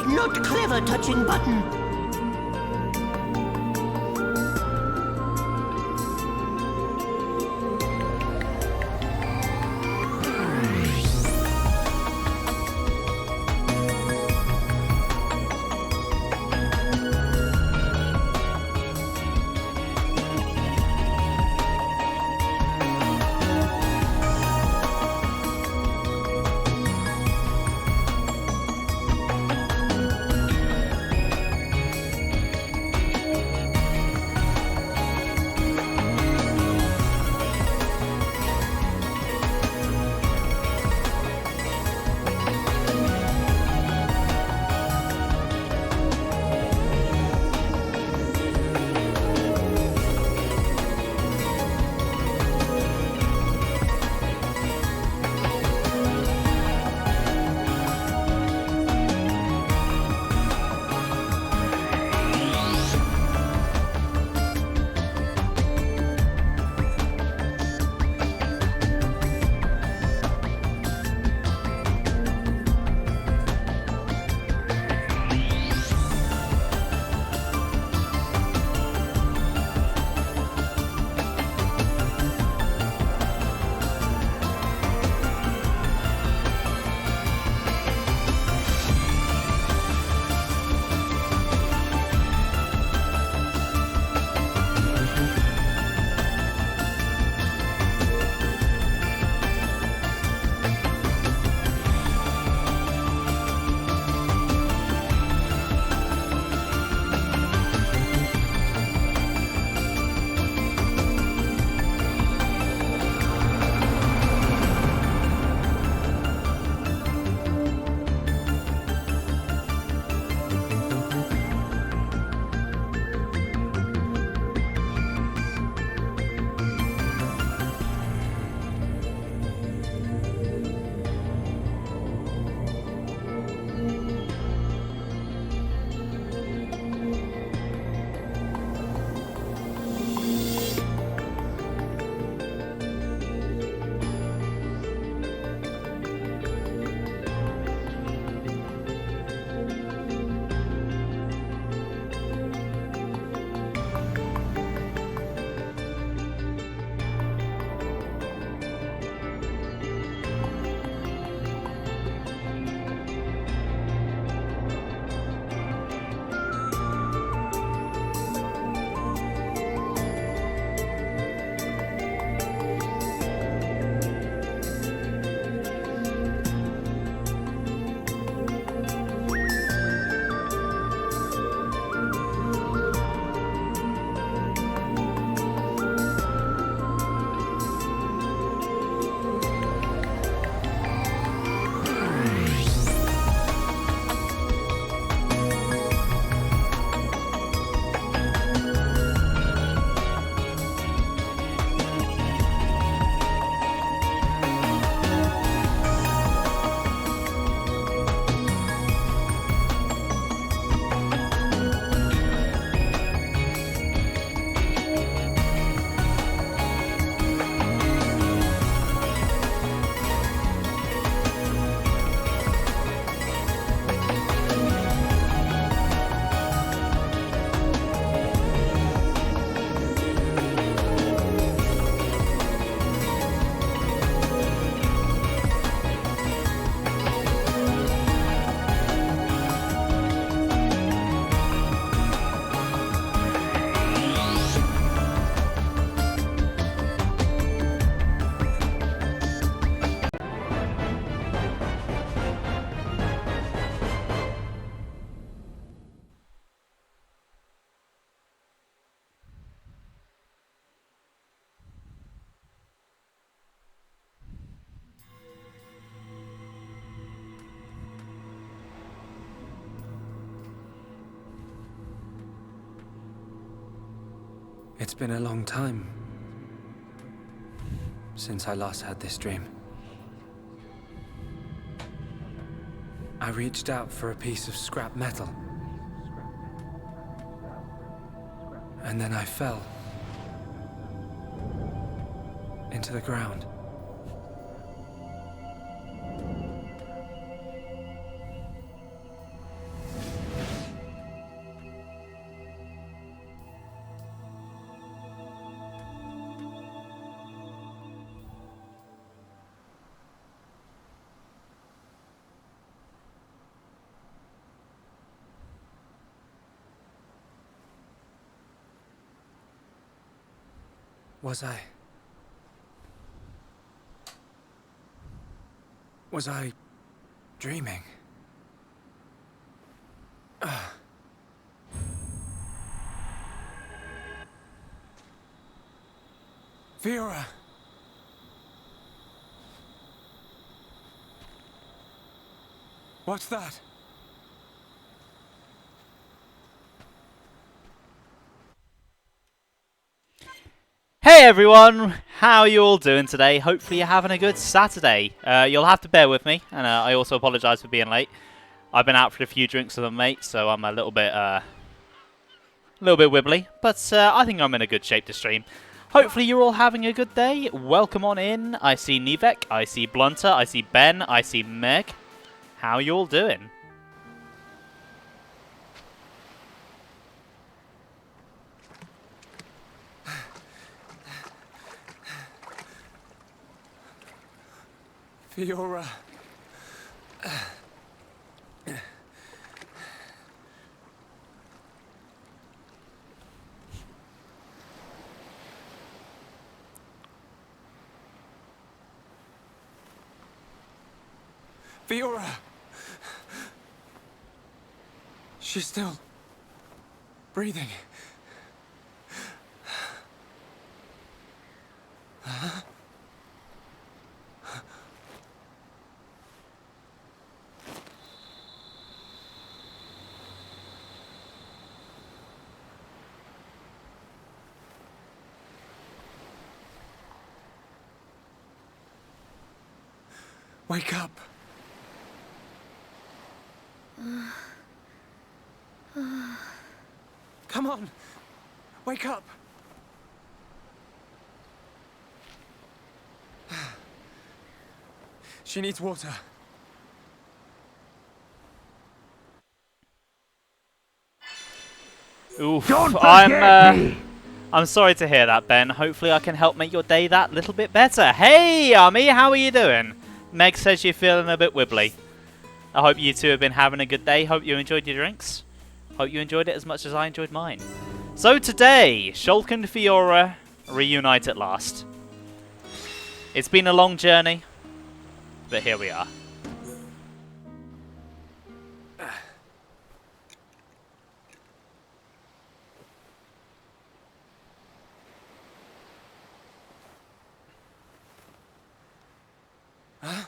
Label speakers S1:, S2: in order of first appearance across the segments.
S1: Not clever touching button.
S2: It's been a long time since I last had this dream. I reached out for a piece of scrap metal. And then I fell into the ground. Was I dreaming? Fiora! What's that?
S3: Hey everyone, how are you all doing today? Hopefully you're having a good Saturday. You'll have to bear with me, and I also apologise for being late. I've been out for a few drinks with a mate, so I'm a little bit wibbly, but I think I'm in a good shape to stream. Hopefully you're all having a good day. Welcome on in. I see Nivek, I see Blunter, I see Ben, I see Meg. How are you all doing?
S2: Fiora. Fiora! She's still breathing. Wake up. Come on. Wake up. She needs water.
S3: Oof,
S4: Me.
S3: I'm sorry to hear that, Ben. Hopefully I can help make your day that little bit better. Hey, Army, how are you doing? Meg says you're feeling a bit wibbly. I hope you two have been having a good day. Hope you enjoyed your drinks. Hope you enjoyed it as much as I enjoyed mine. So today, Shulk and Fiora reunite at last. It's been a long journey, but here we are.
S2: Huh?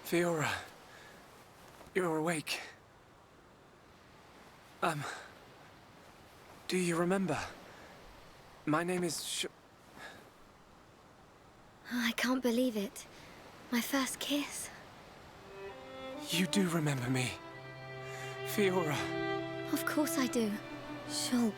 S2: Fiora, you're awake. Do you remember? My name is
S5: I can't believe it. My first kiss.
S2: You do remember me. Fiora.
S5: Of course I do. Shulk.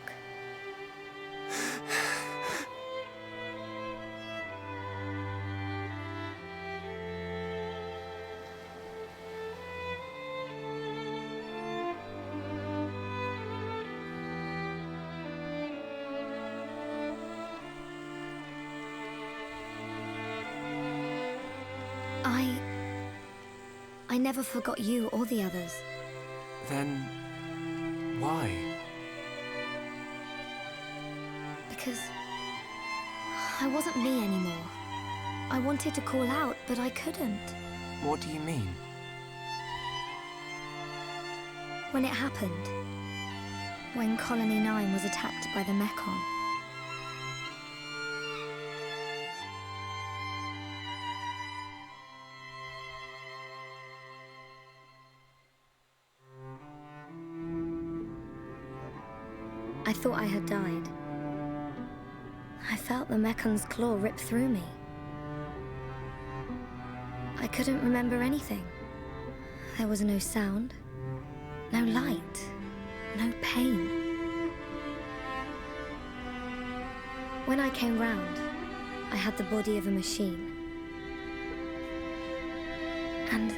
S5: I never forgot you or the others.
S2: Then why?
S5: Because I wasn't me anymore. I wanted to call out, but I couldn't.
S2: What do you mean?
S5: when it happened. When Colony 9 was attacked by the Mechon. I thought I had died. I felt the Mecon's claw rip through me. I couldn't remember anything. There was no sound, no light, no pain. When I came round, I had the body of a machine. And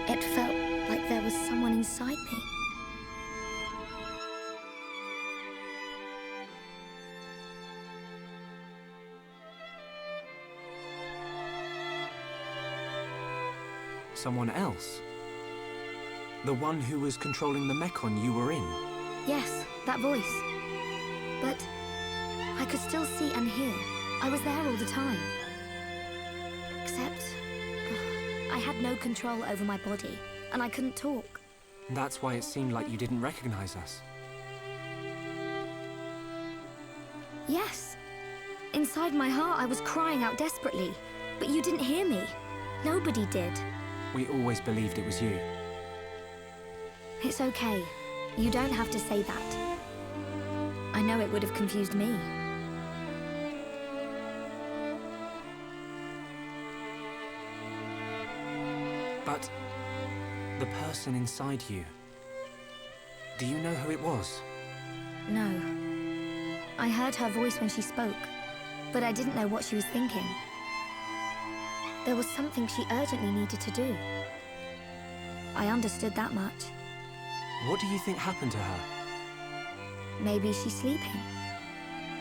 S5: it felt like there was someone inside me.
S2: Someone else? The one who was controlling the Mechon you were in?
S5: Yes, that voice. But I could still see and hear. I was there all the time. Except I had no control over my body, and I couldn't talk.
S2: That's why it seemed like you didn't recognize us.
S5: Yes. Inside my heart, I was crying out desperately. But you didn't hear me. Nobody did.
S2: We always believed it was you.
S5: It's okay. You don't have to say that. I know it would have confused me.
S2: But the person inside you, do you know who it was?
S5: No. I heard her voice when she spoke, but I didn't know what she was thinking. There was something she urgently needed to do. I understood that much.
S2: What do you think happened to her?
S5: Maybe she's sleeping.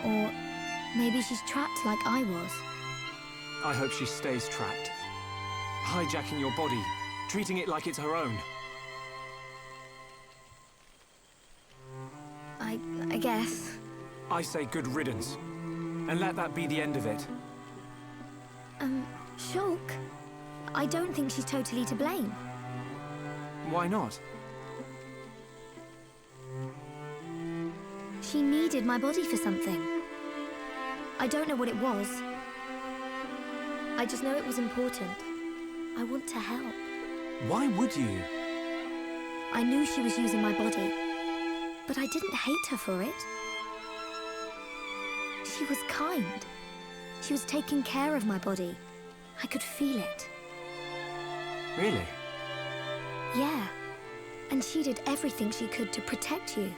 S5: Or maybe she's trapped like I was.
S2: I hope she stays trapped. Hijacking your body, treating it like it's her own.
S5: I guess.
S2: I say good riddance. And let that be the end of it.
S5: Shulk, I don't think she's totally to blame.
S2: Why not?
S5: She needed my body for something. I don't know what it was. I just know it was important. I want to help.
S2: Why would you?
S5: I knew she was using my body, but I didn't hate her for it. She was kind. She was taking care of my body. I could feel it.
S2: Really?
S5: Yeah. And she did everything she could to protect you.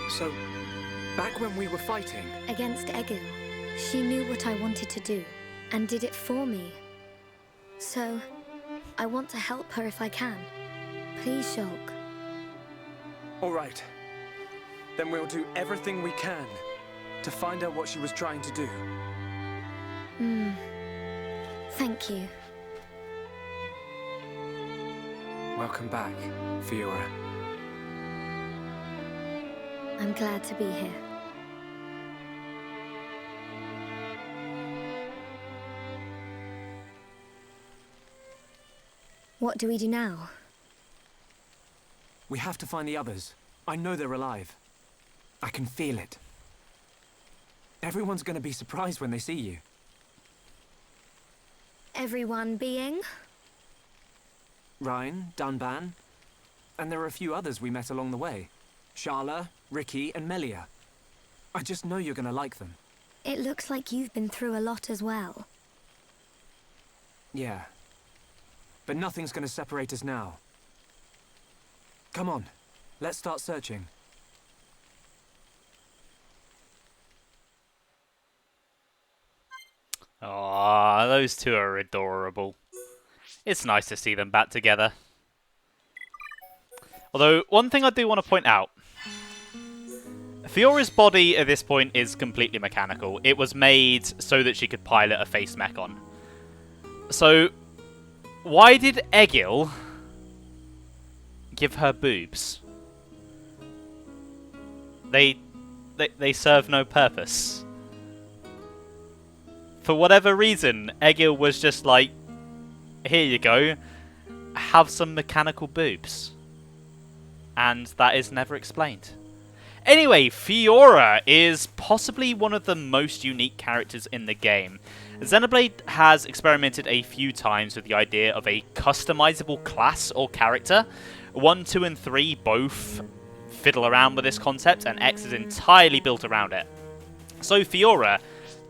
S2: So, back when we were fighting...
S5: Against Egil, she knew what I wanted to do, and did it for me. So, I want to help her if I can. Please, Shulk.
S2: All right. Then we'll do everything we can to find out what she was trying to do.
S5: Thank you.
S2: Welcome back, Fiora.
S5: I'm glad to be here. What do we do now?
S2: We have to find the others. I know they're alive. I can feel it. Everyone's gonna be surprised when they see you.
S5: Everyone being?
S2: Ryan, Dunban, and there are a few others we met along the way. Sharla, Ricky, and Melia. I just know you're gonna like them.
S5: It looks like you've been through a lot as well.
S2: Yeah. But nothing's gonna separate us now. Come on, let's start searching.
S3: Aww, those two are adorable. It's nice to see them back together. Although, one thing I do want to point out. Fiora's body at this point is completely mechanical. It was made so that she could pilot a face Mechon. So, why did Egil give her boobs? They serve no purpose. For whatever reason, Egil was just like, here you go, have some mechanical boobs. And that is never explained. Anyway, Fiora is possibly one of the most unique characters in the game. Xenoblade has experimented a few times with the idea of a customizable class or character. 1, 2, and 3 both fiddle around with this concept, and X is entirely built around it. So Fiora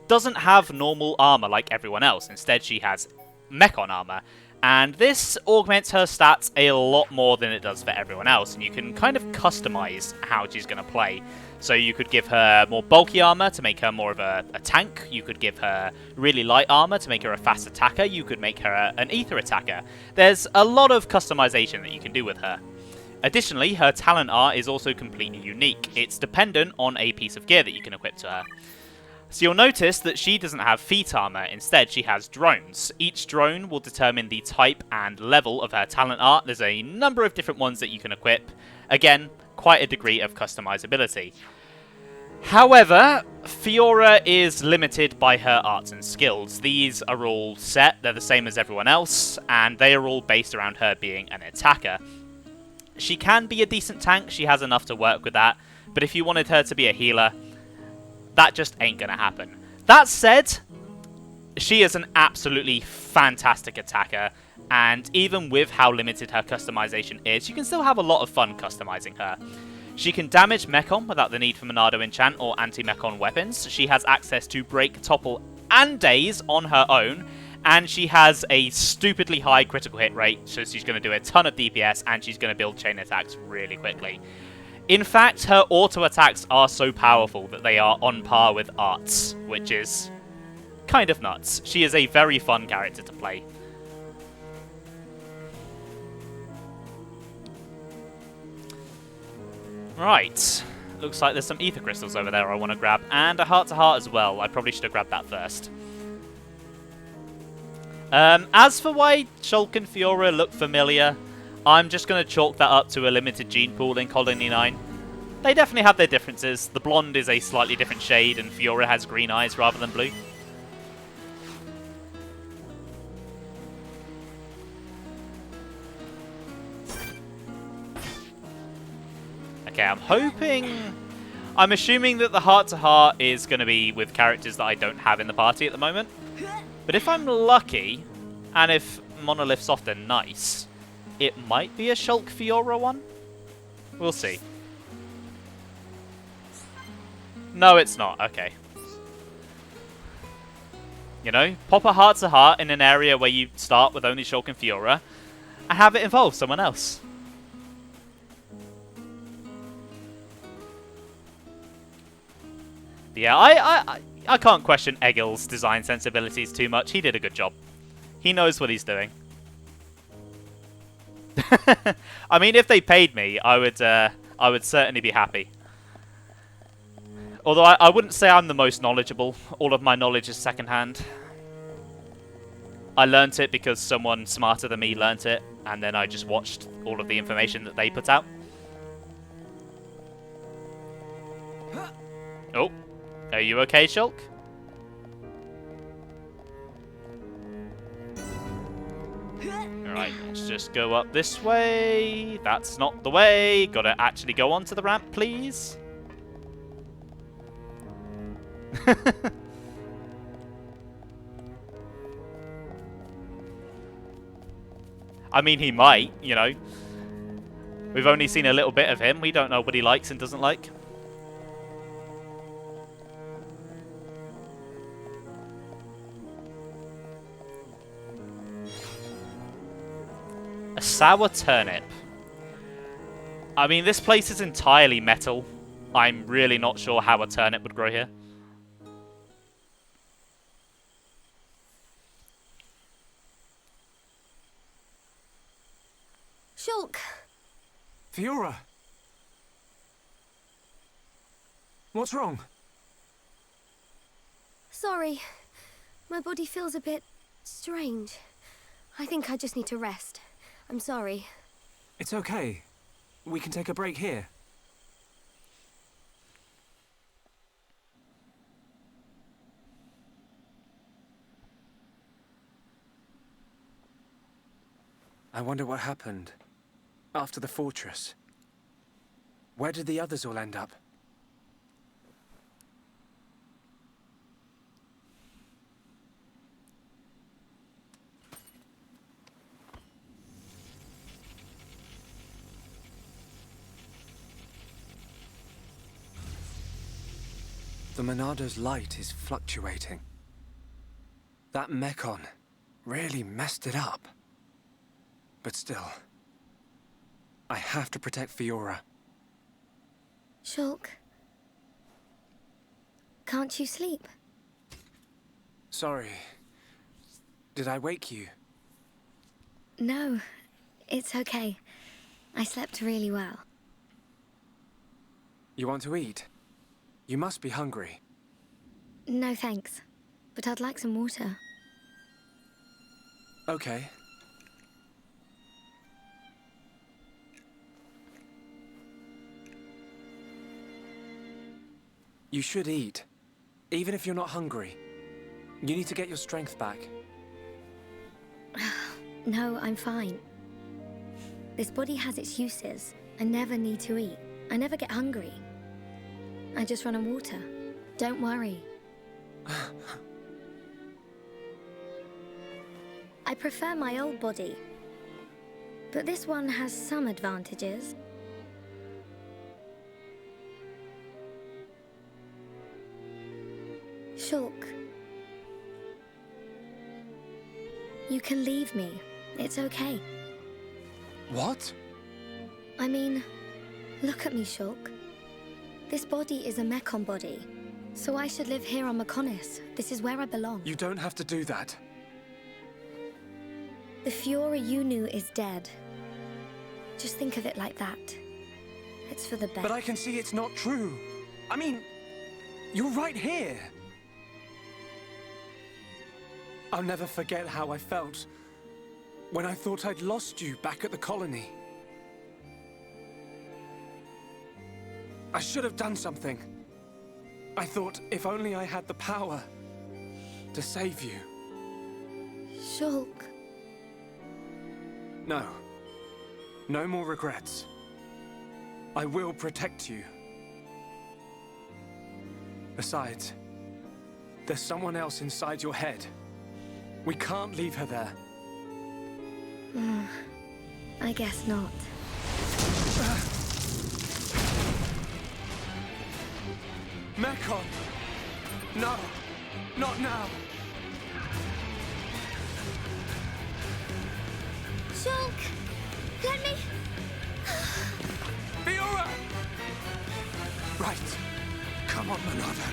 S3: doesn't have normal armor like everyone else. Instead, she has Mechon armor. And this augments her stats a lot more than it does for everyone else, and you can kind of customize how she's going to play. So you could give her more bulky armor to make her more of a tank, you could give her really light armor to make her a fast attacker, you could make her an ether attacker. There's a lot of customization that you can do with her. Additionally, her talent art is also completely unique. It's dependent on a piece of gear that you can equip to her. So you'll notice that she doesn't have feet armor, instead she has drones. Each drone will determine the type and level of her talent art. There's a number of different ones that you can equip. Again, quite a degree of customizability. However, Fiora is limited by her arts and skills. These are all set, they're the same as everyone else, and they are all based around her being an attacker. She can be a decent tank, she has enough to work with that, but if you wanted her to be a healer, that just ain't gonna happen. That said, she is an absolutely fantastic attacker, and even with how limited her customization is, you can still have a lot of fun customizing her. She can damage Mechon without the need for Monado enchant or anti-Mechon weapons. She has access to break, topple, and daze on her own, and she has a stupidly high critical hit rate, so she's going to do a ton of DPS, and she's going to build chain attacks really quickly. In fact, her auto attacks are so powerful that they are on par with Arts, which is kind of nuts. She is a very fun character to play. Right, looks like there's some ether crystals over there I want to grab, and a heart-to-heart as well. I probably should have grabbed that first. As for why Shulk and Fiora look familiar, I'm just going to chalk that up to a limited gene pool in Colony 9. They definitely have their differences. The blonde is a slightly different shade, and Fiora has green eyes rather than blue. Okay, I'm assuming that the heart-to-heart is going to be with characters that I don't have in the party at the moment. But if I'm lucky, and if monoliths often nice, it might be a Shulk Fiora one? We'll see. No, it's not. Okay. You know, pop a heart-to-heart in an area where you start with only Shulk and Fiora, and have it involve someone else. Yeah, I can't question Egil's design sensibilities too much. He did a good job. He knows what he's doing. I mean, if they paid me, I would certainly be happy. Although I wouldn't say I'm the most knowledgeable. All of my knowledge is secondhand. I learnt it because someone smarter than me learnt it, and then I just watched all of the information that they put out. Oh. Are you okay, Shulk? Alright, let's just go up this way. That's not the way. Gotta actually go onto the ramp, please. I mean, he might, you know. We've only seen a little bit of him. We don't know what he likes and doesn't like. A sour turnip. I mean, this place is entirely metal. I'm really not sure how a turnip would grow here.
S5: Shulk!
S2: Fiora! What's wrong?
S5: Sorry. My body feels a bit strange. I think I just need to rest. I'm sorry.
S2: It's okay. We can take a break here. I wonder what happened after the fortress. Where did the others all end up? The Monado's light is fluctuating. That Mechon really messed it up. But still, I have to protect Fiora.
S5: Shulk, can't you sleep?
S2: Sorry. Did I wake you?
S5: No, it's okay. I slept really well.
S2: You want to eat? You must be hungry.
S5: No thanks, but I'd like some water.
S2: Okay. You should eat, even if you're not hungry. You need to get your strength back.
S5: No, I'm fine. This body has its uses. I never need to eat. I never get hungry. I just run on water. Don't worry. I prefer my old body, but this one has some advantages. Shulk, you can leave me. It's okay.
S2: What?
S5: I mean, look at me, Shulk. This body is a Mechon body, so I should live here on Mechonis. This is where I belong.
S2: You don't have to do that.
S5: The Fiora you knew is dead. Just think of it like that. It's for the best.
S2: But I can see it's not true. I mean, you're right here. I'll never forget how I felt when I thought I'd lost you back at the colony. I should have done something. I thought if only I had the power to save you.
S5: Shulk.
S2: No. No more regrets. I will protect you. Besides, there's someone else inside your head. We can't leave her there.
S5: I guess not.
S2: Mechon! No! Not now!
S5: Shulk! Let me...
S2: Fiora! Right. Come on, Monado.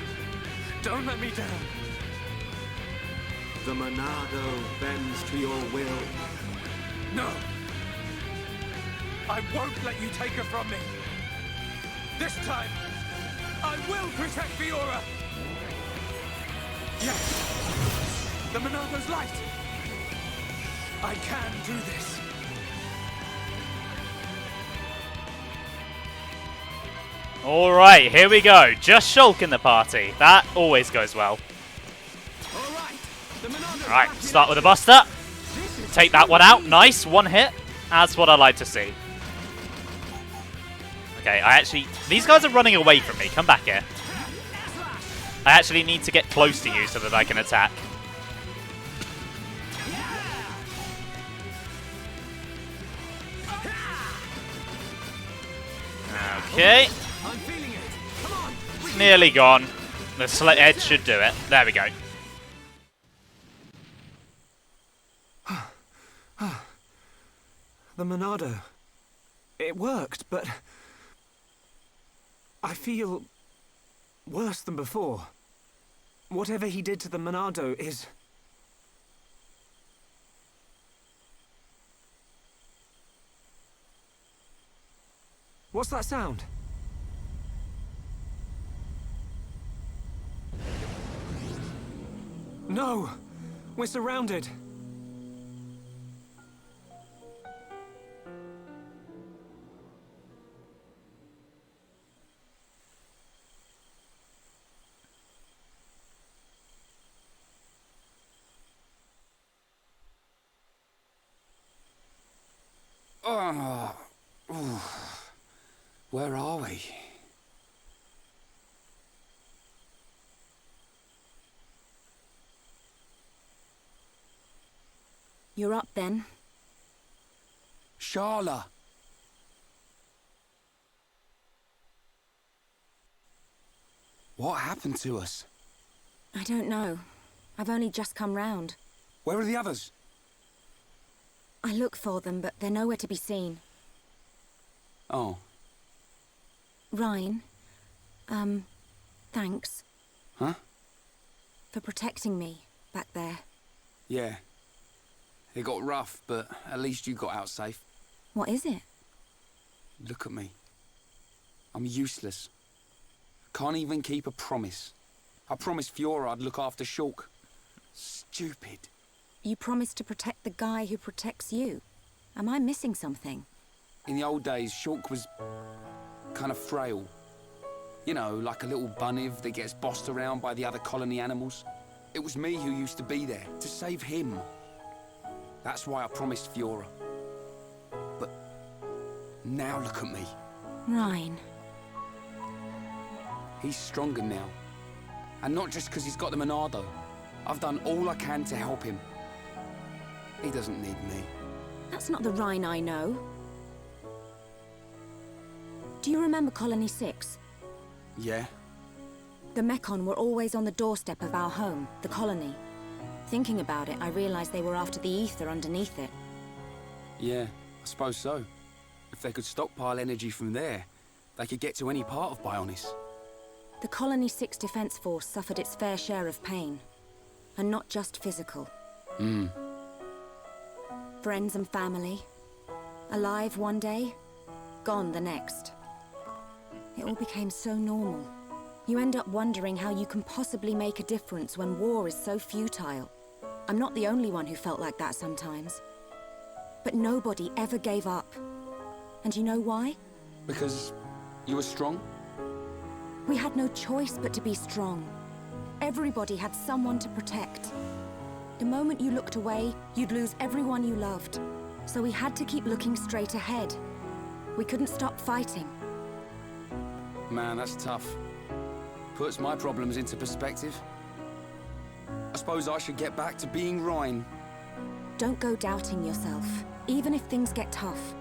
S2: Don't let me down.
S4: The Monado bends to your will.
S2: No! I won't let you take her from me! This time, I will protect Fiora! Yes! The Monado's light! I can do this!
S3: Alright, here we go. Just Shulk in the party. That always goes well. Alright, start with a Buster. Take that one out. Nice, one hit. That's what I like to see. Okay, these guys are running away from me. Come back here. I actually need to get close to you so that I can attack. Okay. Nearly gone. The slit edge should do it. There we go.
S2: The Monado. It worked, but I feel worse than before. Whatever he did to the Monado is... What's that sound? No! We're surrounded!
S6: Oh, ooh. Where are we?
S7: You're up then.
S6: Sharla! What happened to us?
S7: I don't know. I've only just come round.
S6: Where are the others?
S7: I look for them, but they're nowhere to be seen.
S6: Oh.
S7: Ryan, thanks.
S6: Huh?
S7: For protecting me back there.
S6: Yeah. It got rough, but at least you got out safe.
S7: What is it?
S6: Look at me. I'm useless. Can't even keep a promise. I promised Fiora I'd look after Shulk. Stupid.
S7: You promised to protect the guy who protects you. Am I missing something?
S6: In the old days, Shulk was kind of frail. You know, like a little bunniv that gets bossed around by the other colony animals. It was me who used to be there, to save him. That's why I promised Fiora. But now look at me.
S7: Ryan.
S6: He's stronger now. And not just because he's got the Monado. I've done all I can to help him. He doesn't need me.
S7: That's not the Ryan I know. Do you remember Colony 6?
S6: Yeah?
S7: The Mechon were always on the doorstep of our home, the colony. Thinking about it, I realized they were after the ether underneath it.
S6: Yeah, I suppose so. If they could stockpile energy from there, they could get to any part of Bionis.
S7: The Colony 6 Defense Force suffered its fair share of pain. And not just physical. Friends and family. Alive one day, gone the next. It all became so normal. You end up wondering how you can possibly make a difference when war is so futile. I'm not the only one who felt like that sometimes. But nobody ever gave up. And you know why?
S6: Because you were strong?
S7: We had no choice but to be strong. Everybody had someone to protect. The moment you looked away, you'd lose everyone you loved. So we had to keep looking straight ahead. We couldn't stop fighting.
S6: Man, that's tough. Puts my problems into perspective. I suppose I should get back to being Ryan.
S7: Don't go doubting yourself, even if things get tough.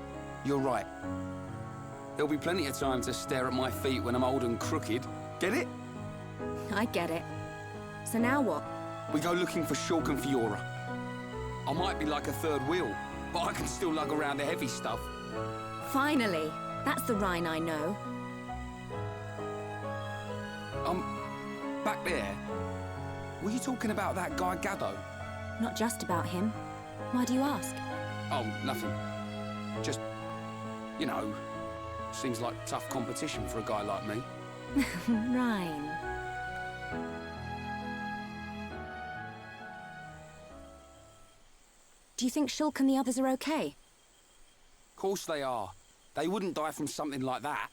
S6: You're right. There'll be plenty of time to stare at my feet when I'm old and crooked. Get it?
S7: I get it. So now what?
S6: We go looking for Shulk and Fiora. I might be like a third wheel, but I can still lug around the heavy stuff.
S7: Finally! That's the Rhine I know.
S6: Back there. Were you talking about that guy Gaddo?
S7: Not just about him. Why do you ask?
S6: Oh, nothing. Just, you know, seems like tough competition for a guy like me.
S7: Rhine. Do you think Shulk and the others are okay?
S6: Of course they are. They wouldn't die from something like that.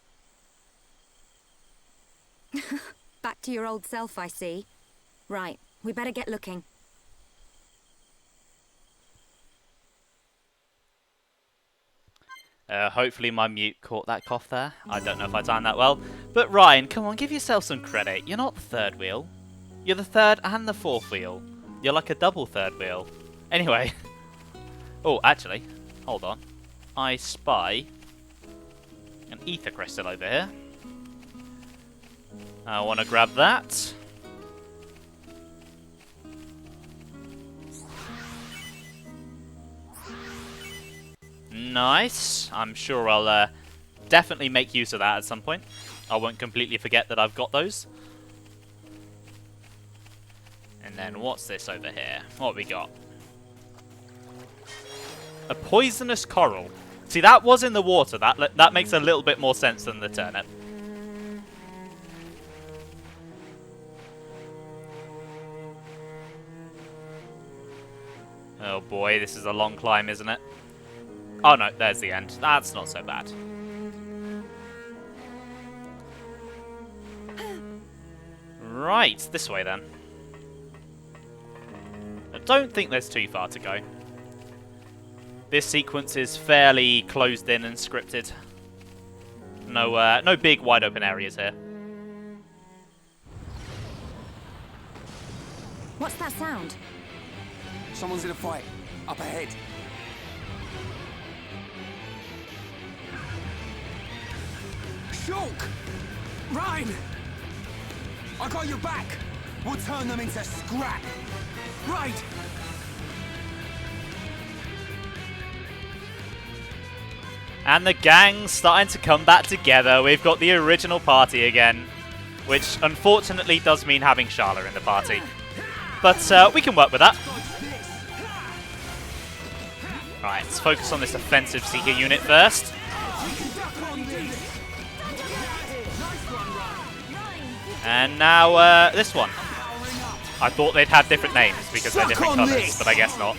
S7: Back to your old self, I see. Right, we better get looking.
S3: Hopefully my mute caught that cough there. I don't know if I timed that well. But Ryan, come on, give yourself some credit. You're not the third wheel. You're the third and the fourth wheel. You're like a double third wheel. Anyway. Oh, actually, hold on. I spy an ether crystal over here. I want to grab that. Nice. I'm sure I'll definitely make use of that at some point. I won't completely forget that I've got those. And then what's this over here? What we got? A poisonous coral. See, that was in the water. That makes a little bit more sense than the turnip. Oh boy, this is a long climb, isn't it? Oh no, there's the end. That's not so bad. Right, this way then. I don't think there's too far to go. This sequence is fairly closed in and scripted. No big wide open areas here.
S7: What's that sound?
S6: Someone's in a fight. Up ahead. Shulk!
S2: Rhine!
S6: I got your back! We'll turn them into scrap!
S2: Right!
S3: And the gang's starting to come back together. We've got the original party again, which unfortunately does mean having Sharla in the party. But we can work with that. Right, let's focus on this offensive Seeker unit first. And now this one. I thought they'd have different names because they're different colours, but I guess not.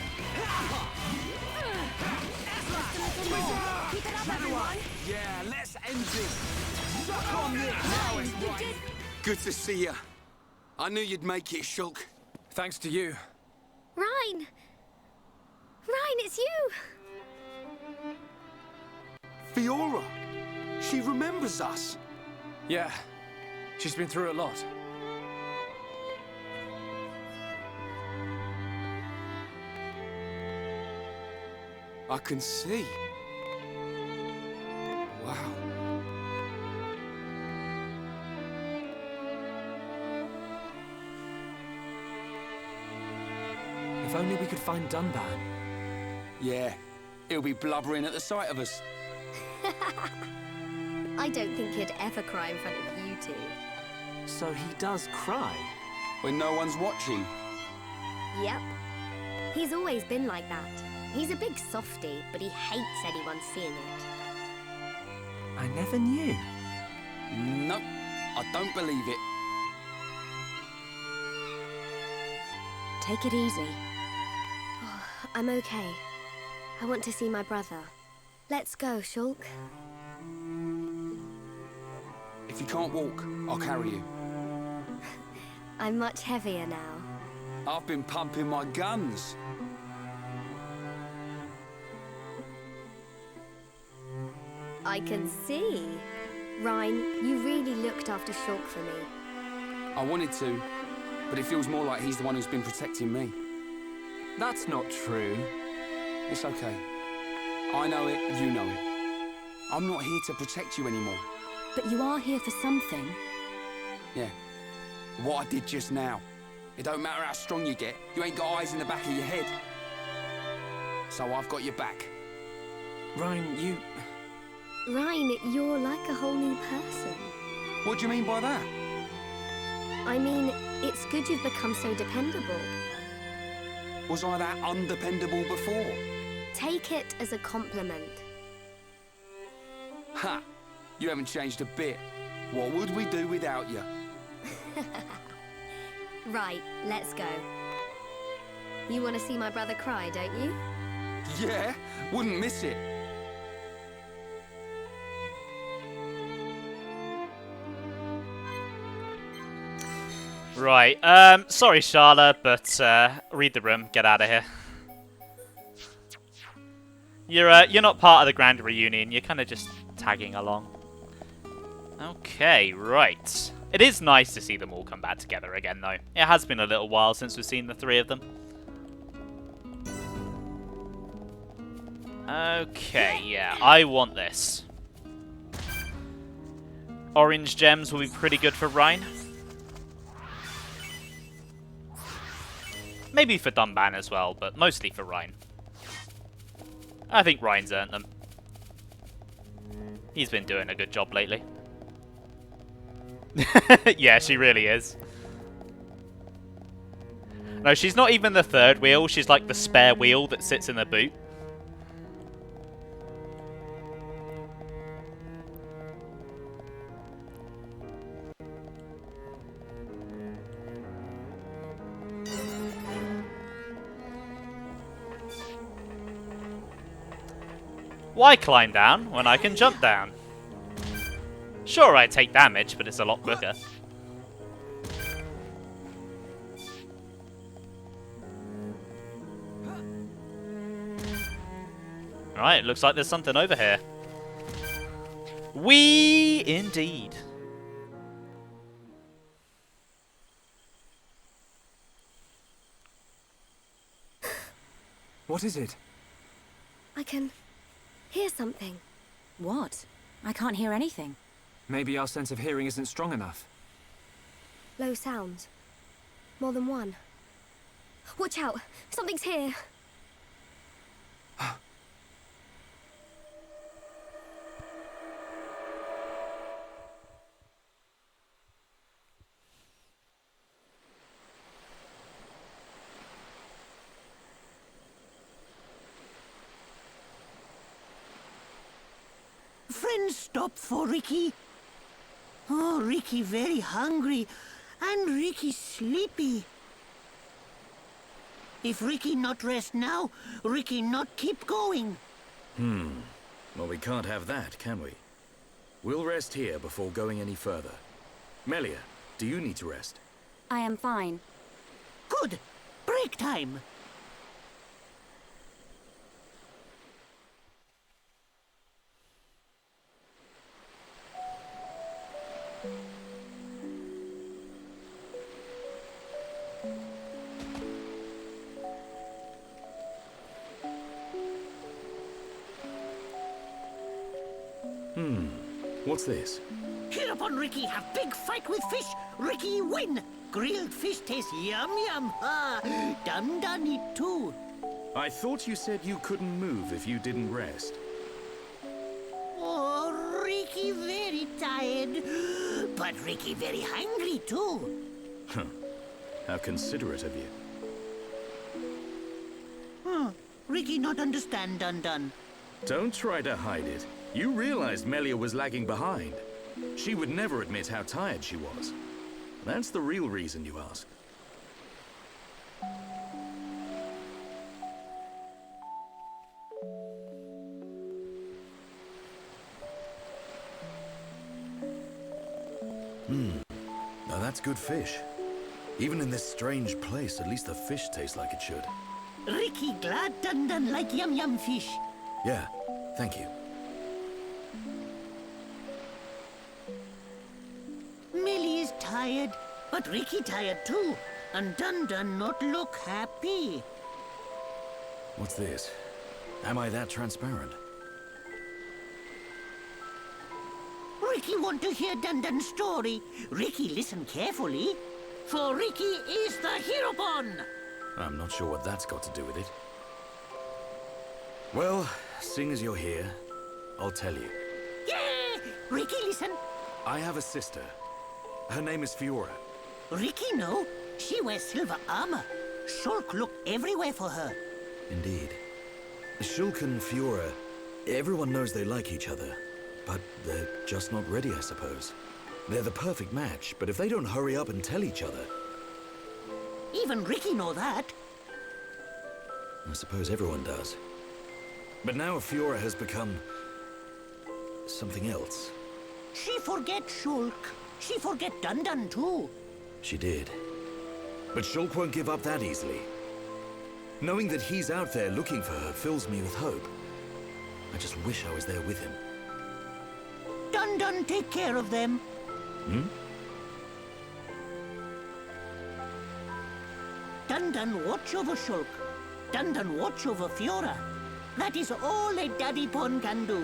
S6: Yeah, let's end this. Suck on this. Good to see you. I knew you'd make it, Shulk.
S2: Thanks to you.
S5: Rhine! Rhine, it's you!
S6: Fiora! She remembers us.
S2: Yeah, she's been through a lot.
S6: I can see. Wow.
S2: If only we could find Dunban.
S6: Yeah, he'll be blubbering at the sight of us.
S5: I don't think he'd ever cry in front of you two.
S2: So he does cry?
S6: When no one's watching.
S5: Yep. He's always been like that. He's a big softie, but he hates anyone seeing it.
S2: I never knew.
S6: Nope, I don't believe it.
S7: Take it easy.
S5: Oh, I'm okay. I want to see my brother. Let's go, Shulk.
S6: If you can't walk, I'll carry you.
S5: I'm much heavier now.
S6: I've been pumping my guns.
S5: I can see. Rhine, you really looked after Shulk for me.
S6: I wanted to, but it feels more like he's the one who's been protecting me.
S2: That's not true.
S6: It's okay. I know it, you know it. I'm not here to protect you anymore.
S7: But you are here for something.
S6: Yeah. What I did just now. It don't matter how strong you get, you ain't got eyes in the back of your head. So I've got your back.
S2: Rhine, you...
S5: Rhine, you're like a whole new person.
S6: What do you mean by that?
S5: I mean, it's good you've become so dependable.
S6: Was I that undependable before?
S5: Take it as a compliment.
S6: Ha! You haven't changed a bit. What would we do without you?
S5: Right, let's go. You want to see my brother cry, don't you?
S6: Yeah, wouldn't miss it.
S3: Right, sorry Sharla, but read the room, get out of here. You're not part of the grand reunion, you're kind of just tagging along. Okay, right. It is nice to see them all come back together again, though. It has been a little while since we've seen the three of them. Okay, yeah, I want this. Orange gems will be pretty good for Rhine. Maybe for Dunban as well, but mostly for Rhine. I think Rhine's earned them. He's been doing a good job lately. Yeah, she really is. No, she's not even the third wheel. She's like the spare wheel that sits in the boot. Why climb down when I can jump down? Sure, I take damage, but it's a lot quicker. Right, looks like there's something over here. We indeed.
S2: What is it?
S5: I can hear something.
S7: What? I can't hear anything.
S2: Maybe our sense of hearing isn't strong enough.
S5: Low sounds. More than one. Watch out! Something's here!
S1: Friends stop for Ricky. Oh, Ricky very hungry. And Ricky sleepy. If Ricky not rest now, Ricky not keep going.
S8: Well, we can't have that, can we? We'll rest here before going any further. Melia, do you need to rest?
S7: I am fine.
S1: Good. Break time.
S8: What's this?
S1: Hereupon Ricky have big fight with fish. Ricky win. Grilled fish taste yum yum. Ah, done it too.
S8: I thought you said you couldn't move if you didn't rest.
S1: Oh, Ricky very tired. But Ricky very hungry too.
S8: How considerate of you.
S1: Ricky not understand done.
S8: Don't try to hide it. You realized Melia was lagging behind. She would never admit how tired she was. That's the real reason you asked. Now that's good fish. Even in this strange place, at least the fish tastes like it should.
S1: Ricky glad done like yum yum fish.
S8: Yeah, thank you.
S1: Millie is tired, but Ricky tired too. And done not look happy.
S8: What's this? Am I that transparent?
S1: Ricky want to hear Dun story. Ricky listen carefully. For Ricky is the Heropon.
S8: I'm not sure what that's got to do with it. Well, seeing as you're here, I'll tell you.
S1: Yeah! Ricky listen.
S8: I have a sister. Her name is Fiora.
S1: Ricky know. She wears silver armor. Shulk look everywhere for her.
S8: Indeed. Shulk and Fiora, everyone knows they like each other. But they're just not ready, I suppose. They're the perfect match, but if they don't hurry up and tell each other...
S1: Even Ricky know that.
S8: I suppose everyone does. But now Fiora has become... something else.
S1: She forget Shulk. She forget Dun too.
S8: She did. But Shulk won't give up that easily. Knowing that he's out there looking for her fills me with hope. I just wish I was there with him.
S1: Dun take care of them.
S8: Hmm?
S1: Dun watch over Shulk. Dun watch over Fiora. That is all a Daddy Pon can do.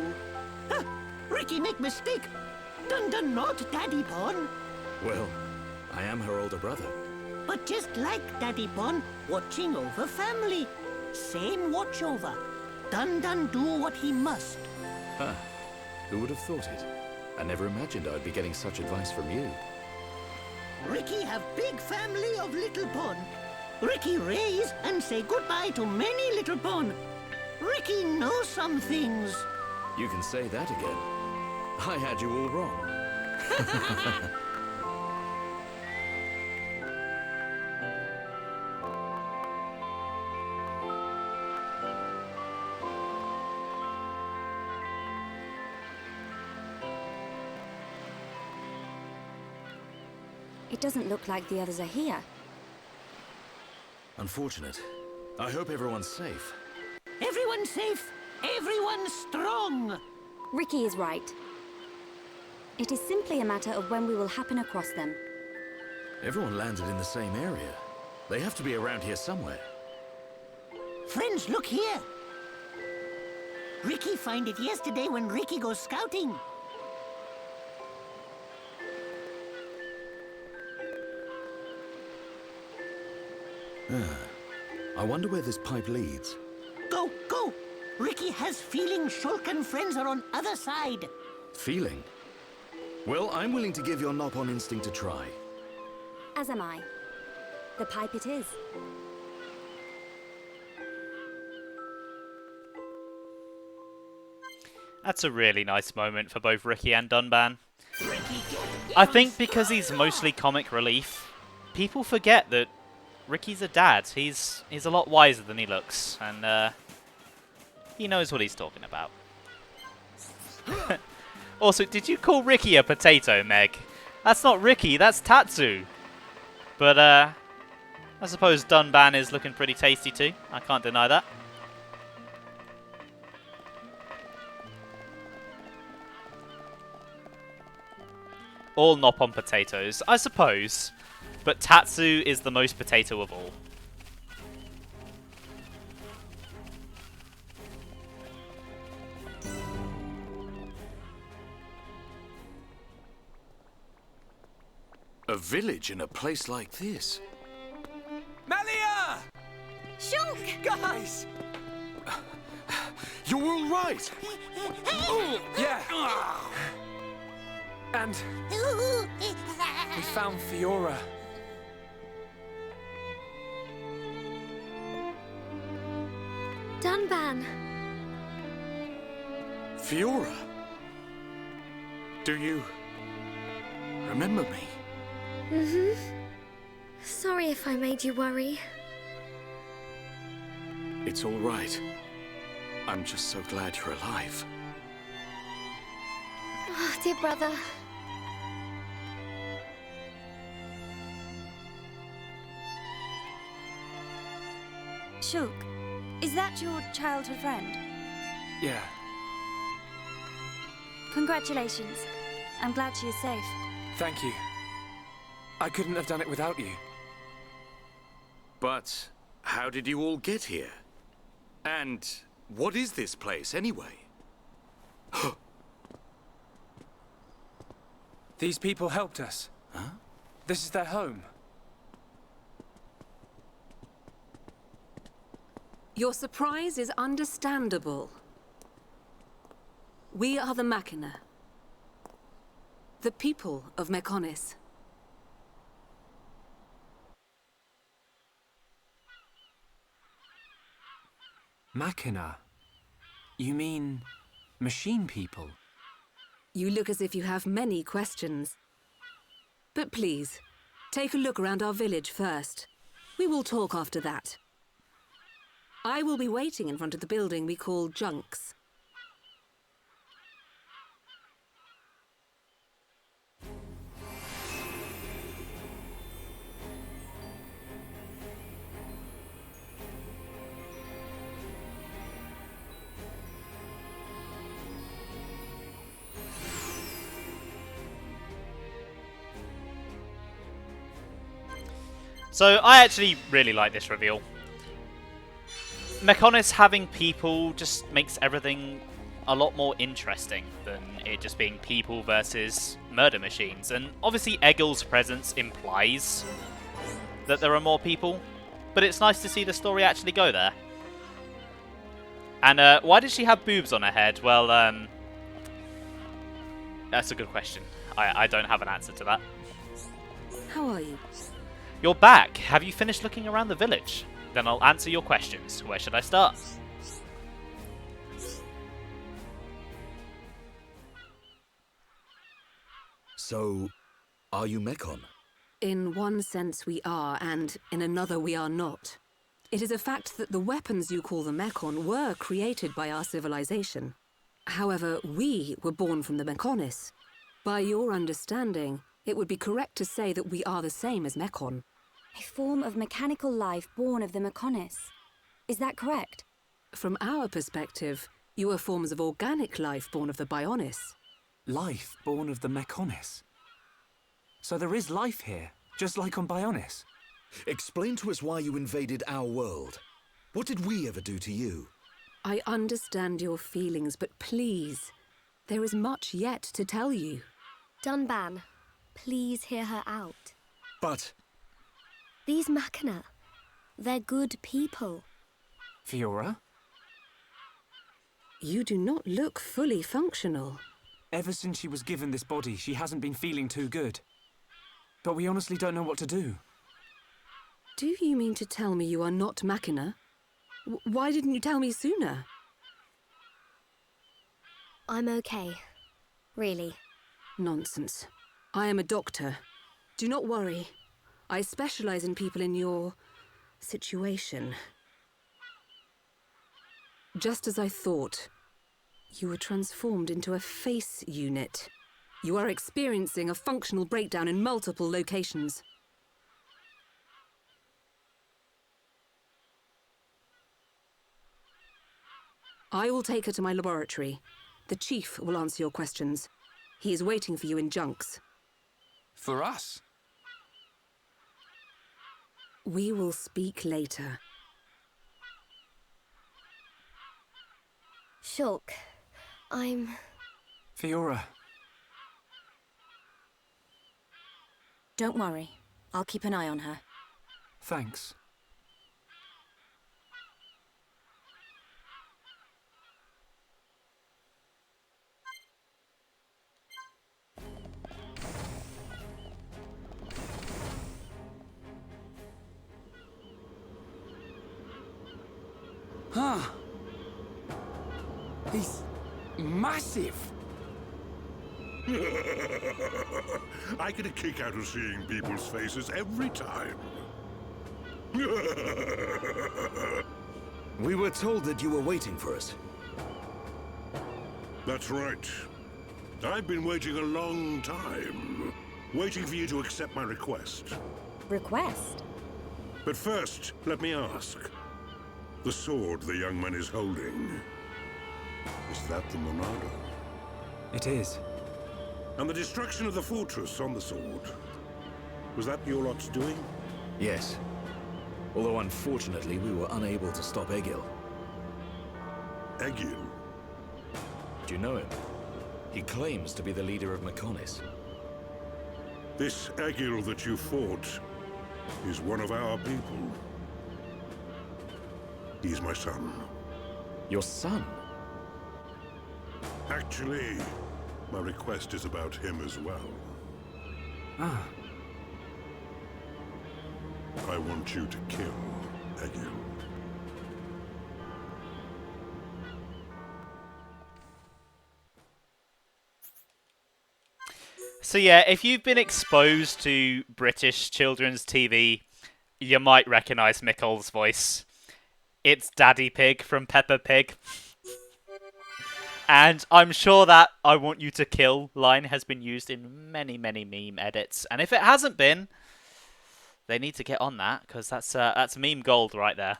S1: Huh, Ricky make mistake. Dun not Daddy Pon.
S8: Well, I am her older brother.
S1: But just like Daddy Pon, watching over family. Same watch over. Dun do what he must.
S8: Huh. Who would have thought it? I never imagined I'd be getting such advice from you.
S1: Ricky have big family of little Pon. Ricky raise and say goodbye to many little Pon. Ricky knows some things.
S8: You can say that again. I had you all wrong.
S7: It doesn't look like the others are here.
S8: Unfortunate. I hope everyone's safe.
S1: Everyone safe. Everyone's strong.
S7: Ricky is right. It is simply a matter of when we will happen across them.
S8: Everyone landed in the same area. They have to be around here somewhere.
S1: Friends, look here. Ricky find it yesterday when Ricky goes scouting.
S8: I wonder where this pipe leads.
S1: Go, go! Ricky has feeling Shulk and friends are on other side.
S8: Feeling? Well, I'm willing to give your knock-on instinct a try.
S7: As am I. The pipe it is.
S3: That's a really nice moment for both Ricky and Dunban.
S1: Ricky, get
S3: I think because he's mostly comic relief, people forget that Ricky's a dad. He's a lot wiser than he looks, and he knows what he's talking about. Also, did you call Ricky a potato, Meg? That's not Ricky, that's Tatsu. But I suppose Dunban is looking pretty tasty too. I can't deny that. All Noppon potatoes, I suppose. But Tatsu is the most potato of all.
S8: A village in a place like this?
S6: Melia!
S7: Shulk!
S6: Guys!
S8: You're all right!
S6: Yeah. And we found Fiora.
S5: Dunban.
S8: Fiora? Do you remember me?
S5: Mm-hmm. Sorry if I made you worry.
S8: It's all right. I'm just so glad you're alive.
S5: Oh, dear brother.
S7: Shulk, is that your childhood friend?
S6: Yeah.
S7: Congratulations. I'm glad she is safe.
S6: Thank you. I couldn't have done it without you.
S8: But how did you all get here? And what is this place, anyway?
S6: These people helped us.
S8: Huh?
S6: This is their home.
S9: Your surprise is understandable. We are the Machina. The people of Mechonis.
S2: Machina? You mean machine people?
S9: You look as if you have many questions. But please, take a look around our village first. We will talk after that. I will be waiting in front of the building we call Junks.
S3: So I actually really like this reveal. Mechonis having people just makes everything a lot more interesting than it just being people versus murder machines. And obviously Egil's presence implies that there are more people, but it's nice to see the story actually go there. And why does she have boobs on her head? Well, that's a good question. I don't have an answer to that.
S9: How are you?
S3: You're back. Have you finished looking around the village? Then I'll answer your questions. Where should I start?
S8: So, are you Mechon?
S9: In one sense we are, and in another we are not. It is a fact that the weapons you call the Mechon were created by our civilization. However, we were born from the Mechonis. By your understanding, it would be correct to say that we are the same as Mechon.
S7: A form of mechanical life born of the Mechonis. Is that correct?
S9: From our perspective, You are forms of organic life born of the Bionis.
S2: Life born of the Mechonis. So there is life here, just like on Bionis.
S8: Explain to us why you invaded our world. What did we ever do to you?
S9: I understand your feelings, but please, there is much yet to tell you.
S5: Dunban, please hear her out.
S8: But...
S5: These Machina, they're good people.
S2: Fiora?
S9: You do not look fully functional.
S2: Ever since she was given this body, she hasn't been feeling too good. But we honestly don't know what to do.
S9: Do you mean to tell me you are not Machina? Why didn't you tell me sooner?
S5: I'm okay. Really.
S9: Nonsense. I am a doctor. Do not worry. I specialize in people in your situation. Just as I thought, you were transformed into a face unit. You are experiencing a functional breakdown in multiple locations. I will take her to my laboratory. The Chief will answer your questions. He is waiting for you in Junks.
S6: For us?
S9: We will speak later.
S5: Shulk, I'm...
S2: Fiora.
S7: Don't worry. I'll keep an eye on her.
S2: Thanks.
S6: Huh. He's massive.
S10: I get a kick out of seeing people's faces every time.
S8: We were told that you were waiting for us.
S10: That's right. I've been waiting a long time. Waiting for you to accept my request.
S7: Request?
S10: But first, let me ask. The sword the young man is holding, is that the Monado?
S2: It is.
S10: And the destruction of the fortress on the sword, was that your lot's doing?
S8: Yes. Although unfortunately we were unable to stop Egil.
S10: Egil?
S8: Do you know him? He claims to be the leader of Mechonis.
S10: This Egil that you fought is one of our people. He's my son.
S8: Your son?
S10: Actually, my request is about him as well.
S2: Ah.
S10: I want you to kill Egil.
S3: So yeah, if you've been exposed to British children's TV, you might recognise Mikkel's voice. It's Daddy Pig from Peppa Pig. And I'm sure that "I want you to kill" line has been used in many, many meme edits. And if it hasn't been, they need to get on that, because that's meme gold right there.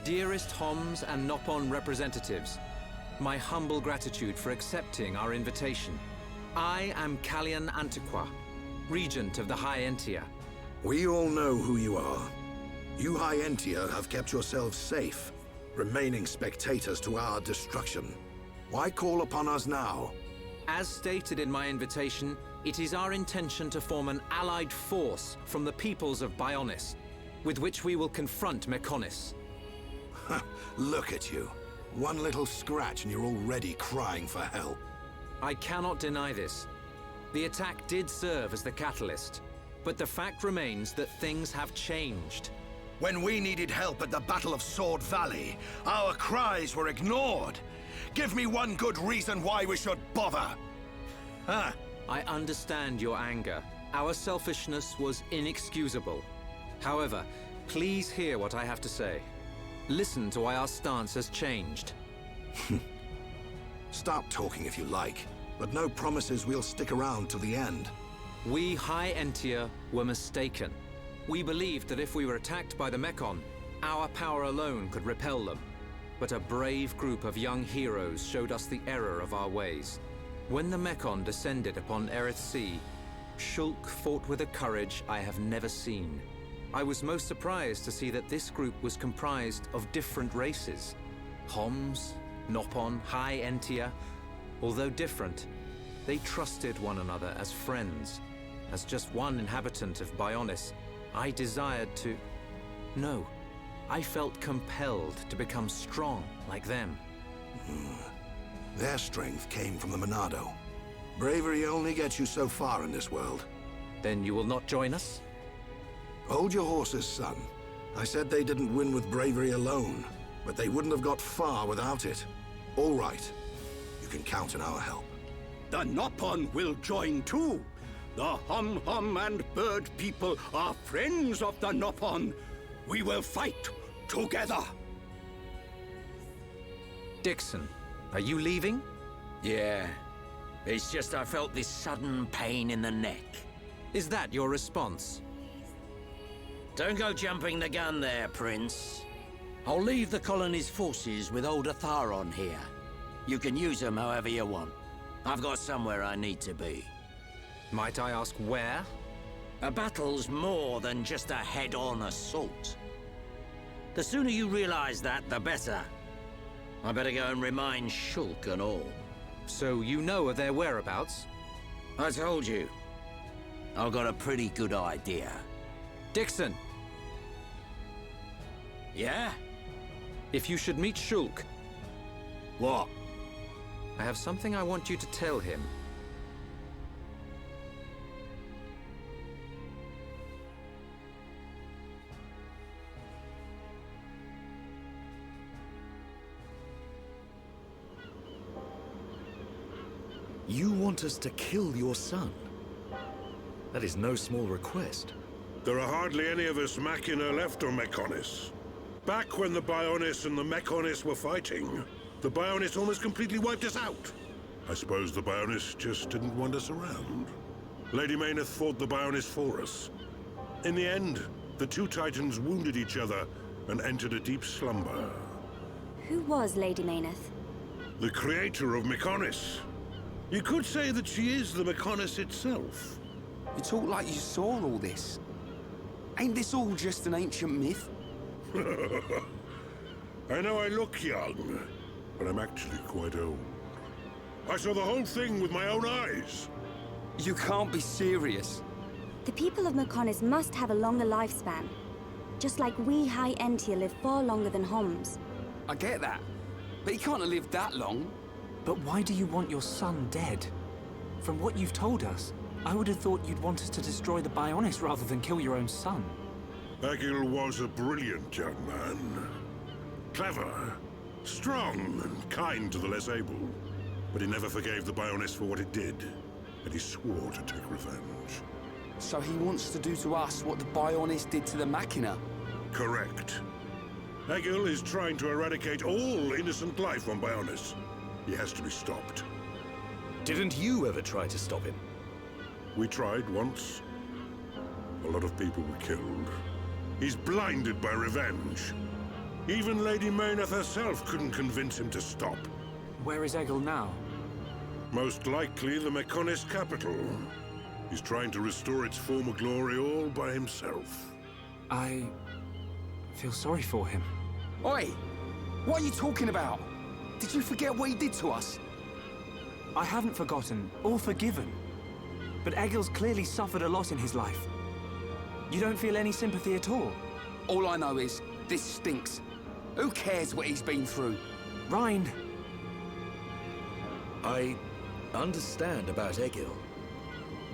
S11: Dearest Homs and Nopon representatives, my humble gratitude for accepting our invitation. I am Kallian Antiqua, Regent of the High Entia.
S12: We all know who you are. You High Entia have kept yourselves safe, remaining spectators to our destruction. Why call upon us now?
S11: As stated in my invitation, it is our intention to form an allied force from the peoples of Bionis, with which we will confront Mechonis.
S12: Look at you. One little scratch and you're already crying for help.
S11: I cannot deny this. The attack did serve as the catalyst, but the fact remains that things have changed.
S12: When we needed help at the Battle of Sword Valley, our cries were ignored. Give me one good reason why we should bother. Huh?
S11: I understand your anger. Our selfishness was inexcusable. However, please hear what I have to say. Listen to why our stance has changed.
S12: Stop talking if you like, but no promises we'll stick around till the end.
S11: We High Entia were mistaken. We believed that if we were attacked by the Mechon, our power alone could repel them. But a brave group of young heroes showed us the error of our ways. When the Mechon descended upon Erith Sea, Shulk fought with a courage I have never seen. I was most surprised to see that this group was comprised of different races. Homs, Nopon, High Entia. Although different, they trusted one another as friends. As just one inhabitant of Bionis, I desired to... No, I felt compelled to become strong like them.
S12: Their strength came from the Monado. Bravery only gets you so far in this world.
S11: Then you will not join us?
S12: Hold your horses, son. I said they didn't win with bravery alone, but they wouldn't have got far without it. All right. You can count on our help.
S13: The Nopon will join too. The Hum-Hum and Bird people are friends of the Nopon. We will fight together.
S11: Dixon, are you leaving?
S14: Yeah. It's just I felt this sudden pain in the neck.
S11: Is that your response?
S14: Don't go jumping the gun there, Prince. I'll leave the colony's forces with old Atharon here. You can use them however you want. I've got somewhere I need to be.
S11: Might I ask where?
S14: A battle's more than just a head-on assault. The sooner you realize that, the better. I better go and remind Shulk and all.
S11: So you know of their whereabouts?
S14: I told you. I've got a pretty good idea.
S11: Dixon!
S14: Yeah?
S11: If you should meet Shulk...
S14: What?
S11: I have something I want you to tell him.
S8: You want us to kill your son? That is no small request.
S10: There are hardly any of us Machina left on Mechonis. Back when the Bionis and the Mechonis were fighting, the Bionis almost completely wiped us out. I suppose the Bionis just didn't want us around. Lady Mayneth fought the Bionis for us. In the end, the two Titans wounded each other and entered a deep slumber.
S5: Who was Lady Mayneth?
S10: The creator of Mechonis. You could say that she is the Mechonis itself.
S6: You talk like you saw all this. Ain't this all just an ancient myth?
S10: I know I look young, but I'm actually quite old. I saw the whole thing with my own eyes.
S6: You can't be serious.
S5: The people of Mechonis must have a longer lifespan. Just like we High Entia live far longer than Homs.
S6: I get that, but he can't have lived that long.
S2: But why do you want your son dead? From what you've told us, I would have thought you'd want us to destroy the Bionis rather than kill your own son.
S10: Egil was a brilliant young man. Clever, strong, and kind to the less able. But he never forgave the Bionis for what it did, and he swore to take revenge.
S6: So he wants to do to us what the Bionis did to the Machina?
S10: Correct. Egil is trying to eradicate all innocent life on Bionis. He has to be stopped.
S8: Didn't you ever try to stop him?
S10: We tried once. A lot of people were killed. He's blinded by revenge. Even Lady Mayneth herself couldn't convince him to stop.
S2: Where is Egil now?
S10: Most likely the Mechonis capital. He's trying to restore its former glory all by himself.
S2: I feel sorry for him.
S6: Oi! What are you talking about? Did you forget what he did to us?
S2: I haven't forgotten or forgiven. But Egil's clearly suffered a lot in his life. You don't feel any sympathy at all?
S6: All I know is, this stinks. Who cares what he's been through?
S2: Rind!
S8: I understand about Egil.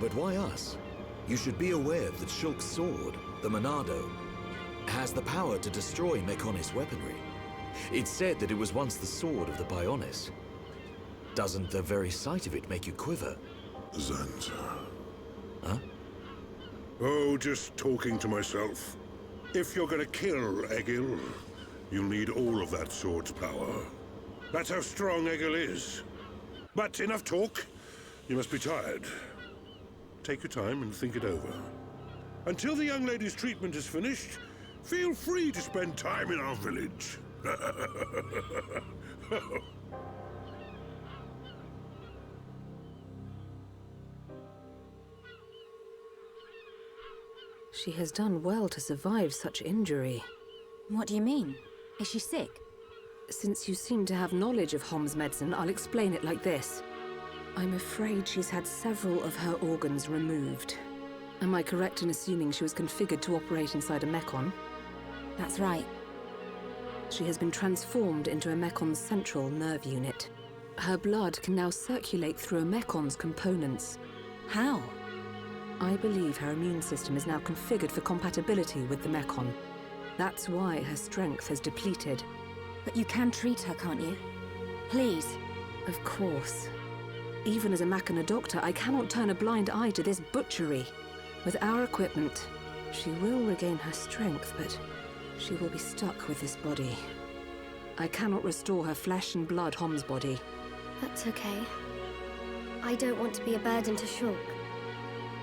S8: But why us? You should be aware that Shulk's sword, the Monado, has the power to destroy Mechonis weaponry. It's said that it was once the sword of the Bionis. Doesn't the very sight of it make you quiver?
S10: Xanta.
S8: Huh?
S10: Oh, just talking to myself. If you're gonna kill Egil, you'll need all of that sword's power. That's how strong Egil is. But enough talk. You must be tired. Take your time and think it over. Until the young lady's treatment is finished, feel free to spend time in our village.
S9: She has done well to survive such injury.
S7: What do you mean? Is she sick?
S9: Since you seem to have knowledge of Hom's medicine, I'll explain it like this. I'm afraid she's had several of her organs removed. Am I correct in assuming she was configured to operate inside a Mechon?
S7: That's right.
S9: She has been transformed into a Mekon's central nerve unit. Her blood can now circulate through a Mekon's components.
S7: How?
S9: I believe her immune system is now configured for compatibility with the Mechon. That's why her strength has depleted.
S7: But you can treat her, can't you? Please.
S9: Of course. Even as a Machina doctor, I cannot turn a blind eye to this butchery. With our equipment, she will regain her strength, but she will be stuck with this body. I cannot restore her flesh and blood Hom's body.
S5: That's okay. I don't want to be a burden to Shulk.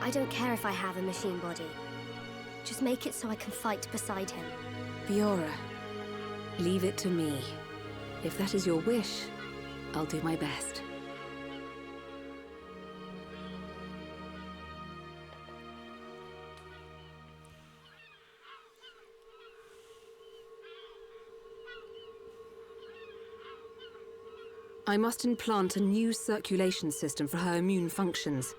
S5: I don't care if I have a machine body. Just make it so I can fight beside him.
S9: Fiora, leave it to me. If that is your wish, I'll do my best. I must implant a new circulation system for her immune functions.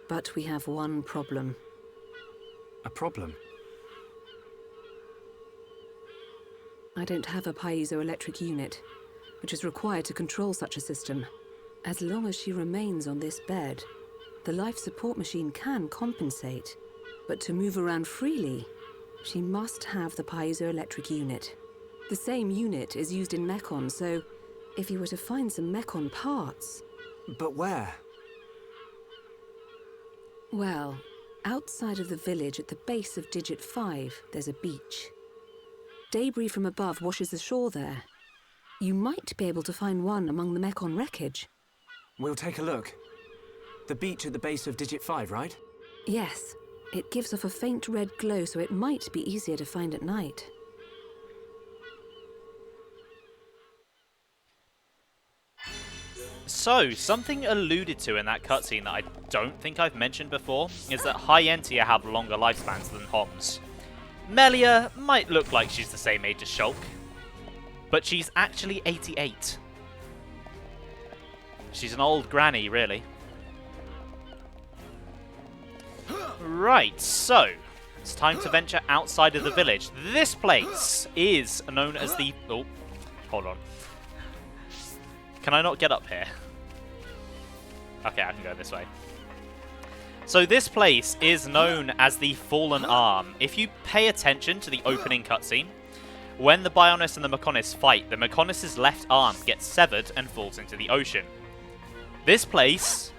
S9: But we have one problem.
S2: A problem?
S9: I don't have a piezoelectric unit, which is required to control such a system. As long as she remains on this bed, the life support machine can compensate. But to move around freely, she must have the piezoelectric unit. The same unit is used in Mechon, so if you were to find some Mechon parts...
S2: But where?
S9: Well, outside of the village at the base of Digit 5, there's a beach. Debris from above washes ashore there. You might be able to find one among the Mechon wreckage.
S2: We'll take a look. The beach at the base of Digit 5, right?
S9: Yes. It gives off a faint red glow, so it might be easier to find at night.
S3: So, something alluded to in that cutscene that I don't think I've mentioned before is that Hyentia have longer lifespans than Homs. Melia might look like she's the same age as Shulk, but she's actually 88. She's an old granny, really. Right, so it's time to venture outside of the village. This place is known as the... Oh, hold on. Can I not get up here? Okay, I can go this way. So this place is known as the Fallen Arm. If you pay attention to the opening cutscene, when the Bionis and the Mechonis fight, the Mechonis' left arm gets severed and falls into the ocean. This place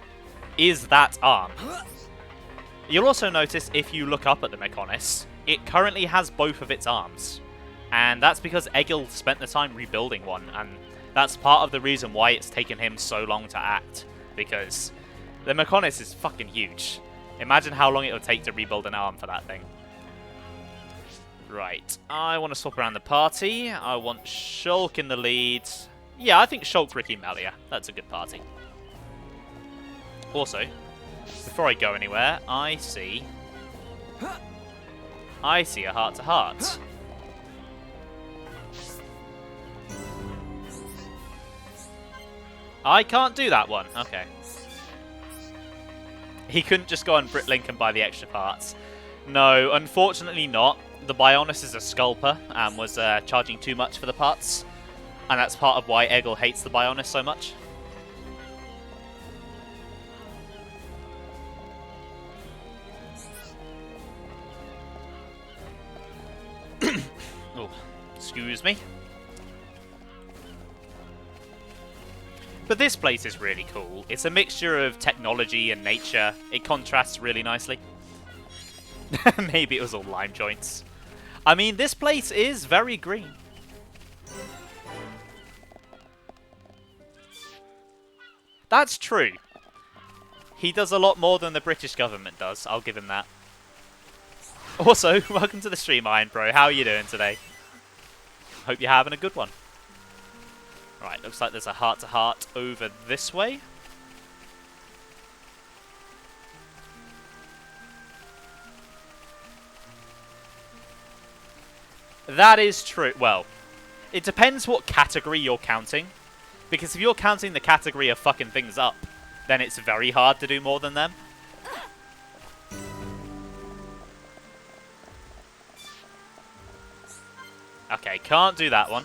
S3: is that arm. You'll also notice if you look up at the Mechonis, it currently has both of its arms. And that's because Egil spent the time rebuilding one, and that's part of the reason why it's taken him so long to act. Because the Mechonis is fucking huge. Imagine how long it would take to rebuild an arm for that thing. Right, I want to swap around the party. I want Shulk in the lead. Yeah, I think Shulk, Ricky, Melia. That's a good party. Also, before I go anywhere, I see a heart-to-heart. I can't do that one. Okay. He couldn't just go on Britlink and buy the extra parts. No, unfortunately not. The Bionis is a sculper and was charging too much for the parts. And that's part of why Egil hates the Bionis so much. Excuse me. But this place is really cool. It's a mixture of technology and nature. It contrasts really nicely. Maybe it was all lime joints. I mean, this place is very green. That's true. He does a lot more than the British government does. I'll give him that. Also, welcome to the stream, Iron Bro. How are you doing today? Hope you're having a good one. Right, looks like there's a heart-to-heart over this way. That is true. Well, it depends what category you're counting. Because if you're counting the category of fucking things up, then it's very hard to do more than them. Okay, can't do that one.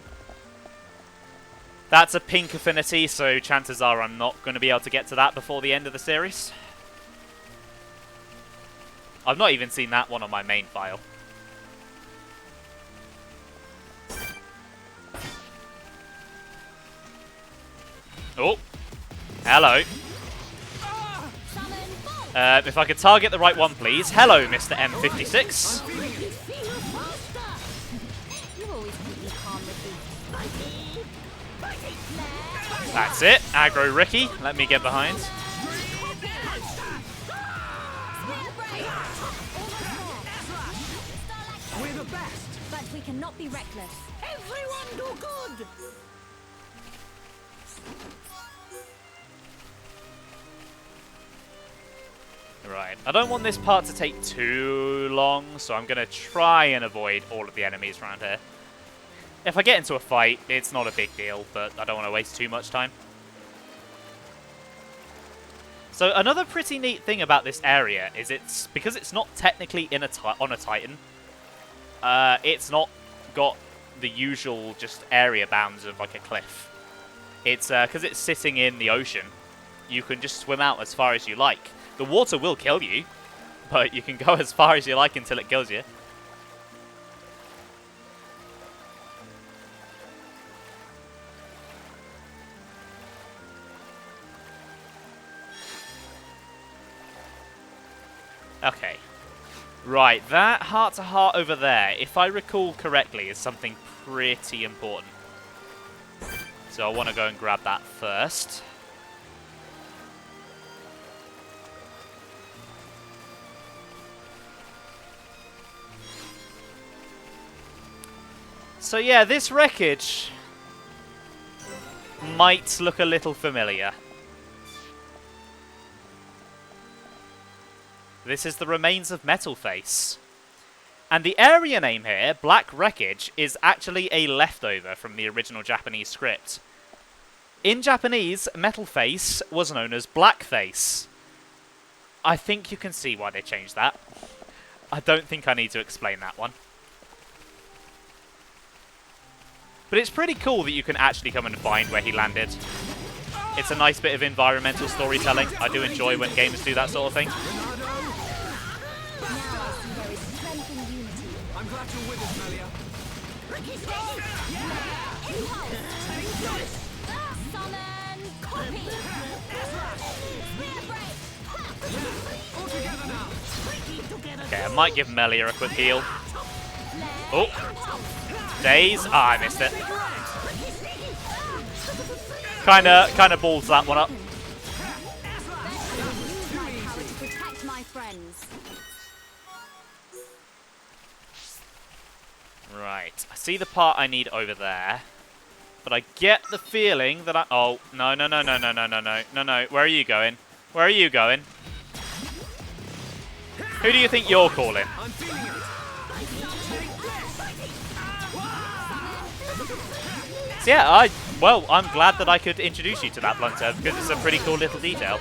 S3: That's a pink affinity, so chances are I'm not going to be able to get to that before the end of the series. I've not even seen that one on my main file. Oh. Hello. If I could target the right one, please. Hello, Mr. M56. That's it. Aggro Ricky. Let me get behind.
S7: We're the best, but we cannot be reckless.
S1: Everyone do good!
S3: Right. I don't want this part to take too long, so I'm going to try and avoid all of the enemies around here. If I get into a fight, it's not a big deal, but I don't want to waste too much time. So another pretty neat thing about this area is because it's not technically on a Titan, it's not got the usual just area bounds of like a cliff. It's because it's sitting in the ocean, you can just swim out as far as you like. The water will kill you, but you can go as far as you like until it kills you. Okay. Right, that heart-to-heart over there, if I recall correctly, is something pretty important. So I want to go and grab that first. So yeah, this wreckage might look a little familiar. This is the remains of Metal Face. And the area name here, Black Wreckage, is actually a leftover from the original Japanese script. In Japanese, Metal Face was known as Black Face. I think you can see why they changed that. I don't think I need to explain that one. But it's pretty cool that you can actually come and find where he landed. It's a nice bit of environmental storytelling. I do enjoy when games do that sort of thing.
S2: I'm glad you're with us, Melia.
S3: Okay, I might give Melia a quick heal. Oh! Daze? Ah, I missed it. Kinda balls that one up. Right, I see the part I need over there. But I get the feeling that oh, no. Where are you going? Where are you going? Who do you think you're calling? So yeah, well, I'm glad that I could introduce you to that blunter because it's a pretty cool little detail.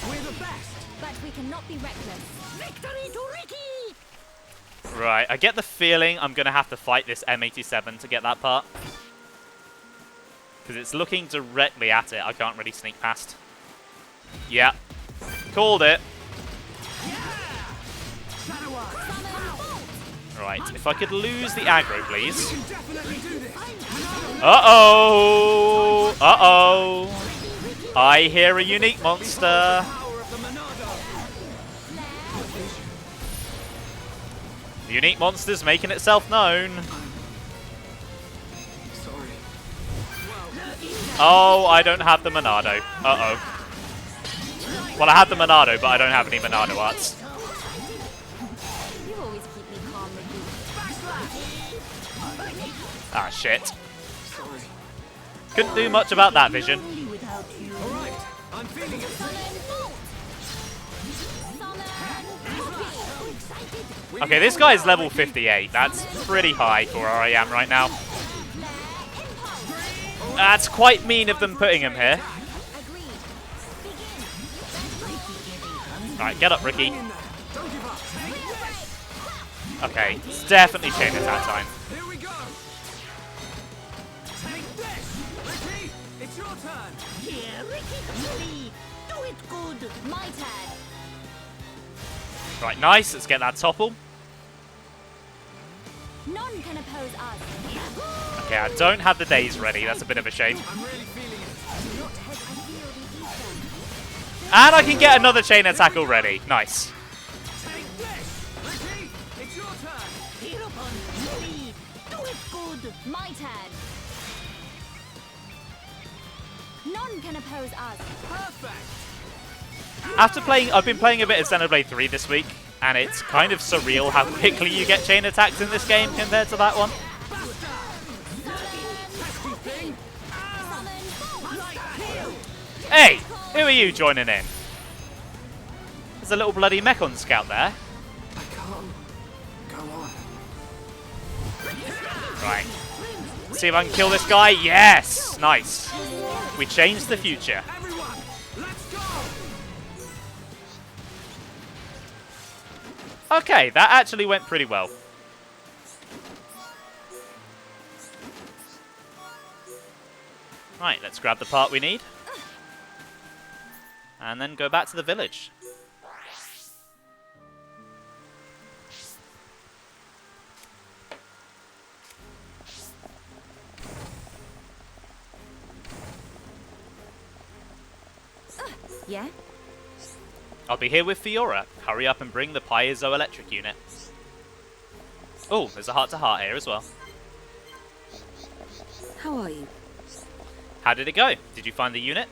S7: We're the best, but we cannot be reckless.
S1: Victory to Ricky!
S3: Right, I get the feeling I'm going to have to fight this M87 to get that part. Because it's looking directly at it. I can't really sneak past. Yeah. Called it. Right, if I could lose the aggro, please. Uh-oh! Uh-oh! I hear a unique monster. The unique monster's making itself known. Oh, I don't have the Monado. Uh-oh. Well, I have the Monado, but I don't have any Monado arts. Ah, shit. Couldn't do much about that vision. Okay, this guy's level 58. That's pretty high for where I am right now. That's quite mean of them putting him here. Alright, get up, Ricky. Okay, it's definitely chain attack time. Right, nice. Let's get that topple.
S5: None can oppose us.
S3: Okay, I don't have the days ready. That's a bit of a shame. And I can get another chain attack already. Nice.
S5: My turn. None can oppose us. Perfect.
S3: After playing, I've been playing a bit of Xenoblade 3 this week, and it's kind of surreal how quickly you get chain attacks in this game compared to that one. Hey, who are you joining in? There's a little bloody Mechon scout there.
S2: I can't go on.
S3: Right. See if I can kill this guy. Yes! Nice. We changed the future. Okay, that actually went pretty well. Right, let's grab the part we need. And then go back to the village.
S7: Yeah?
S3: I'll be here with Fiora. Hurry up and bring the piezoelectric unit. Oh, there's a heart-to-heart here as well.
S9: How are you?
S3: How did it go? Did you find the unit?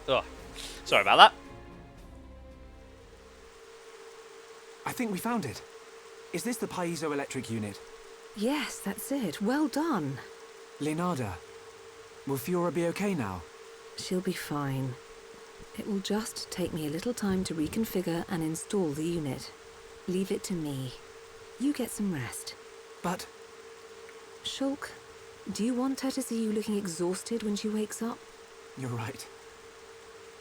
S3: Oh, sorry about that.
S2: I think we found it. Is this the piezoelectric unit?
S9: Yes, that's it. Well done.
S2: Leonarda, will Fiora be okay now?
S9: She'll be fine. It will just take me a little time to reconfigure and install the unit. Leave it to me. You get some rest.
S2: But...
S9: Shulk, do you want her to see you looking exhausted when she wakes up?
S2: You're right.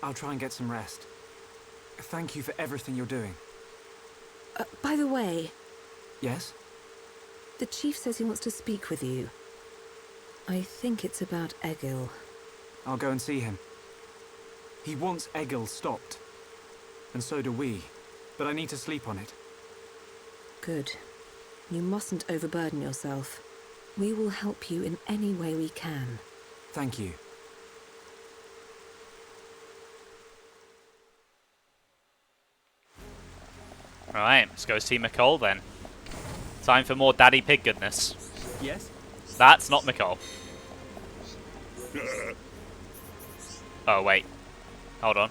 S2: I'll try and get some rest. Thank you for everything you're doing.
S9: By the way...
S2: Yes?
S9: The chief says he wants to speak with you. I think it's about Egil.
S2: I'll go and see him. He wants Egil stopped. And so do we. But I need to sleep on it.
S9: Good. You mustn't overburden yourself. We will help you in any way we can.
S2: Thank you.
S3: Alright, let's go see McCall then. Time for more Daddy Pig goodness.
S2: Yes?
S3: That's not McCall. Oh, wait. Hold on.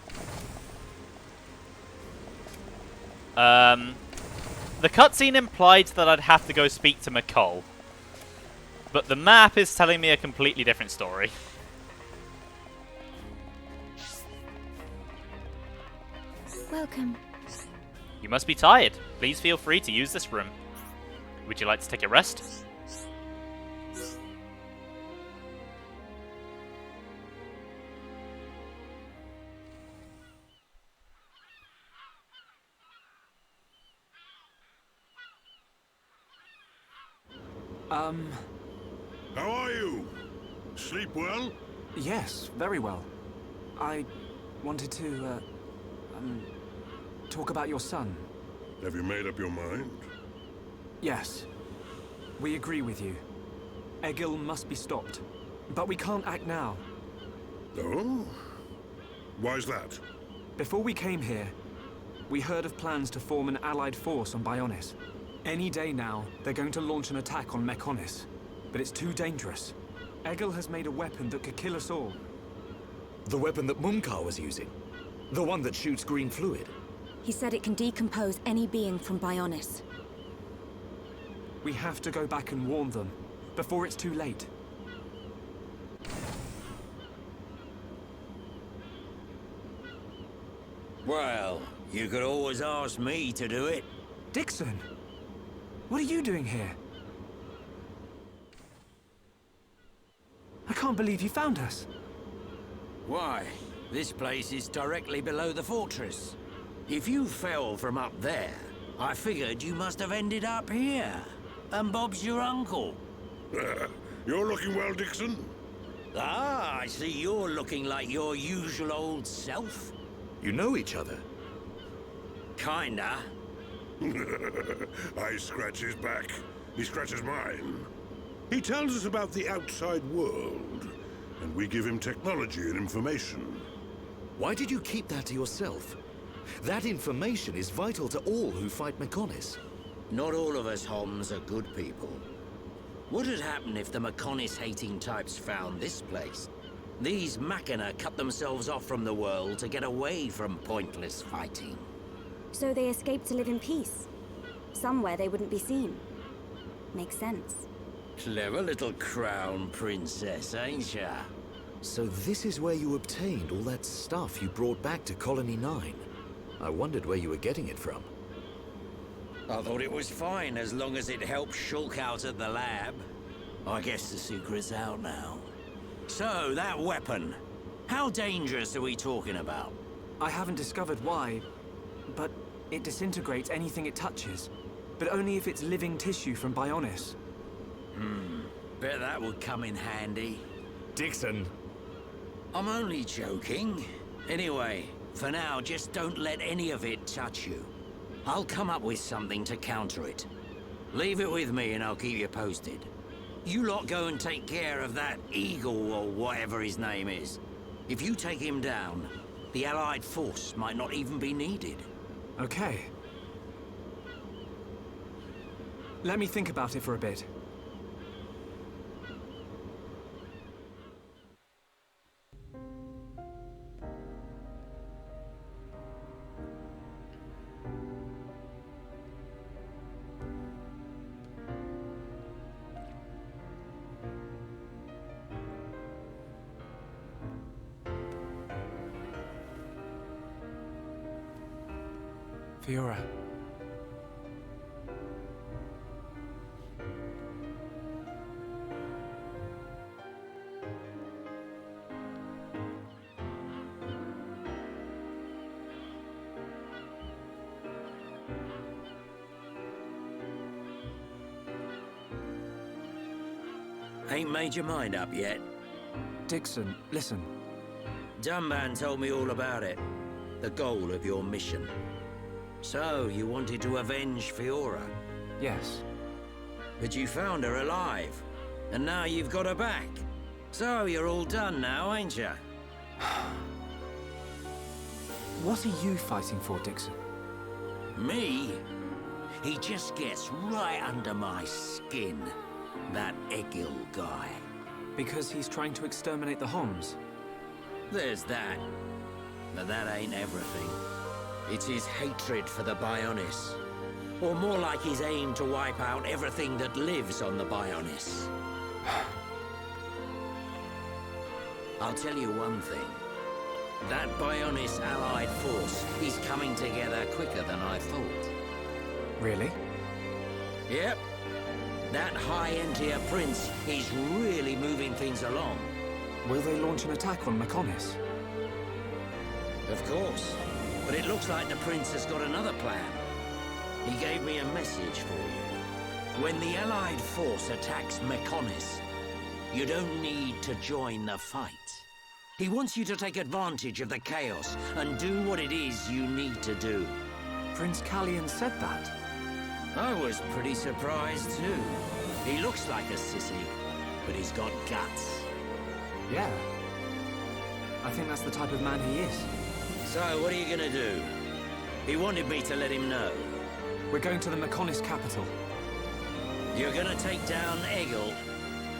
S3: The cutscene implied that I'd have to go speak to McCall. But the map is telling me a completely different story.
S5: Welcome.
S3: You must be tired. Please feel free to use this room. Would you like to take a rest?
S10: How are you? Sleep well?
S2: Yes, very well. I wanted to, talk about your son.
S10: Have you made up your mind?
S2: Yes. We agree with you. Egil must be stopped. But we can't act now.
S10: Oh? Why's that?
S2: Before we came here, we heard of plans to form an allied force on Bionis. Any day now, they're going to launch an attack on Mechonis. But it's too dangerous. Egil has made a weapon that could kill us all.
S8: The weapon that Mumkar was using? The one that shoots green fluid?
S7: He said it can decompose any being from Bionis.
S2: We have to go back and warn them, before it's too late.
S14: Well, you could always ask me to do it.
S2: Dixon! What are you doing here? I can't believe you found us.
S14: Why? This place is directly below the fortress. If you fell from up there, I figured you must have ended up here. And Bob's your uncle.
S10: You're looking well, Dixon.
S14: Ah, I see you're looking like your usual old self.
S8: You know each other?
S14: Kinda.
S10: I scratch his back. He scratches mine. He tells us about the outside world, and we give him technology and information.
S8: Why did you keep that to yourself? That information is vital to all who fight Mechonis.
S14: Not all of us Homs are good people. What would happen if the Mechonis-hating types found this place? These Machina cut themselves off from the world to get away from pointless fighting.
S7: So they escaped to live in peace. Somewhere they wouldn't be seen. Makes sense.
S14: Clever little crown princess, ain't ya?
S8: So this is where you obtained all that stuff you brought back to Colony 9. I wondered where you were getting it from.
S14: I thought it was fine as long as it helped Shulk out at the lab. I guess the secret's out now. So, that weapon. How dangerous are we talking about?
S2: I haven't discovered why, but it disintegrates anything it touches. But only if it's living tissue from Bionis.
S14: Bet that would come in handy.
S8: Dixon!
S14: I'm only joking. Anyway, for now, just don't let any of it touch you. I'll come up with something to counter it. Leave it with me and I'll keep you posted. You lot go and take care of that Eagle or whatever his name is. If you take him down, the Allied force might not even be needed.
S2: Okay. Let me think about it for a bit. Fiora.
S14: Ain't made your mind up yet?
S2: Dixon, listen.
S14: Dunban told me all about it. The goal of your mission. So, you wanted to avenge Fiora?
S2: Yes.
S14: But you found her alive. And now you've got her back. So, you're all done now, ain't ya?
S2: What are you fighting for, Dixon?
S14: Me? He just gets right under my skin. That Egil guy.
S2: Because he's trying to exterminate the Homs?
S14: There's that. But that ain't everything. It's his hatred for the Bionis. Or more like his aim to wipe out everything that lives on the Bionis. I'll tell you one thing. That Bionis allied force is coming together quicker than I thought.
S2: Really?
S14: Yep. That high-end-tier prince is really moving things along.
S2: Will they launch an attack on Mechonis?
S14: Of course. But it looks like the prince has got another plan. He gave me a message for you. When the allied force attacks Mechonis, you don't need to join the fight. He wants you to take advantage of the chaos and do what it is you need to do.
S2: Prince Callian said that.
S14: I was pretty surprised too. He looks like a sissy, but he's got guts.
S2: Yeah. I think that's the type of man he is.
S14: So, what are you gonna do? He wanted me to let him know.
S2: We're going to the Mechonis capital.
S14: You're gonna take down Egil?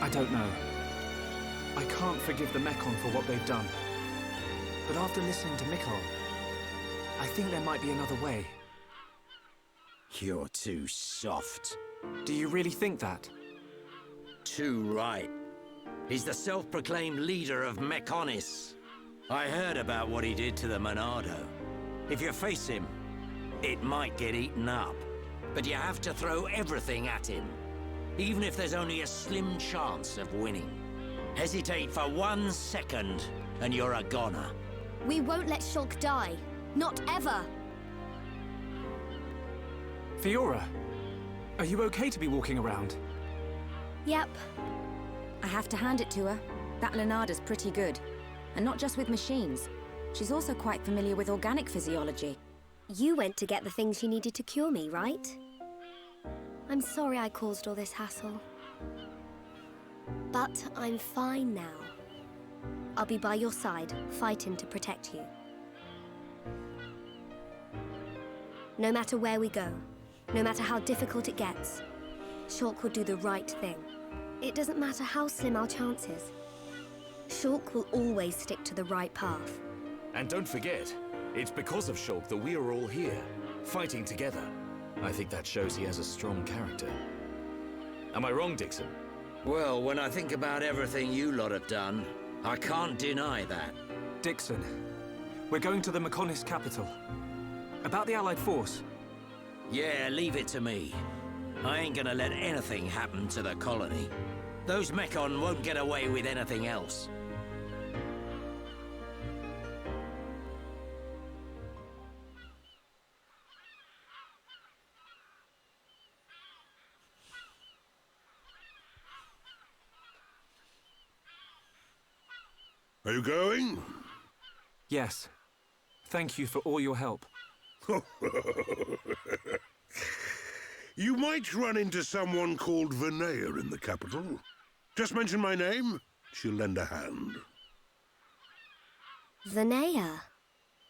S2: I don't know. I can't forgive the Mechon for what they've done. But after listening to Mikkel, I think there might be another way.
S14: You're too soft.
S2: Do you really think that?
S14: Too right. He's the self-proclaimed leader of Mechonis. I heard about what he did to the Monado. If you face him, it might get eaten up. But you have to throw everything at him, even if there's only a slim chance of winning. Hesitate for 1 second, and you're a goner.
S5: We won't let Shulk die. Not ever.
S2: Fiora, are you okay to be walking around?
S5: Yep.
S7: I have to hand it to her. That Lenarda's pretty good. And not just with machines. She's also quite familiar with organic physiology.
S5: You went to get the things you needed to cure me, right? I'm sorry I caused all this hassle. But I'm fine now. I'll be by your side, fighting to protect you. No matter where we go, no matter how difficult it gets, Shulk will do the right thing. It doesn't matter how slim our chances. Shulk will always stick to the right path.
S8: And don't forget, it's because of Shulk that we are all here, fighting together. I think that shows he has a strong character. Am I wrong, Dixon?
S14: Well, when I think about everything you lot have done, I can't deny that.
S2: Dixon, we're going to the Mechonis capital. About the Allied force.
S14: Yeah, leave it to me. I ain't gonna let anything happen to the colony. Those Mechon won't get away with anything else.
S10: Are you going?
S2: Yes. Thank you for all your help.
S10: You might run into someone called Vinaya in the capital. Just mention my name, she'll lend a hand.
S5: Vinaya?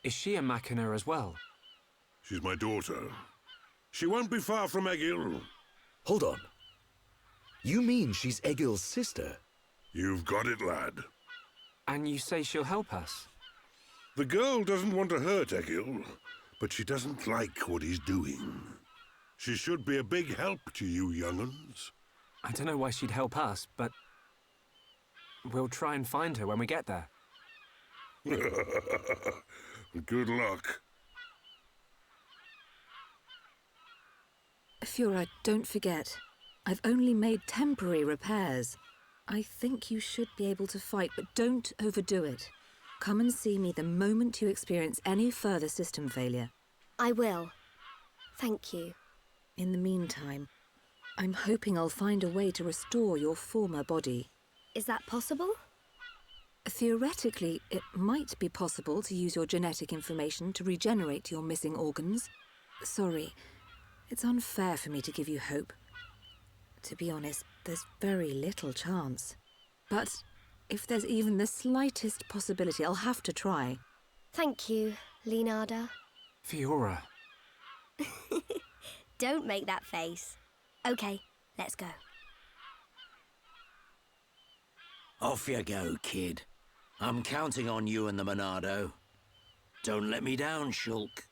S2: Is she a Machina as well?
S10: She's my daughter. She won't be far from Egil.
S8: Hold on. You mean she's Egil's sister?
S10: You've got it, lad.
S2: And you say she'll help us?
S10: The girl doesn't want to hurt Egil, but she doesn't like what he's doing. She should be a big help to you young'uns.
S2: I don't know why she'd help us, but we'll try and find her when we get there.
S10: Good luck.
S9: Fiora, don't forget. I've only made temporary repairs. I think you should be able to fight, but don't overdo it. Come and see me the moment you experience any further system failure.
S5: I will. Thank you.
S9: In the meantime, I'm hoping I'll find a way to restore your former body.
S5: Is that possible?
S9: Theoretically, it might be possible to use your genetic information to regenerate your missing organs. Sorry, it's unfair for me to give you hope. To be honest, there's very little chance. But if there's even the slightest possibility, I'll have to try.
S5: Thank you, Leonarda.
S2: Fiora.
S5: Don't make that face. Okay, let's go.
S14: Off you go, kid. I'm counting on you and the Monado. Don't let me down, Shulk.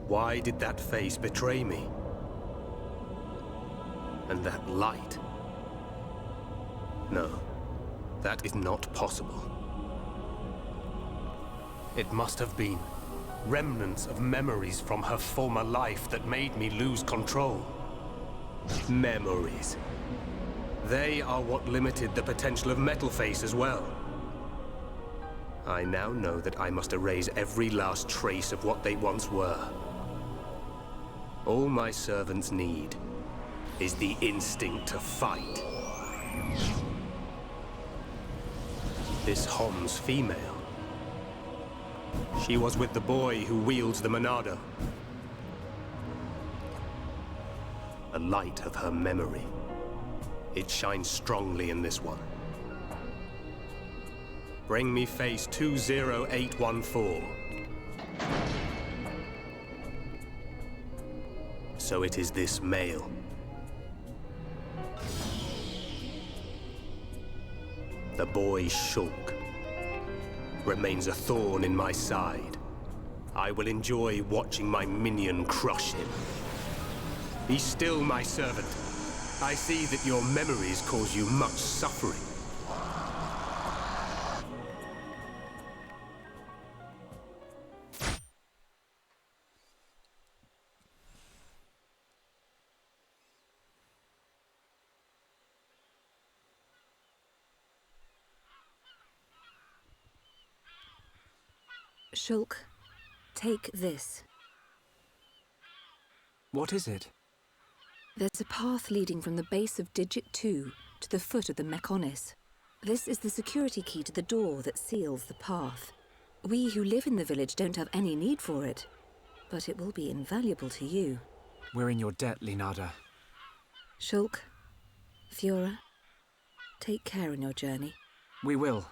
S15: Why did that face betray me? And that light? No, that is not possible. It must have been remnants of memories from her former life that made me lose control. Memories. They are what limited the potential of Metal Face as well. I now know that I must erase every last trace of what they once were. All my servants need is the instinct to fight. This Hom's female. She was with the boy who wields the Monado. The light of her memory. It shines strongly in this one. Bring me face 20814. So it is this male. The boy Shulk remains a thorn in my side. I will enjoy watching my minion crush him. Be still, my servant. I see that your memories cause you much suffering.
S9: Shulk, take this.
S2: What is it?
S9: There's a path leading from the base of Digit 2 to the foot of the Mechonis. This is the security key to the door that seals the path. We who live in the village don't have any need for it, but it will be invaluable to you.
S2: We're in your debt, Linada.
S9: Shulk, Fiora, take care on your journey.
S2: We will.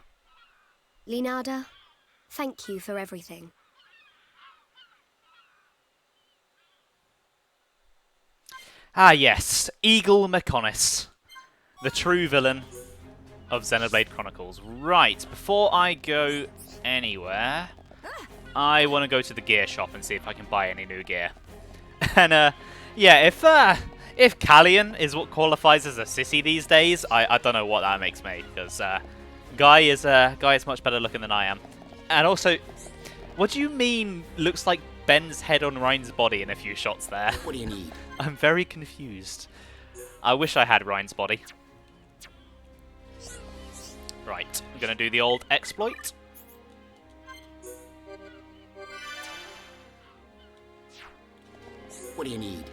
S16: Linada, thank you for everything.
S3: Ah yes, Eagle Mechonis, the true villain of Xenoblade Chronicles. Right, before I go anywhere, I want to go to the gear shop and see if I can buy any new gear. And yeah, if Callian is what qualifies as a sissy these days, I don't know what that makes me, because Guy is much better looking than I am. And also, what do you mean looks like Ben's head on Ryan's body in a few shots there?
S14: What do you need?
S3: I'm very confused. I wish I had Ryan's body. Right, I'm going to do the old exploit.
S14: What do you need?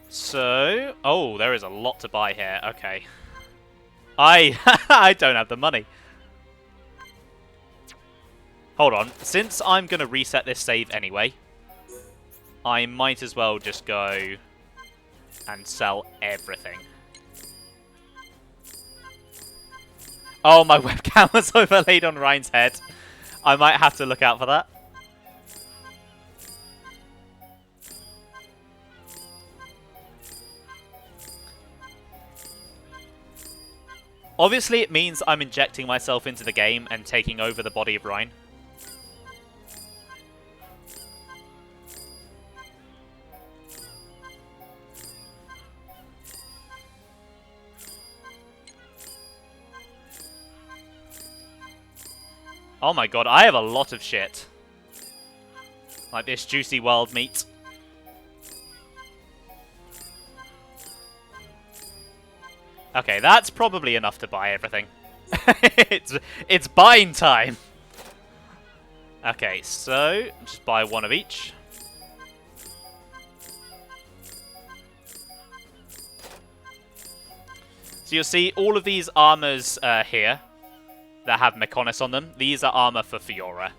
S3: So, oh, there is a lot to buy here. Okay. I don't have the money. Hold on. Since I'm going to reset this save anyway, I might as well just go and sell everything. Oh, my webcam was overlaid on Ryan's head. I might have to look out for that. Obviously, it means I'm injecting myself into the game and taking over the body of Ryan. Oh my god, I have a lot of shit. Like this juicy wild meat. Okay, that's probably enough to buy everything. it's buying time. Okay, so just buy one of each. So you'll see all of these armors here that have Mechonis on them. These are armor for Fiora.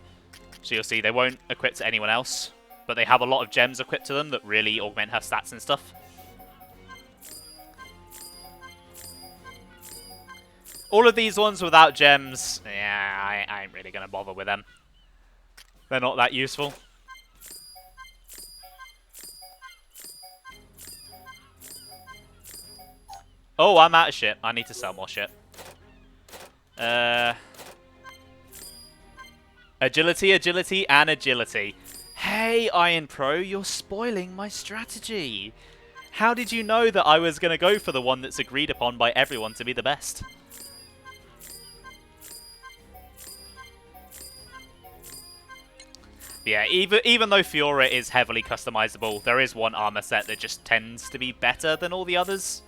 S3: So you'll see they won't equip to anyone else, but they have a lot of gems equipped to them that really augment her stats and stuff. All of these ones without gems, yeah, I ain't really going to bother with them. They're not that useful. Oh, I'm out of shit. I need to sell more shit. Agility, agility, and agility. Hey, Iron Pro, you're spoiling my strategy. How did you know that I was going to go for the one that's agreed upon by everyone to be the best? Yeah, even though Fiora is heavily customizable, there is one armor set that just tends to be better than all the others.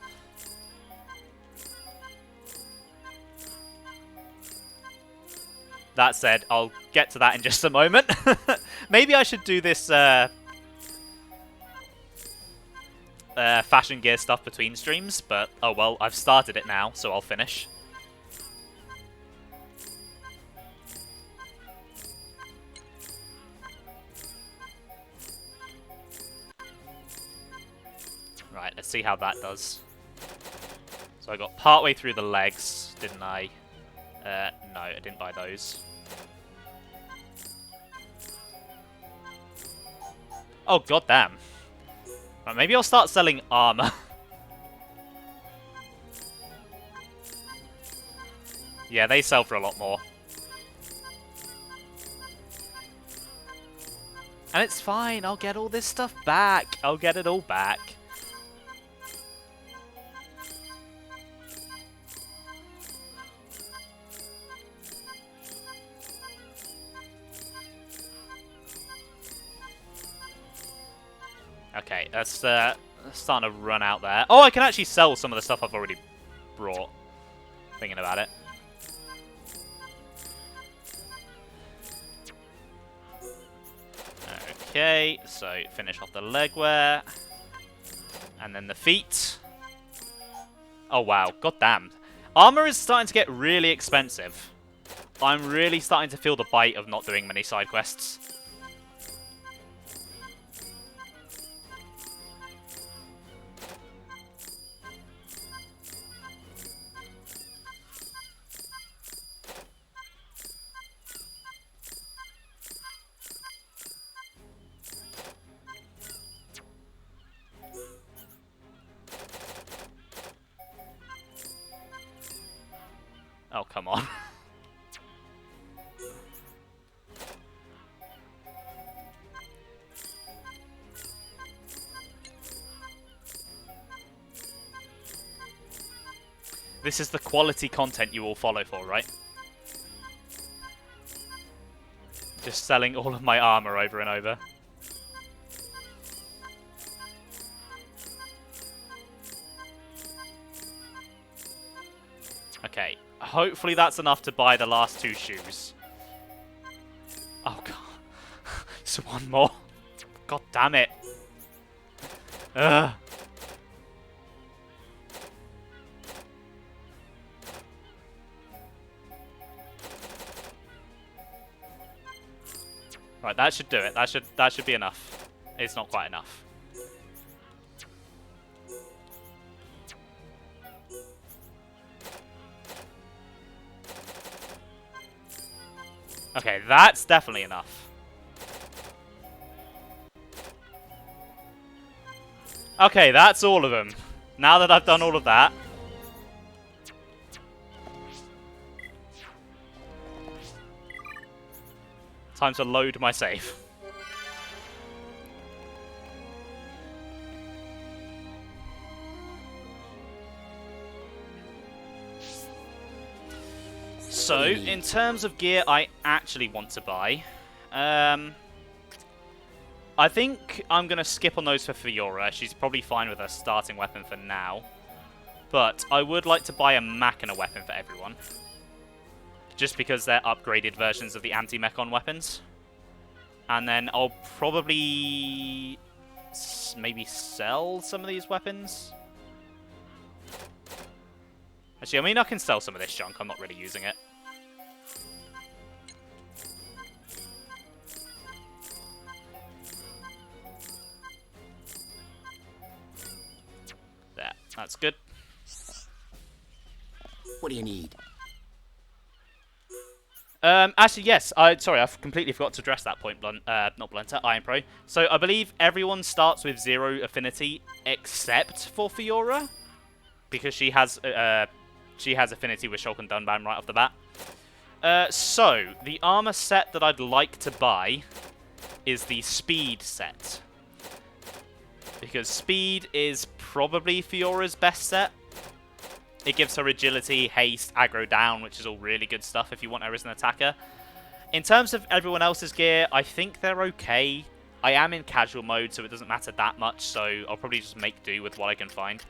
S3: That said, I'll get to that in just a moment. Maybe I should do this fashion gear stuff between streams, but oh well, I've started it now, so I'll finish. Right, let's see how that does. So I got partway through the legs, didn't I? No, I didn't buy those. Oh, goddamn. Right, maybe I'll start selling armor. Yeah, they sell for a lot more. And it's fine, I'll get all this stuff back. I'll get it all back. Okay, that's starting to run out there. Oh, I can actually sell some of the stuff I've already brought. Thinking about it. Okay, so finish off the leg wear. And then the feet. Oh, wow. God damn. Armor is starting to get really expensive. I'm really starting to feel the bite of not doing many side quests. Oh, come on. This is the quality content you all follow for, right? Just selling all of my armor over and over. Okay, hopefully that's enough to buy the last 2 shoes. Oh god. It's one more. God damn it. Ugh. Right, that should do it. That should be enough. It's not quite enough. Okay, that's definitely enough. Okay, that's all of them. Now that I've done all of that. Time to load my save. So, in terms of gear I actually want to buy, I think I'm going to skip on those for Fiora. She's probably fine with her starting weapon for now. But I would like to buy a Machina weapon for everyone. Just because they're upgraded versions of the anti-Mechon weapons. And then I'll probably maybe sell some of these weapons. Actually, I mean, I can sell some of this junk. I'm not really using it. There. That's good.
S14: What do you need?
S3: Actually, yes. Sorry, I completely forgot to address that point, not Blunter, Iron Pro. So I believe everyone starts with 0 affinity except for Fiora, because she has affinity with Shulk and Dunban right off the bat. So the armor set that I'd like to buy is the speed set, because speed is probably Fiora's best set. It gives her agility, haste, aggro down, which is all really good stuff if you want her as an attacker. In terms of everyone else's gear, I think they're okay. I am in casual mode, so it doesn't matter that much, so I'll probably just make do with what I can find.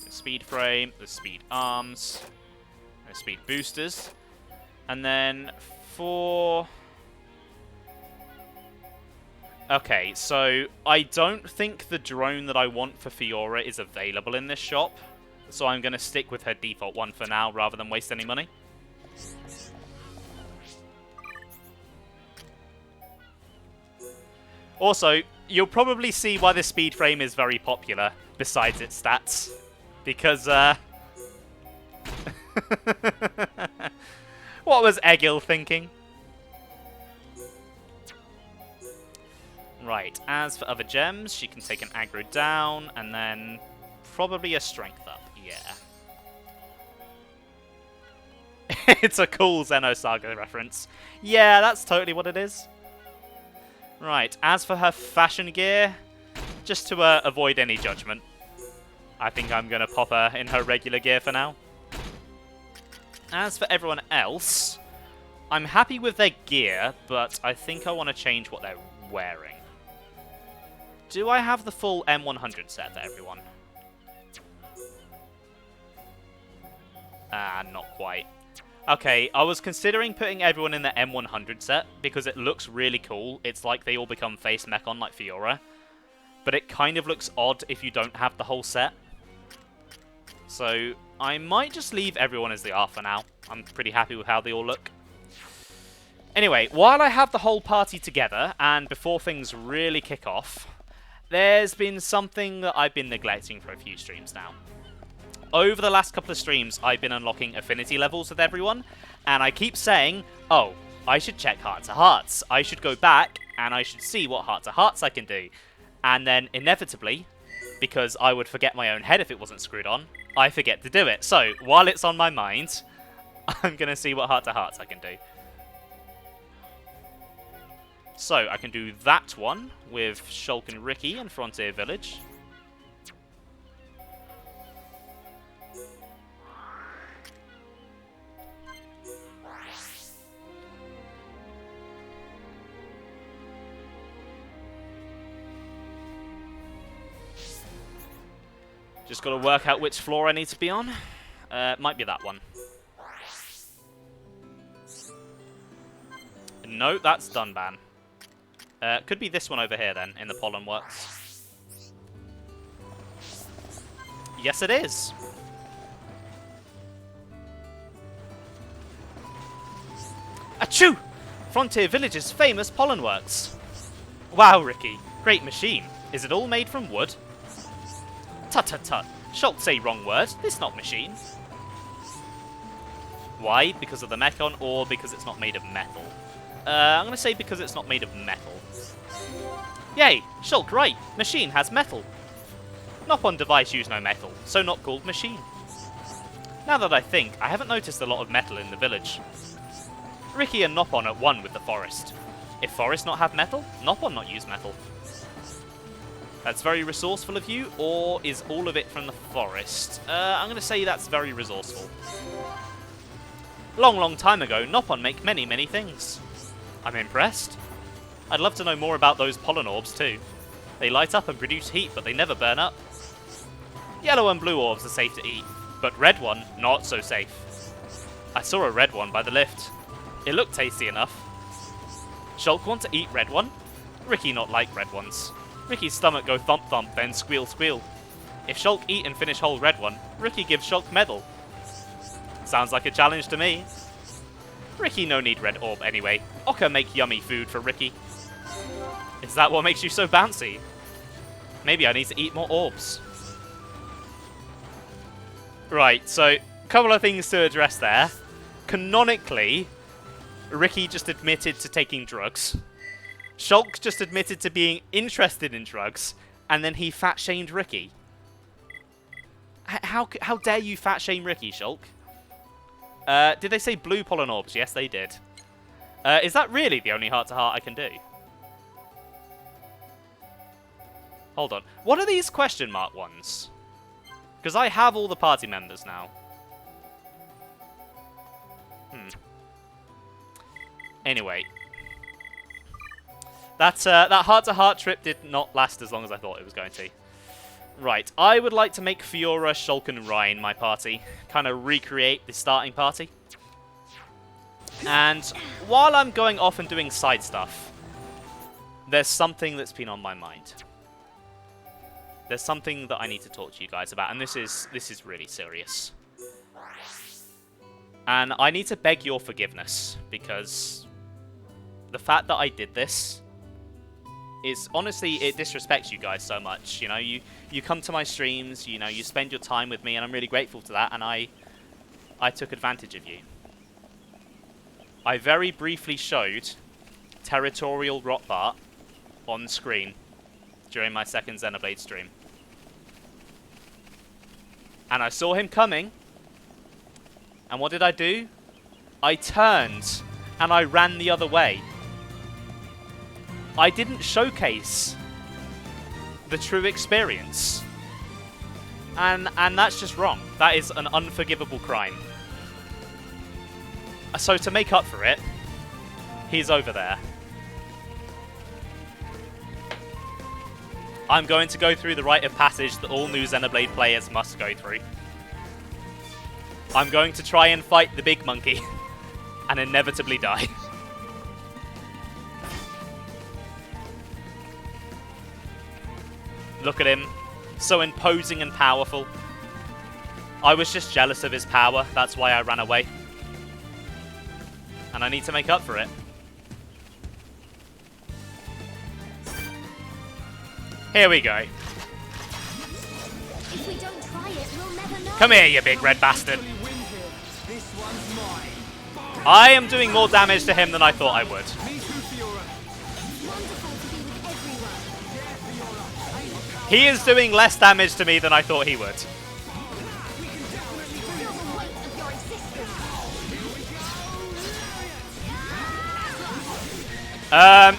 S3: The speed frame, the speed arms, the speed boosters. And then for... Okay, so I don't think the drone that I want for Fiora is available in this shop. So I'm going to stick with her default one for now, rather than waste any money. Also, you'll probably see why the speed frame is very popular, besides its stats. Because, what was Egil thinking? Right, as for other gems, she can take an aggro down, and then probably a strength up, yeah. It's a cool Xenosaga reference. Yeah, that's totally what it is. Right, as for her fashion gear, just to avoid any judgment, I think I'm going to pop her in her regular gear for now. As for everyone else, I'm happy with their gear, but I think I want to change what they're wearing. Do I have the full M100 set for everyone? Not quite. Okay, I was considering putting everyone in the M100 set because it looks really cool. It's like they all become face Mechon like Fiora. But it kind of looks odd if you don't have the whole set. So I might just leave everyone as they are for now. I'm pretty happy with how they all look. Anyway, while I have the whole party together, and before things really kick off, there's been something that I've been neglecting for a few streams now. Over the last couple of streams, I've been unlocking affinity levels with everyone, and I keep saying, oh, I should check Heart to Hearts. I should go back, and I should see what Heart to Hearts I can do. And then, inevitably, because I would forget my own head if it wasn't screwed on, I forget to do it. So, while it's on my mind, I'm going to see what Heart to Hearts I can do. So, I can do that one with Shulk and Ricky in Frontier Village. Just got to work out which floor I need to be on. Might be that one. No, that's Dunban. Could be this one over here then, in the Pollen Works. Yes, it is. Achoo! Frontier Village's famous Pollen Works. Wow, Ricky. Great machine. Is it all made from wood? Tut tut tut. Shulk say wrong word. This not machine. Why? Because of the Mechon or because it's not made of metal? I'm going to say because it's not made of metal. Yay! Shulk right. Machine has metal. Nopon device use no metal, so not called machine. Now that I think, I haven't noticed a lot of metal in the village. Ricky and Nopon are one with the forest. If forest not have metal, Nopon not use metal. That's very resourceful of you, or is all of it from the forest? I'm going to say that's very resourceful. Long, long time ago, Nopon make many, many things. I'm impressed. I'd love to know more about those pollen orbs too. They light up and produce heat, but they never burn up. Yellow and blue orbs are safe to eat, but red one, not so safe. I saw a red one by the lift. It looked tasty enough. Shulk want to eat red one? Ricky not like red ones. Ricky's stomach go thump thump, then squeal squeal. If Shulk eat and finish whole red one, Ricky gives Shulk medal. Sounds like a challenge to me. Ricky no need red orb anyway. Oka make yummy food for Ricky. Is that what makes you so bouncy? Maybe I need to eat more orbs. Right, so a couple of things to address there. Canonically, Ricky just admitted to taking drugs. Shulk just admitted to being interested in drugs, and then he fat-shamed Ricky. How dare you fat-shame Ricky, Shulk? Did they say blue pollen orbs? Yes, they did. Is that really the only heart-to-heart I can do? Hold on. What are these question mark ones? Because I have all the party members now. Anyway. That heart-to-heart trip did not last as long as I thought it was going to. Right, I would like to make Fiora, Shulk, and Ryan my party. Kind of recreate the starting party. And while I'm going off and doing side stuff, there's something that's been on my mind. There's something that I need to talk to you guys about, and this is really serious. And I need to beg your forgiveness, because the fact that I did this is, honestly, it disrespects you guys so much. You know, you come to my streams, you know, you spend your time with me, and I'm really grateful to that, and I took advantage of you. I very briefly showed Territorial Rotbart on screen during my second Xenoblade stream. And I saw him coming, and what did I do? I turned, and I ran the other way. I didn't showcase the true experience. And that's just wrong. That is an unforgivable crime. So to make up for it, he's over there. I'm going to go through the rite of passage that all new Xenoblade players must go through. I'm going to try and fight the big monkey and inevitably die. Look at him, so imposing and powerful. I was just jealous of his power, that's why I ran away. And I need to make up for it. Here we go.
S5: If we don't try it, we'll never know.
S3: Come here, you big red bastard. I am doing more damage to him than I thought I would. He is doing less damage to me than I thought he would.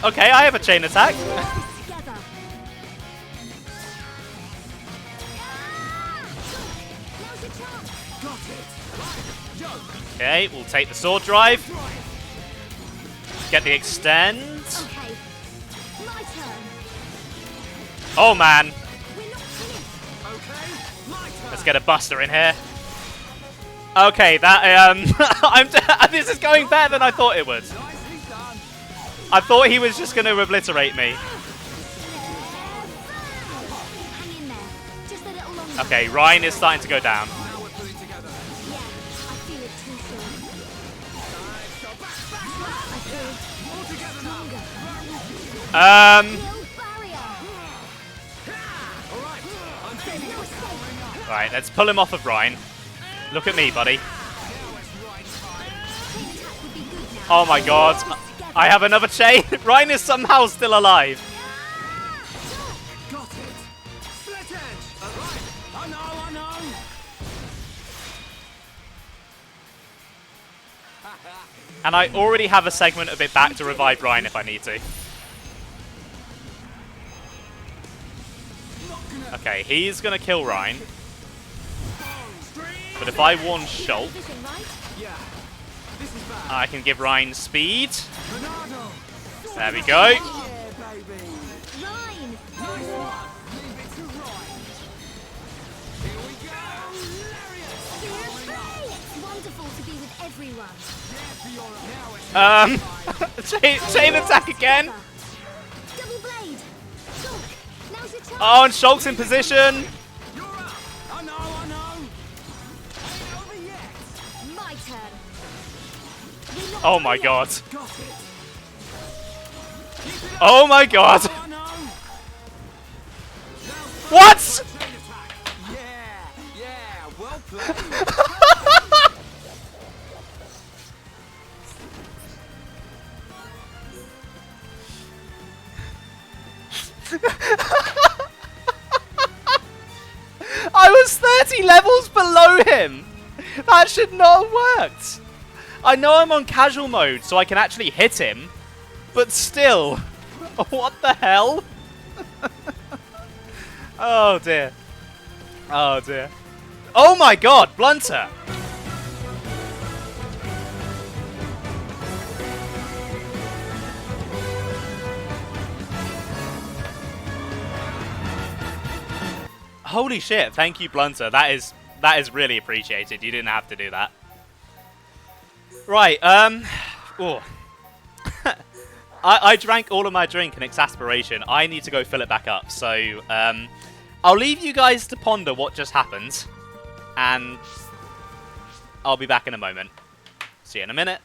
S3: Okay, I have a chain attack. Okay, we'll take the sword drive. Get the extend. Oh man. Let's get a buster in here. Okay, that this is going better than I thought it would. I thought he was just going to obliterate me. Okay, Ryan is starting to go down. Right, let's pull him off of Ryan. Look at me, buddy. Oh my god. I have another chain. Ryan is somehow still alive. And I already have a segment of it back to revive Ryan if I need to. Okay, he's gonna kill Ryan. But if I warn Shulk, I can give Ryan speed. There we go. Chain attack again. Oh, and Shulk's in position. Oh my god. Oh my god. What?
S6: Yeah, well played.
S3: I was 30 levels below him. That should not have worked. I know I'm on casual mode, so I can actually hit him. But still. What the hell? Oh dear. Oh dear. Oh my god, Blunter. Holy shit, thank you, Blunter. That is really appreciated. You didn't have to do that. Right, oh. I drank all of my drink in exasperation. I need to go fill it back up. So, I'll leave you guys to ponder what just happened. And I'll be back in a moment. See you in a minute.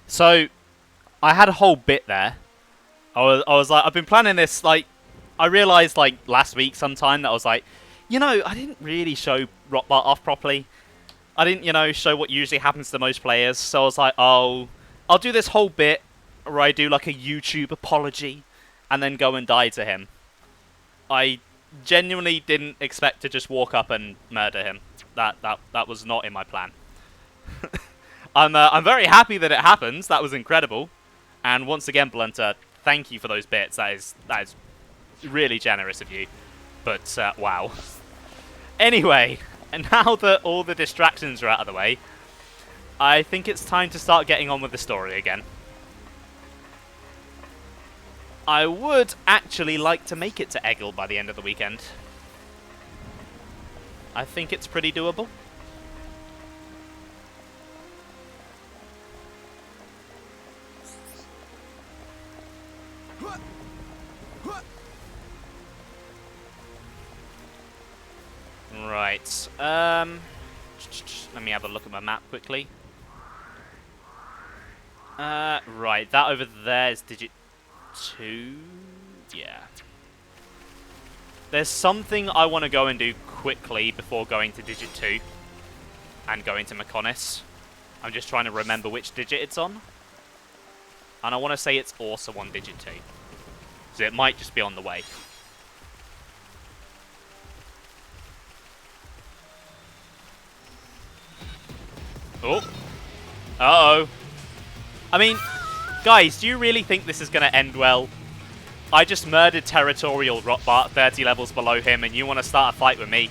S3: So, I had a whole bit there. I was like, I've been planning this, like, I realised, like, last week sometime that I was like, you know, I didn't really show Rotbart off properly. I didn't, you know, show what usually happens to most players. So I was like, oh, I'll do this whole bit where I do, like, a YouTube apology and then go and die to him. I genuinely didn't expect to just walk up and murder him. That was not in my plan. I'm very happy that it happens. That was incredible. And once again, Blunter, thank you for those bits. That is really generous of you. But, wow. Anyway, and now that all the distractions are out of the way, I think it's time to start getting on with the story again. I would actually like to make it to Egil by the end of the weekend. I think it's pretty doable. Right, let me have a look at my map quickly. Right, that over there is digit 2, yeah. There's something I want to go and do quickly before going to digit 2 and going to Mechonis. I'm just trying to remember which digit it's on. And I want to say it's also on digit 2. So it might just be on the way. Oh. Uh-oh. I mean, guys, do you really think this is going to end well? I just murdered Territorial Rotbart 30 levels below him, and you want to start a fight with me?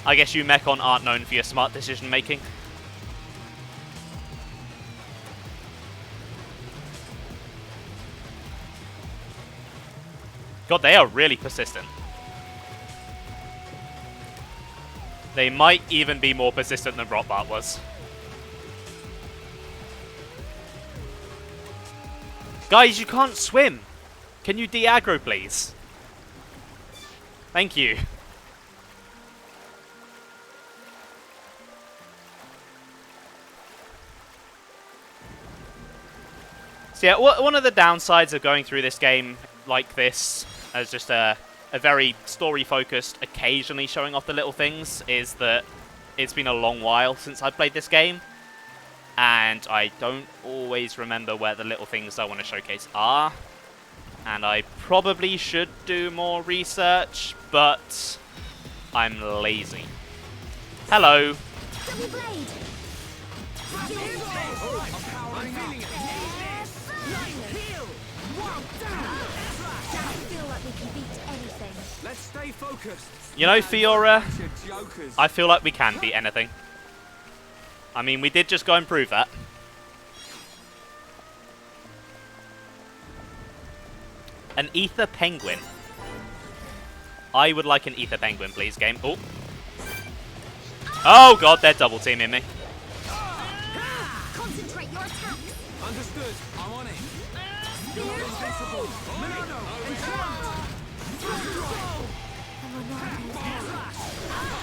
S3: I guess you Mechon aren't known for your smart decision-making. God, they are really persistent. They might even be more persistent than Rotbart was. Guys, you can't swim. Can you de-aggro, please? Thank you. So yeah, one of the downsides of going through this game like this, as just a very story-focused, occasionally showing off the little things, is that it's been a long while since I played this game, and I don't always remember where the little things I want to showcase are, and I probably should do more research, but I'm lazy. Hello.
S2: Let's stay focused.
S3: You know, Fiora, I feel like we can beat anything. I mean, we did just go and prove that. An ether penguin. I would like an ether penguin, please, game. Oh. Oh, God, they're double teaming me.
S17: Concentrate your attack.
S2: Understood. I'm on it. You're invincible.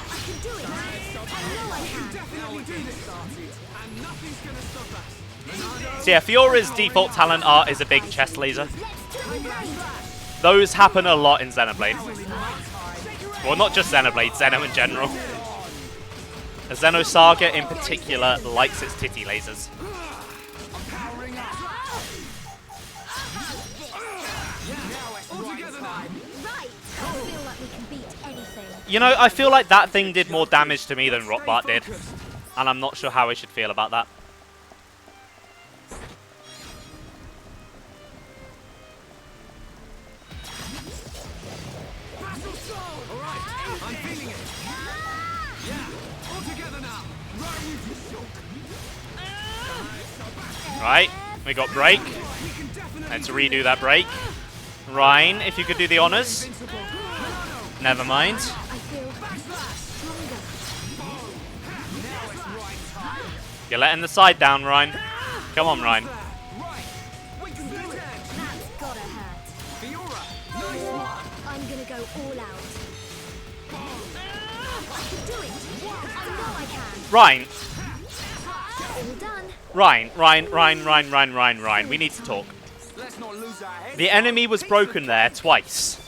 S17: I can do it. I know I can.
S2: Definitely do this. And nothing's gonna stop us.
S3: So yeah, Fiora's default talent art is a big chest laser. Those happen a lot in Xenoblade. Well, not just Xenoblade, Xeno in general. The Xeno Saga in particular likes its titty lasers. You know, I feel like that thing did more damage to me than Rotbart did. And I'm not sure how I should feel about that. Right, we got break. Let's redo that break. Ryan, if you could do the honors. Never mind. You're letting the side down, Ryan. Come on, Ryan.
S17: I'm gonna go all out. I can do it. I know I can.
S3: Ryan.
S17: All done.
S3: Ryan. We need to talk. The enemy was broken there twice,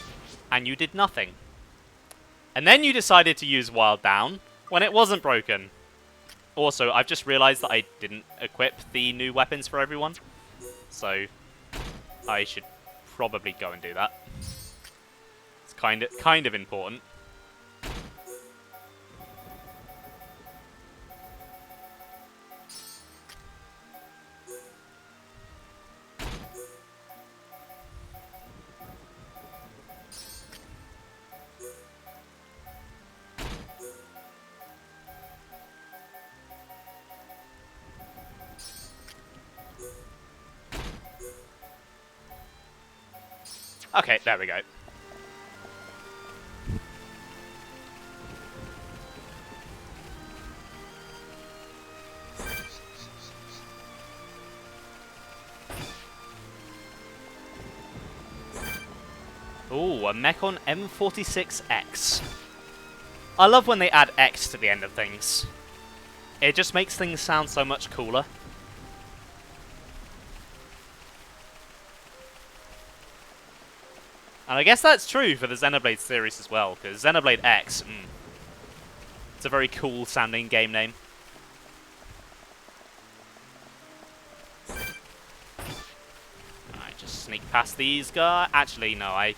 S3: and you did nothing. And then you decided to use Wild Down when it wasn't broken. Also, I've just realized that I didn't equip the new weapons for everyone. So, I should probably go and do that. It's kind of important. Okay, there we go. Ooh, a Mechon M46X. I love when they add X to the end of things. It just makes things sound so much cooler. And I guess that's true for the Xenoblade series as well, because Xenoblade X, it's a very cool sounding game name. Alright, just sneak past these guys. Actually, no, I'd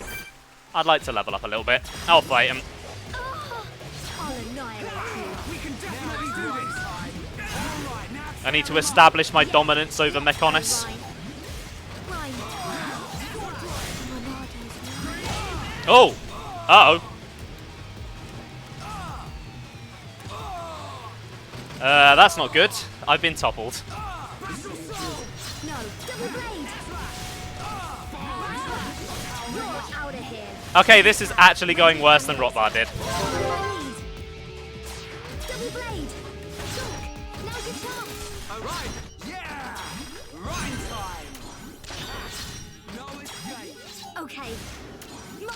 S3: like to level up a little bit. I'll fight him.
S17: I'll annihilate you. We can definitely do this.
S3: I need to establish my dominance over Mechonis. Oh! Uh-oh. That's not good. I've been toppled. Okay, this is actually going worse than Rotbar did.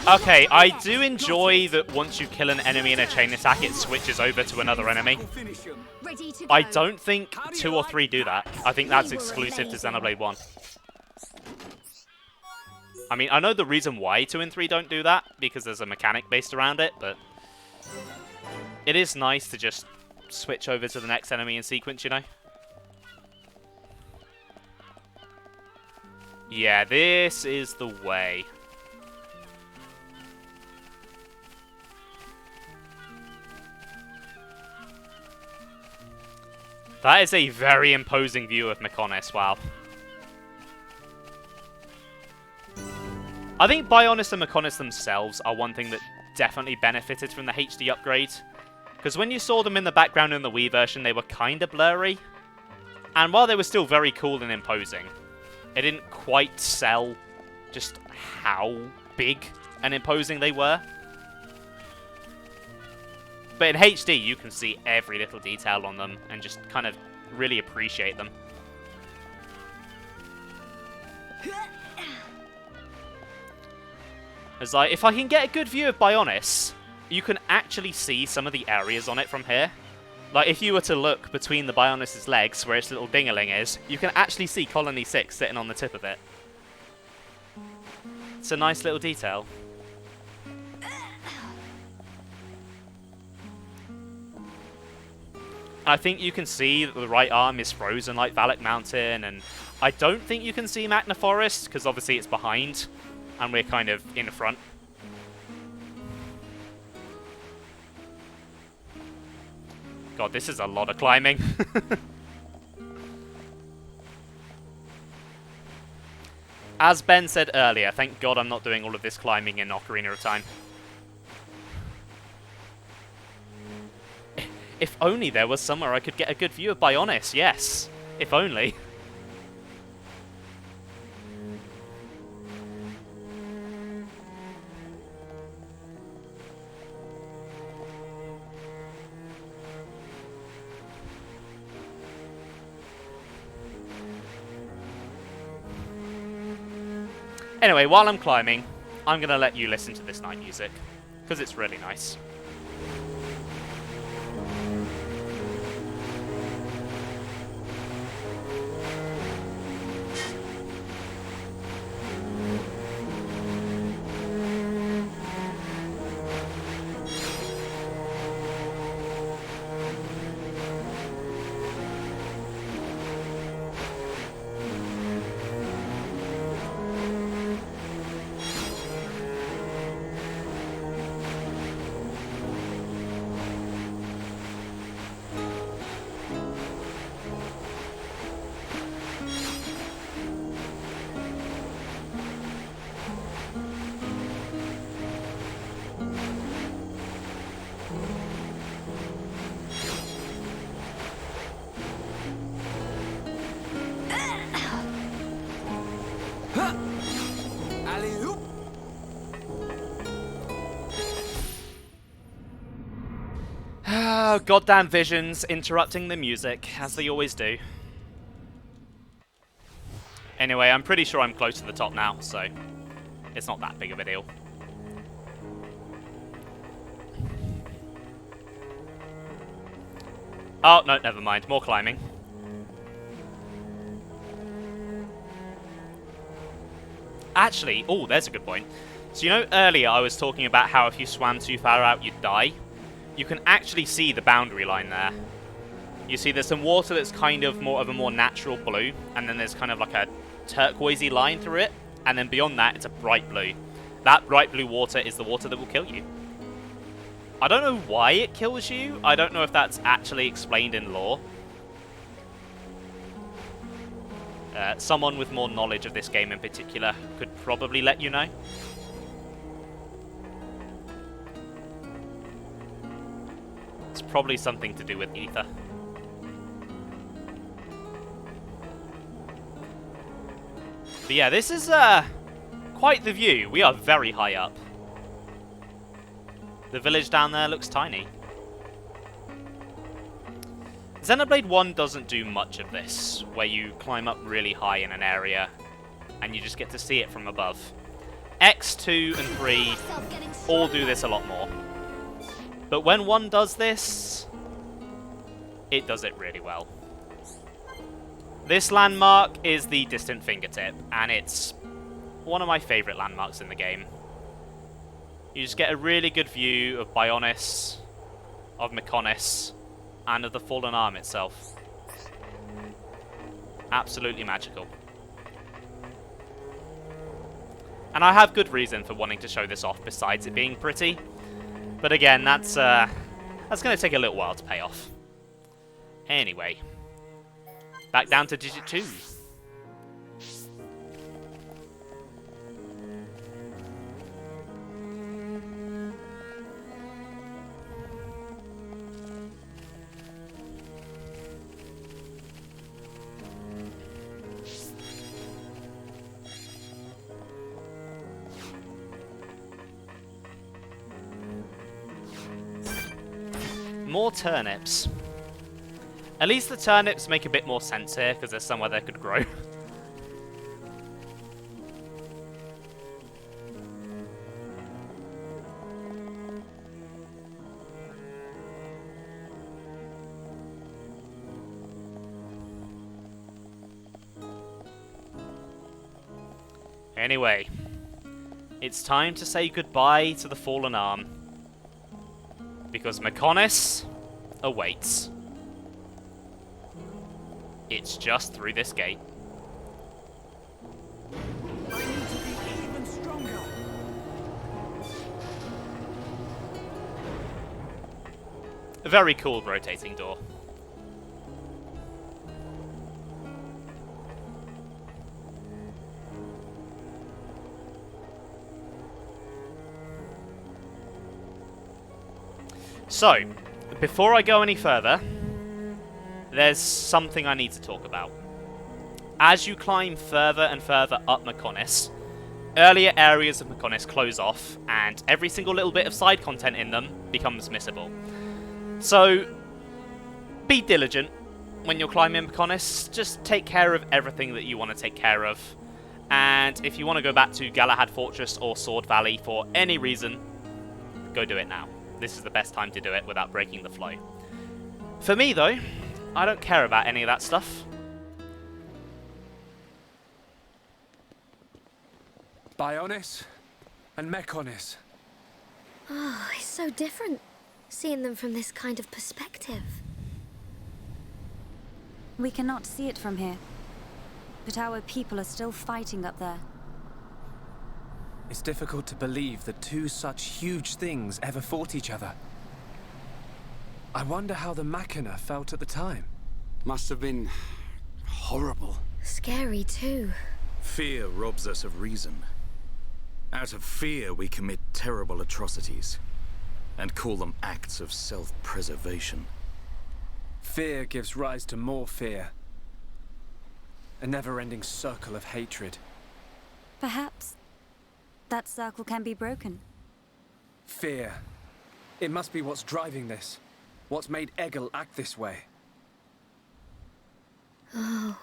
S3: Okay, I do enjoy that once you kill an enemy in a chain attack, it switches over to another enemy. I don't think 2 or 3 do that. I think that's exclusive to Xenoblade 1. I mean, I know the reason why 2 and 3 don't do that, because there's a mechanic based around it, but it is nice to just switch over to the next enemy in sequence, you know? Yeah, this is the way. That is a very imposing view of Mechonis, wow. I think Bionis and Mechonis themselves are one thing that definitely benefited from the HD upgrade. Because when you saw them in the background in the Wii version, they were kind of blurry. And while they were still very cool and imposing, it didn't quite sell just how big and imposing they were. But in HD, you can see every little detail on them and just kind of really appreciate them. It's like, if I can get a good view of Bionis, you can actually see some of the areas on it from here. Like, if you were to look between the Bionis' legs, where its little ding-a-ling is, you can actually see Colony 6 sitting on the tip of it. It's a nice little detail. I think you can see that the right arm is frozen like Valak Mountain, and I don't think you can see Magna Forest, because obviously it's behind, and we're kind of in front. God, this is a lot of climbing. As Ben said earlier, thank God I'm not doing all of this climbing in Ocarina of Time. If only there was somewhere I could get a good view of Bionis, yes. If only. Anyway, while I'm climbing, I'm going to let you listen to this night music, because it's really nice. Oh, goddamn visions interrupting the music, as they always do. Anyway, I'm pretty sure I'm close to the top now, so it's not that big of a deal. Oh, no, never mind. More climbing. Actually, oh, there's a good point. So you know earlier I was talking about how if you swam too far out, you'd die? You can actually see the boundary line there. You see there's some water that's kind of more of a more natural blue, and then there's kind of like a turquoisey line through it, and then beyond that it's a bright blue. That bright blue water is the water that will kill you. I don't know why it kills you. I don't know if that's actually explained in lore. Someone with more knowledge of this game in particular could probably let you know. It's probably something to do with ether. But yeah, this is quite the view. We are very high up. The village down there looks tiny. Xenoblade 1 doesn't do much of this, where you climb up really high in an area and you just get to see it from above. X, 2, and 3 all do this a lot more. But when 1 does this, it does it really well. This landmark is the Distant Fingertip, and it's one of my favourite landmarks in the game. You just get a really good view of Bionis, of Mechonis, and of the Fallen Arm itself. Absolutely magical. And I have good reason for wanting to show this off besides it being pretty. But again, that's going to take a little while to pay off. Anyway, back down to digit 2. More turnips. At least the turnips make a bit more sense here, because there's somewhere they could grow. Anyway, it's time to say goodbye to the Fallen Arm. Because Mechonis awaits. It's just through this gate.
S2: I need to be even stronger.
S3: A very cool rotating door. So, before I go any further, there's something I need to talk about. As you climb further and further up Mechonis, earlier areas of Mechonis close off, and every single little bit of side content in them becomes missable. So, be diligent when you're climbing Mechonis. Just take care of everything that you want to take care of. And if you want to go back to Galahad Fortress or Sword Valley for any reason, go do it now. This is the best time to do it without breaking the flow. For me, though, I don't care about any of that stuff.
S2: Bionis and Mechonis.
S16: Oh, it's so different, seeing them from this kind of perspective.
S18: We cannot see it from here, but our people are still fighting up there.
S2: It's difficult to believe that two such huge things ever fought each other. I wonder how the Machina felt at the time.
S6: Must have been horrible.
S16: Scary too.
S8: Fear robs us of reason. Out of fear, we commit terrible atrocities and call them acts of self-preservation.
S2: Fear gives rise to more fear. A never-ending circle of hatred.
S18: Perhaps that circle can be broken.
S2: Fear. It must be what's driving this. What's made Egil act this way.
S16: Oh.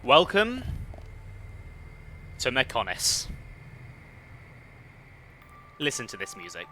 S3: Welcome to Mechonis. Listen to this music.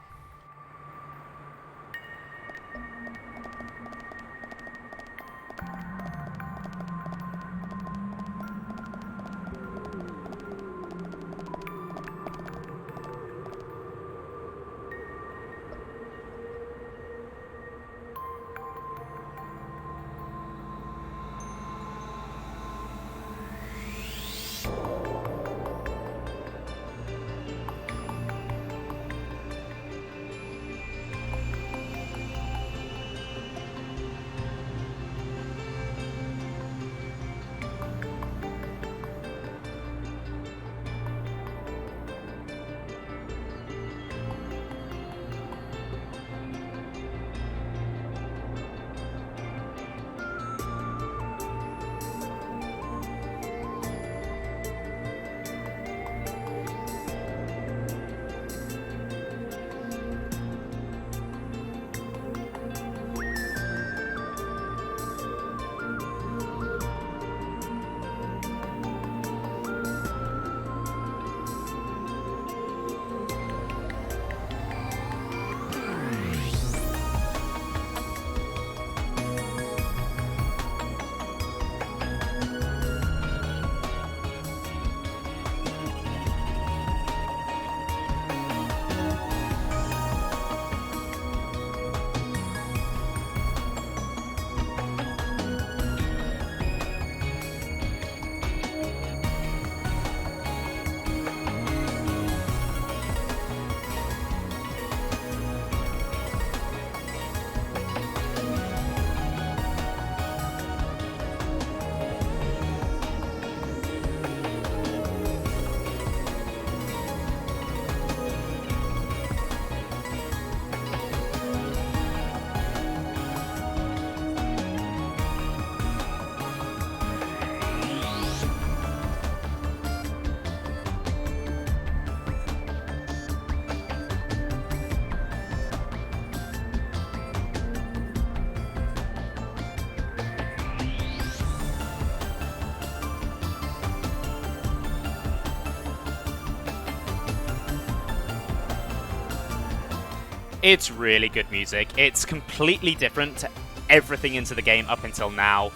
S3: It's really good music. It's completely different to everything into the game up until now.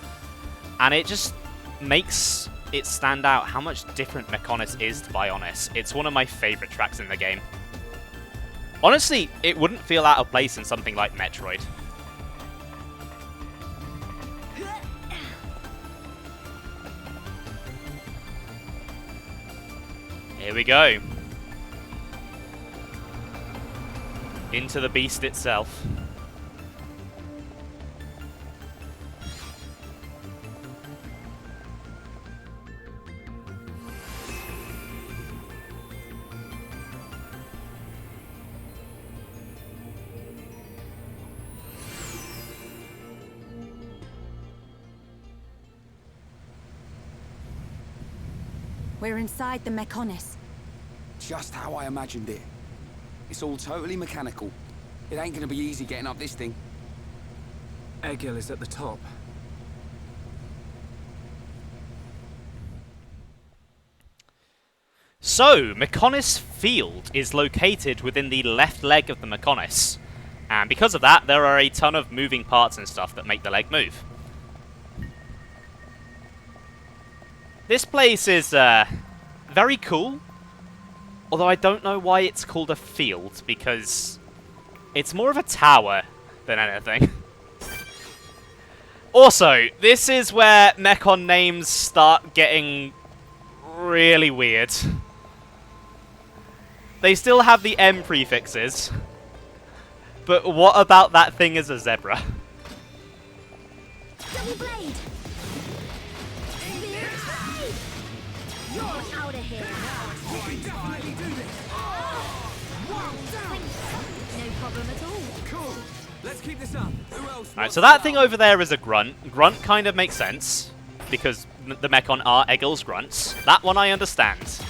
S3: And it just makes it stand out how much different Mechonis is to Bionis. It's one of my favourite tracks in the game. Honestly, it wouldn't feel out of place in something like Metroid. Here we go. Into the beast itself.
S7: We're inside the Mechonis.
S6: Just how I imagined it. It's all totally mechanical. It ain't gonna be easy getting up this thing.
S2: Egil is at the top.
S3: So, Mechonis Field is located within the left leg of the Mechonis. And because of that, there are a ton of moving parts and stuff that make the leg move. This place is very cool, although I don't know why it's called a field, because it's more of a tower than anything. Also, this is where Mechon names start getting really weird. They still have the M prefixes, but what about that thing as a zebra?
S17: Double blade! You're out of here. No problem at all.
S11: Cool. Let's keep this up. Who else?
S3: Alright, so that thing over there is a grunt. Grunt kind of makes sense, because the Mechon are Egil's grunts. That one I understand.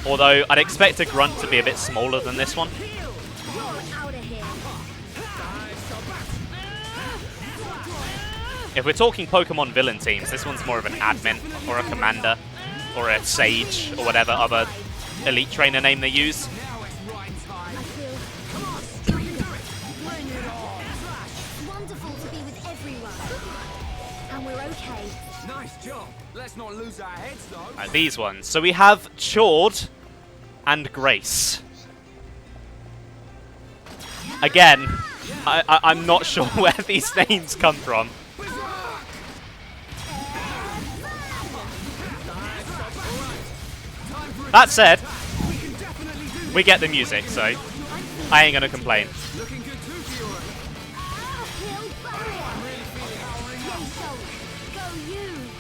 S3: Although, I'd expect a grunt to be a bit smaller than this one. If we're talking Pokemon villain teams, this one's more of an admin, or a commander, or a sage, or whatever other elite trainer name they use.
S17: Wonderful to be with everyone. And we're okay.
S6: Nice job. Let's not lose our heads, though.
S3: Right, these ones. So we have Chord and Grace. Again, I'm not sure where these names come from. That said, we get the music, so I ain't gonna complain.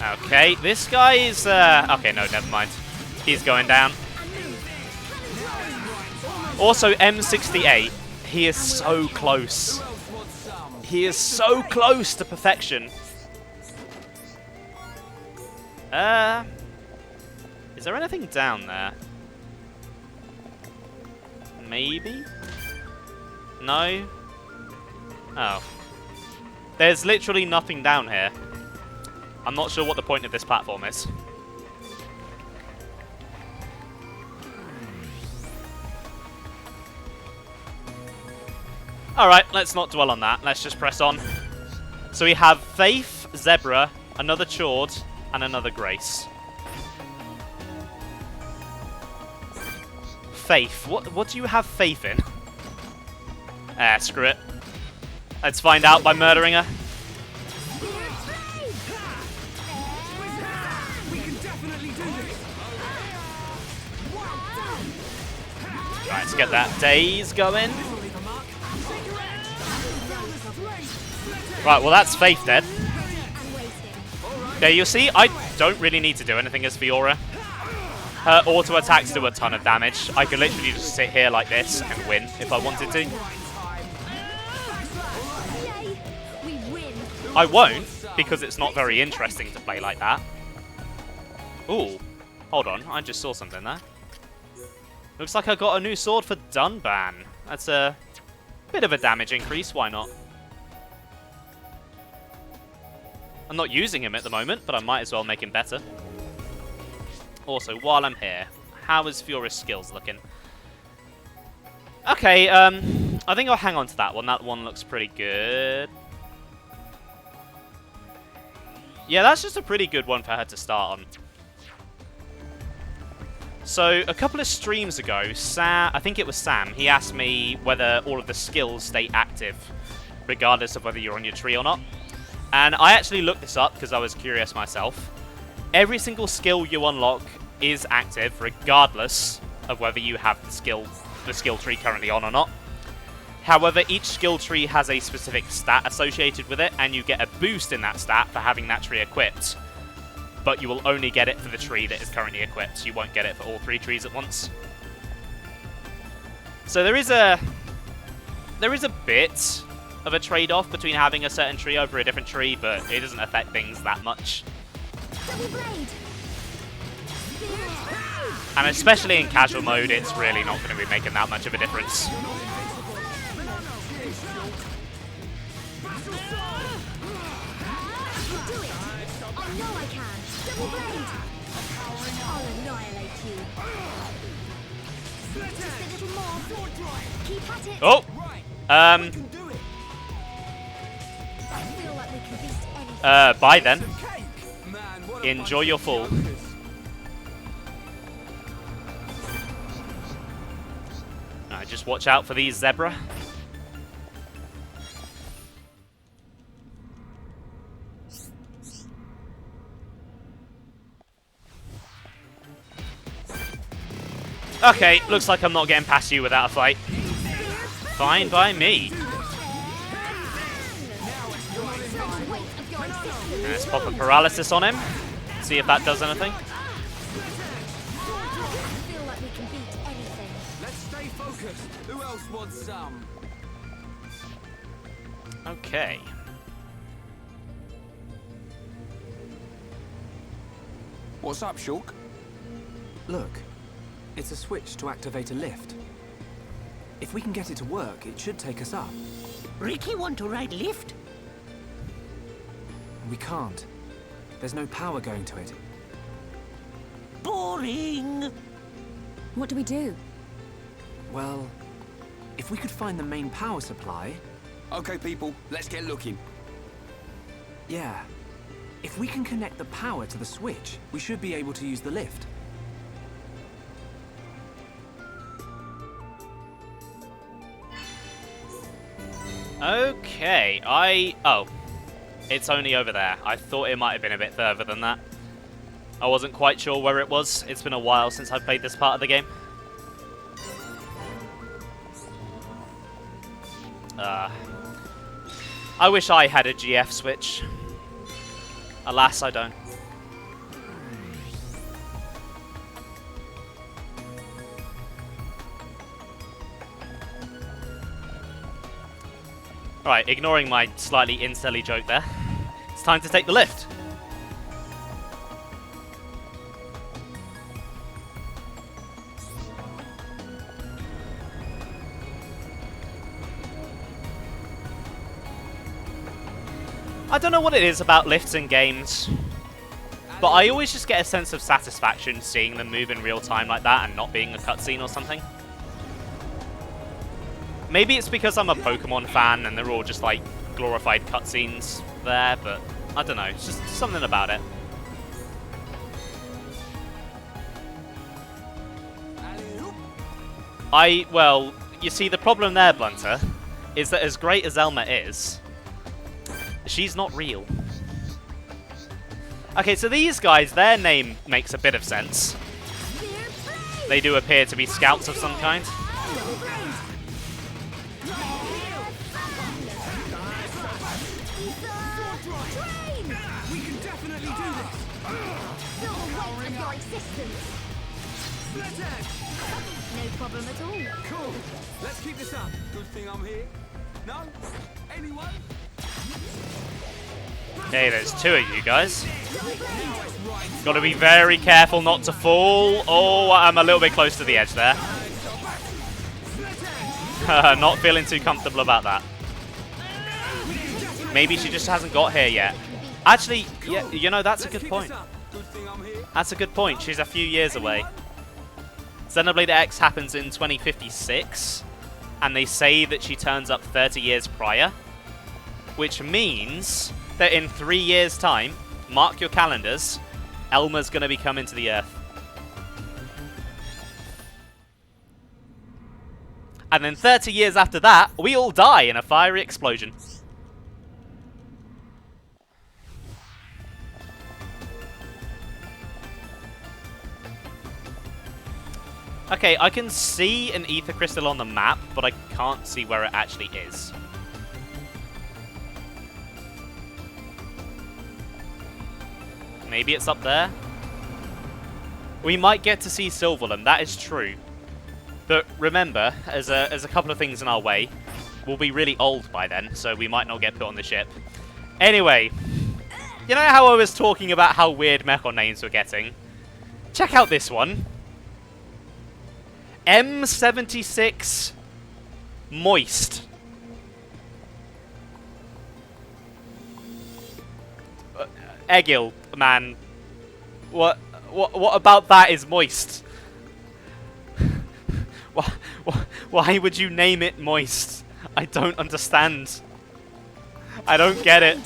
S3: Okay, this guy is, okay, no, never mind. He's going down. Also, M68, he is so close. He is so close to perfection. Is there anything down there? Maybe? No? Oh. There's literally nothing down here. I'm not sure what the point of this platform is. Alright, let's not dwell on that. Let's just press on. So we have Faith, Zebra, another Chord, and another Grace. Faith. What do you have faith in? Ah, screw it. Let's find out by murdering her. Right, let's get that daze going. Right, well that's Faith dead. There you see, I don't really need to do anything as Fiora. Her auto attacks do a ton of damage. I could literally just sit here like this and win if I wanted to. I won't, because it's not very interesting to play like that. Ooh, hold on, I just saw something there. Looks like I got a new sword for Dunban. That's a bit of a damage increase, why not? I'm not using him at the moment, but I might as well make him better. Also, while I'm here, how is Fiora's skills looking? Okay, I think I'll hang on to that one. That one looks pretty good. Yeah, that's just a pretty good one for her to start on. So, a couple of streams ago, I think it was Sam, he asked me whether all of the skills stay active, regardless of whether you're on your tree or not. And I actually looked this up because I was curious myself. Every single skill you unlock is active, regardless of whether you have the skill tree currently on or not. However, each skill tree has a specific stat associated with it, and you get a boost in that stat for having that tree equipped. But you will only get it for the tree that is currently equipped. You won't get it for all 3 trees at once. So there is a bit of a trade-off between having a certain tree over a different tree, but it doesn't affect things that much. And especially in casual mode, it's really not going to be making that much of a difference. Oh! Bye then. Enjoy your fall. Just watch out for these zebra. Okay, looks like I'm not getting past you without a fight. Fine by me. Let's pop a paralysis on him. See if that does anything.
S6: Let's stay focused. Who else wants some?
S3: Okay.
S6: What's up, Shulk?
S2: Look. It's a switch to activate a lift. If we can get it to work, it should take us up.
S1: Ricky want to ride lift?
S2: We can't. There's no power going to it.
S1: Boring!
S7: What do we do?
S2: Well, if we could find the main power supply...
S6: Okay, people, let's get looking.
S2: Yeah. If we can connect the power to the switch, we should be able to use the lift.
S3: Okay, oh. It's only over there. I thought it might have been a bit further than that. I wasn't quite sure where it was. It's been a while since I've played this part of the game. I wish I had a GF switch. Alas, I don't. Right, ignoring my slightly incelly joke there. It's time to take the lift. I don't know what it is about lifts in games, but I always just get a sense of satisfaction seeing them move in real time like that and not being a cutscene or something. Maybe it's because I'm a Pokemon fan and they're all just like glorified cutscenes there, but I don't know, it's just something about it. Well, you see, the problem there, Blunter, is that as great as Elma is, she's not real. Okay, so these guys, their name makes a bit of sense. They do appear to be scouts of some kind.
S17: No problem at all.
S6: Cool. Let's keep this up. Good thing I'm here. No? Anyone?
S3: Okay, there's 2 of you guys. Got to be very careful not to fall. Oh, I'm a little bit close to the edge there. Not feeling too comfortable about that. Maybe she just hasn't got here yet. Actually, yeah, you know, that's a good point. That's a good point. She's a few years away. Xenoblade X happens in 2056. and they say that she turns up 30 years prior, which means that in 3 years' time, mark your calendars, Elma's going to be coming to the Earth. And then 30 years after that, we all die in a fiery explosion. Okay, I can see an ether crystal on the map, but I can't see where it actually is. Maybe it's up there? We might get to see Silverland, that is true. But remember, as a couple of things in our way, we'll be really old by then, so we might not get put on the ship. Anyway, you know how I was talking about how weird Mechon names were getting? Check out this one. M76 Moist. Egil, man. What about that is moist? Why would you name it Moist? I don't understand. I don't get it.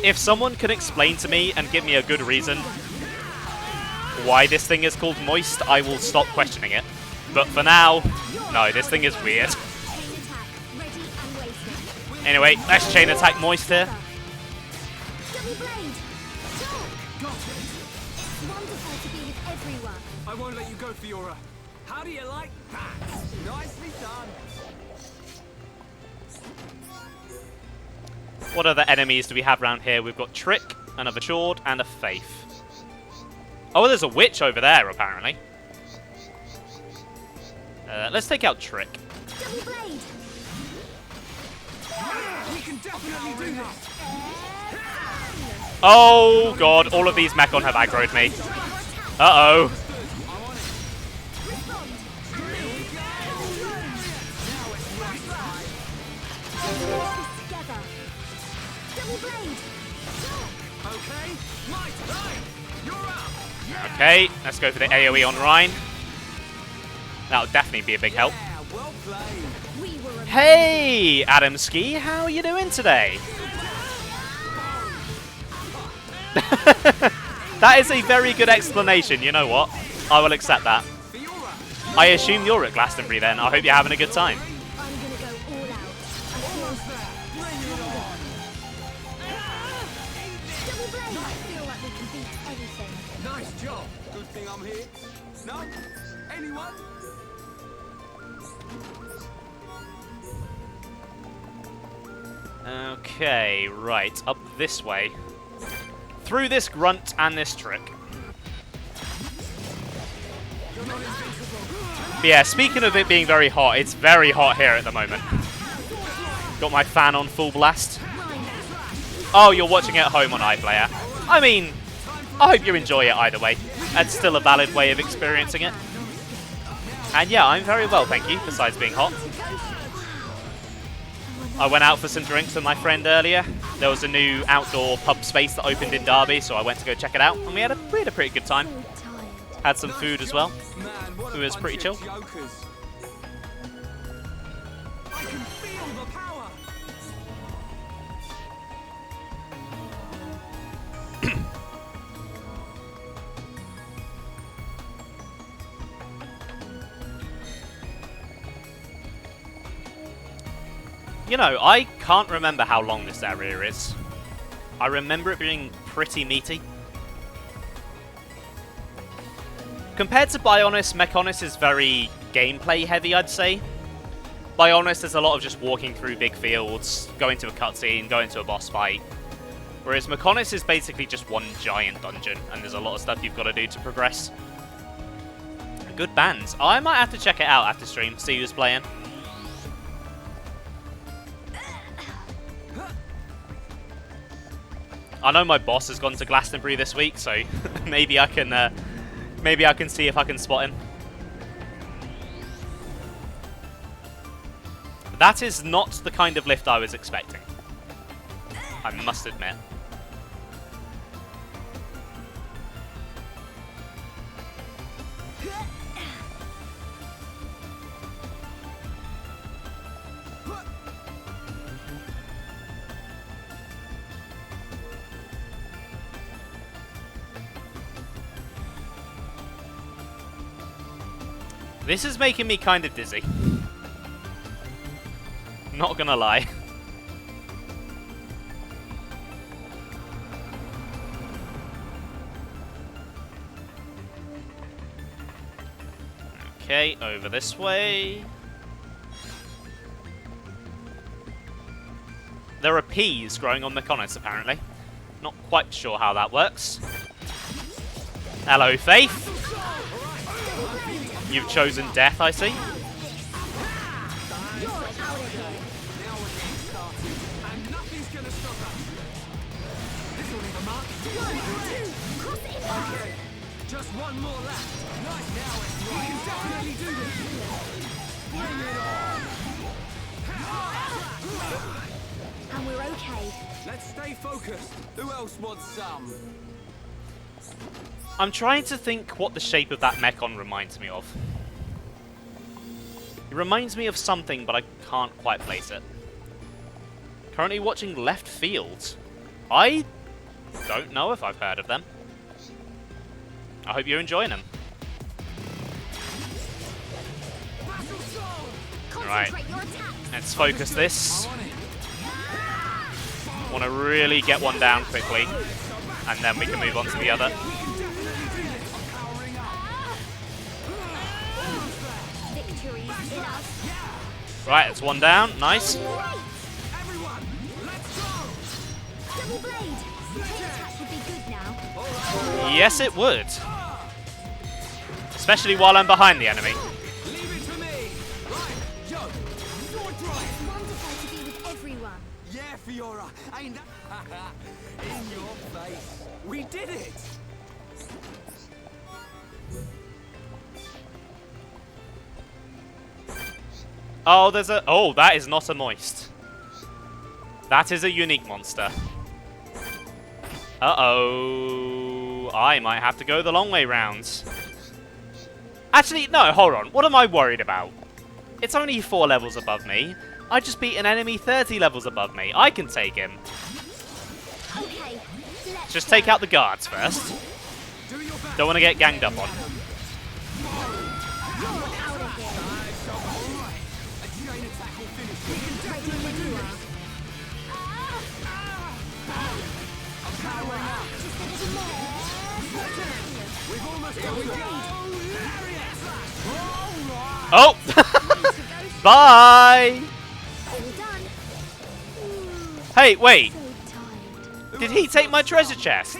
S3: If someone can explain to me and give me a good reason why this thing is called Moist, I will stop questioning it. But for now, no, this thing is weird. Anyway, let's chain attack Moist here.
S2: I won't let you go, Fiora. How do you like that? Nicely done.
S3: What other enemies do we have around here? We've got Trick, another Chord, and a Faith. Oh, there's a witch over there, apparently. Let's take out Trick. Oh, God. All of these Mechon have aggroed me. Uh-oh. Okay, let's go for the AoE on Rhine. That'll definitely be a big help. Hey, Adamski, how are you doing today? That is a very good explanation, you know what? I will accept that. I assume you're at Glastonbury then. I hope you're having a good time.
S2: Nice job. Good thing I'm here. No? Anyone?
S3: Okay, right. Up this way. Through this grunt and this Trick. But yeah, speaking of it being very hot, it's very hot here at the moment. Got my fan on full blast. Oh, you're watching it at home on iPlayer. I mean, I hope you enjoy it either way. That's still a valid way of experiencing it. And yeah, I'm very well, thank you, besides being hot. I went out for some drinks with my friend earlier. There was a new outdoor pub space that opened in Derby, so I went to go check it out, and we had a pretty good time. Had some food as well. It was pretty chill. You know, I can't remember how long this area is. I remember it being pretty meaty. Compared to Bionis, Mechonis is very gameplay heavy, I'd say. Bionis, there's a lot of just walking through big fields, going to a cutscene, going to a boss fight. Whereas Mechonis is basically just one giant dungeon, and there's a lot of stuff you've got to do to progress. Good bands. I might have to check it out after stream, see who's playing. I know my boss has gone to Glastonbury this week, so maybe I can see if I can spot him. That is not the kind of lift I was expecting, I must admit. This is making me kind of dizzy. Not gonna lie. Okay, over this way. There are peas growing on Mechonis, apparently. Not quite sure how that works. Hello, Faith. You've chosen death, I see.
S11: Just one more left. Nice now, it's right. You definitely do this. Bring it on.
S17: And we're okay.
S11: Let's stay focused. Who else wants some?
S3: I'm trying to think what the shape of that Mechon reminds me of. It reminds me of something, but I can't quite place it. Currently watching Left Field. I don't know if I've heard of them. I hope you're enjoying them. Alright, let's focus this. Want to really get one down quickly, and then we can move on to the other. Right, it's one down. Nice. Yes, it would. Especially while I'm behind the enemy.
S11: Yeah, Fiora. Ain't that in your face? We did it.
S3: Oh, there's a... Oh, that is not a moist. That is a unique monster. Uh-oh. I might have to go the long way round. Actually, no, hold on. What am I worried about? It's only 4 levels above me. I just beat an enemy 30 levels above me. I can take him.
S17: Okay,
S3: Just take out the guards first. Don't want to get ganged up on. Oh! Bye! Hey, wait. Did he take my treasure chest?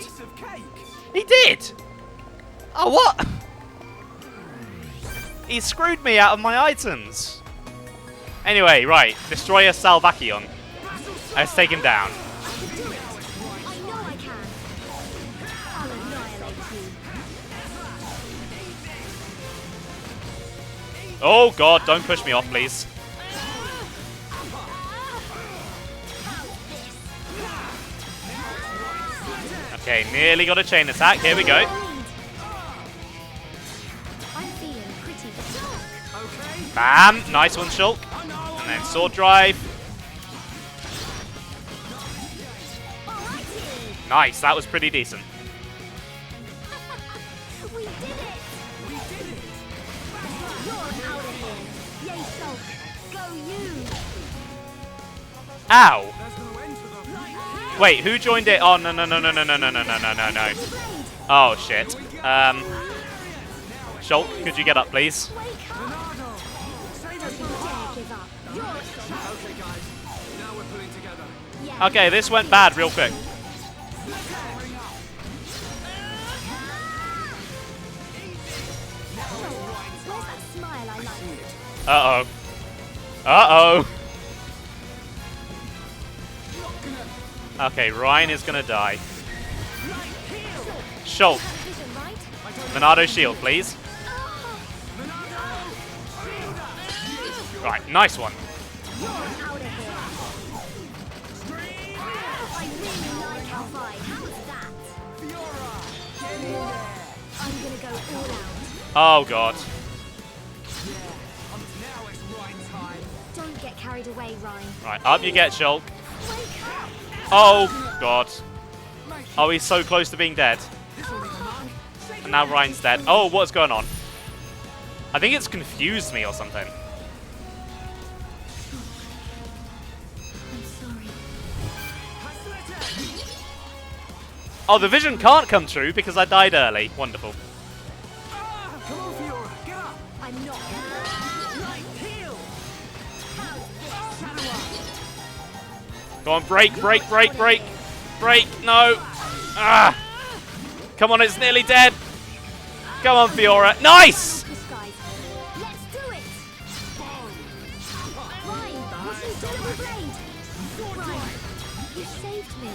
S3: He did! Oh, what? He screwed me out of my items. Anyway, right. Destroyer Salvacion. Let's take him down. Oh god, don't push me off, please. Okay, nearly got a chain attack. Here we go. Bam! Nice one, Shulk. And then sword drive. Nice, that was pretty decent. Ow! Wait, who joined it? Oh, no, no, no, no, no, no, no, no, no, no, no, no. Oh, shit. Shulk, could you get up, please? Okay, this went bad real quick. Uh-oh. Uh-oh. Okay, Ryan is gonna die. Shulk. Monado shield, please. Right, nice one. Oh god.
S17: Don't get carried away, Ryan.
S3: Right, up you get, Shulk. Oh god. Oh, he's so close to being dead. And now Ryan's dead. Oh, what's going on? I think it's confused me or something.
S17: I'm sorry.
S3: Oh, the vision can't come true because I died early. Wonderful.
S4: Come on, Fiora, get up!
S17: I'm not.
S4: Right, heal!
S3: Go on, break, break, break, break. Break, no. Ah! Come on, it's nearly dead. Come on, Fiora. Nice!
S17: Let's do it. Ryan, what are you doing with Blade? Ryan, you saved me.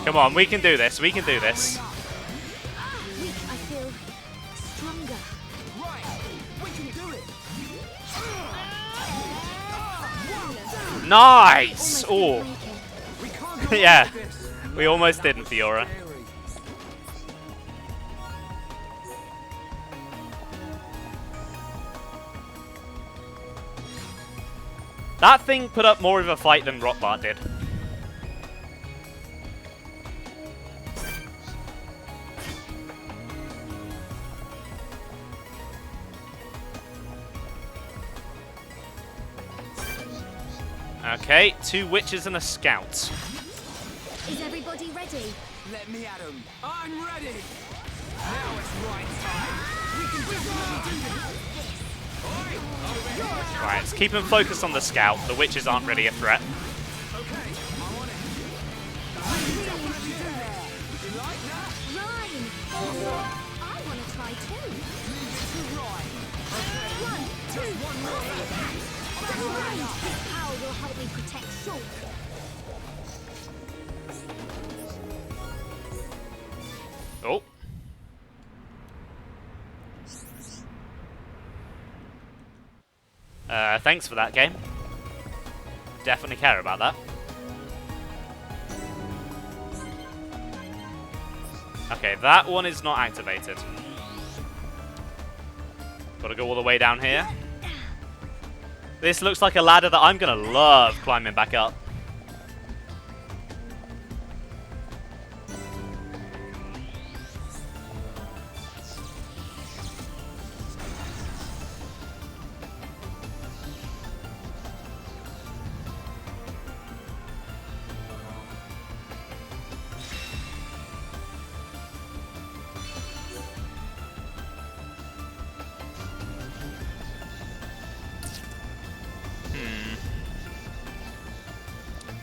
S3: Come on, we can do this. We can do this.
S17: Weak, I feel stronger.
S4: We can do it!
S3: Nice! Oh. Yeah. We almost didn't, Fiora. That thing put up more of a fight than Rockbart did. Okay, 2 witches and a scout.
S17: Is everybody ready?
S4: Let me at him. I'm ready! Now it's right time. We can definitely do this.
S3: Right, let's keep him focused on the scout. The witches aren't really a threat.
S17: Ryan! I want to try too. 1, 2, 1. That's right. His power will help me protect Shulk.
S3: Oh. Thanks for that, game. Definitely care about that. Okay, that one is not activated. Gotta go all the way down here. This looks like a ladder that I'm gonna love climbing back up.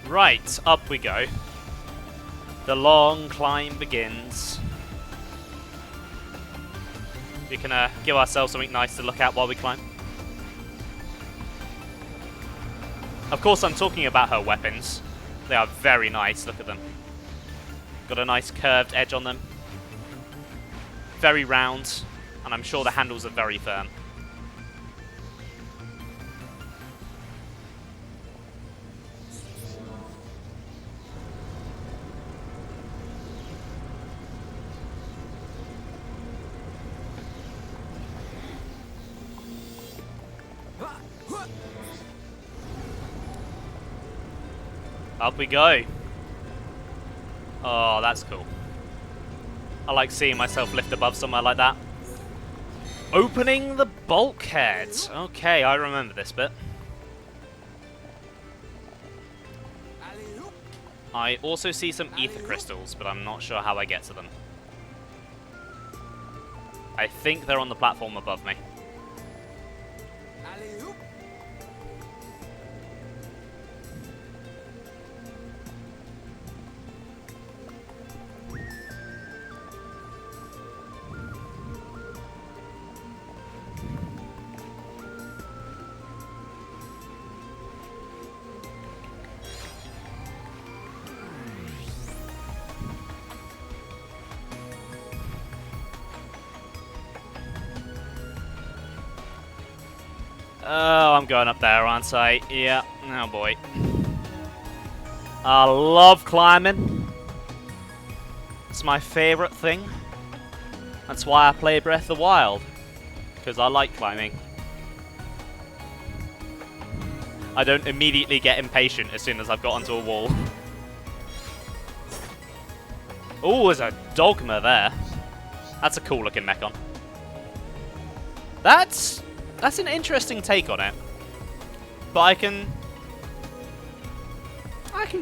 S3: Right, up we go. The long climb begins. We can give ourselves something nice to look at while we climb. Of course, I'm talking about her weapons. They are very nice, look at them. Got a nice curved edge on them. Very round, and I'm sure the handles are very firm. Up we go. Oh, that's cool. I like seeing myself lift above somewhere like that. Opening the bulkhead. Okay, I remember this bit. I also see some ether crystals, but I'm not sure how I get to them. I think they're on the platform above me. Oh, I'm going up there, aren't I? Yeah. Oh, boy. I love climbing. It's my favourite thing. That's why I play Breath of the Wild. Because I like climbing. I don't immediately get impatient as soon as I've got onto a wall. Oh, there's a dogma there. That's a cool looking Mechon. That's an interesting take on it. But I can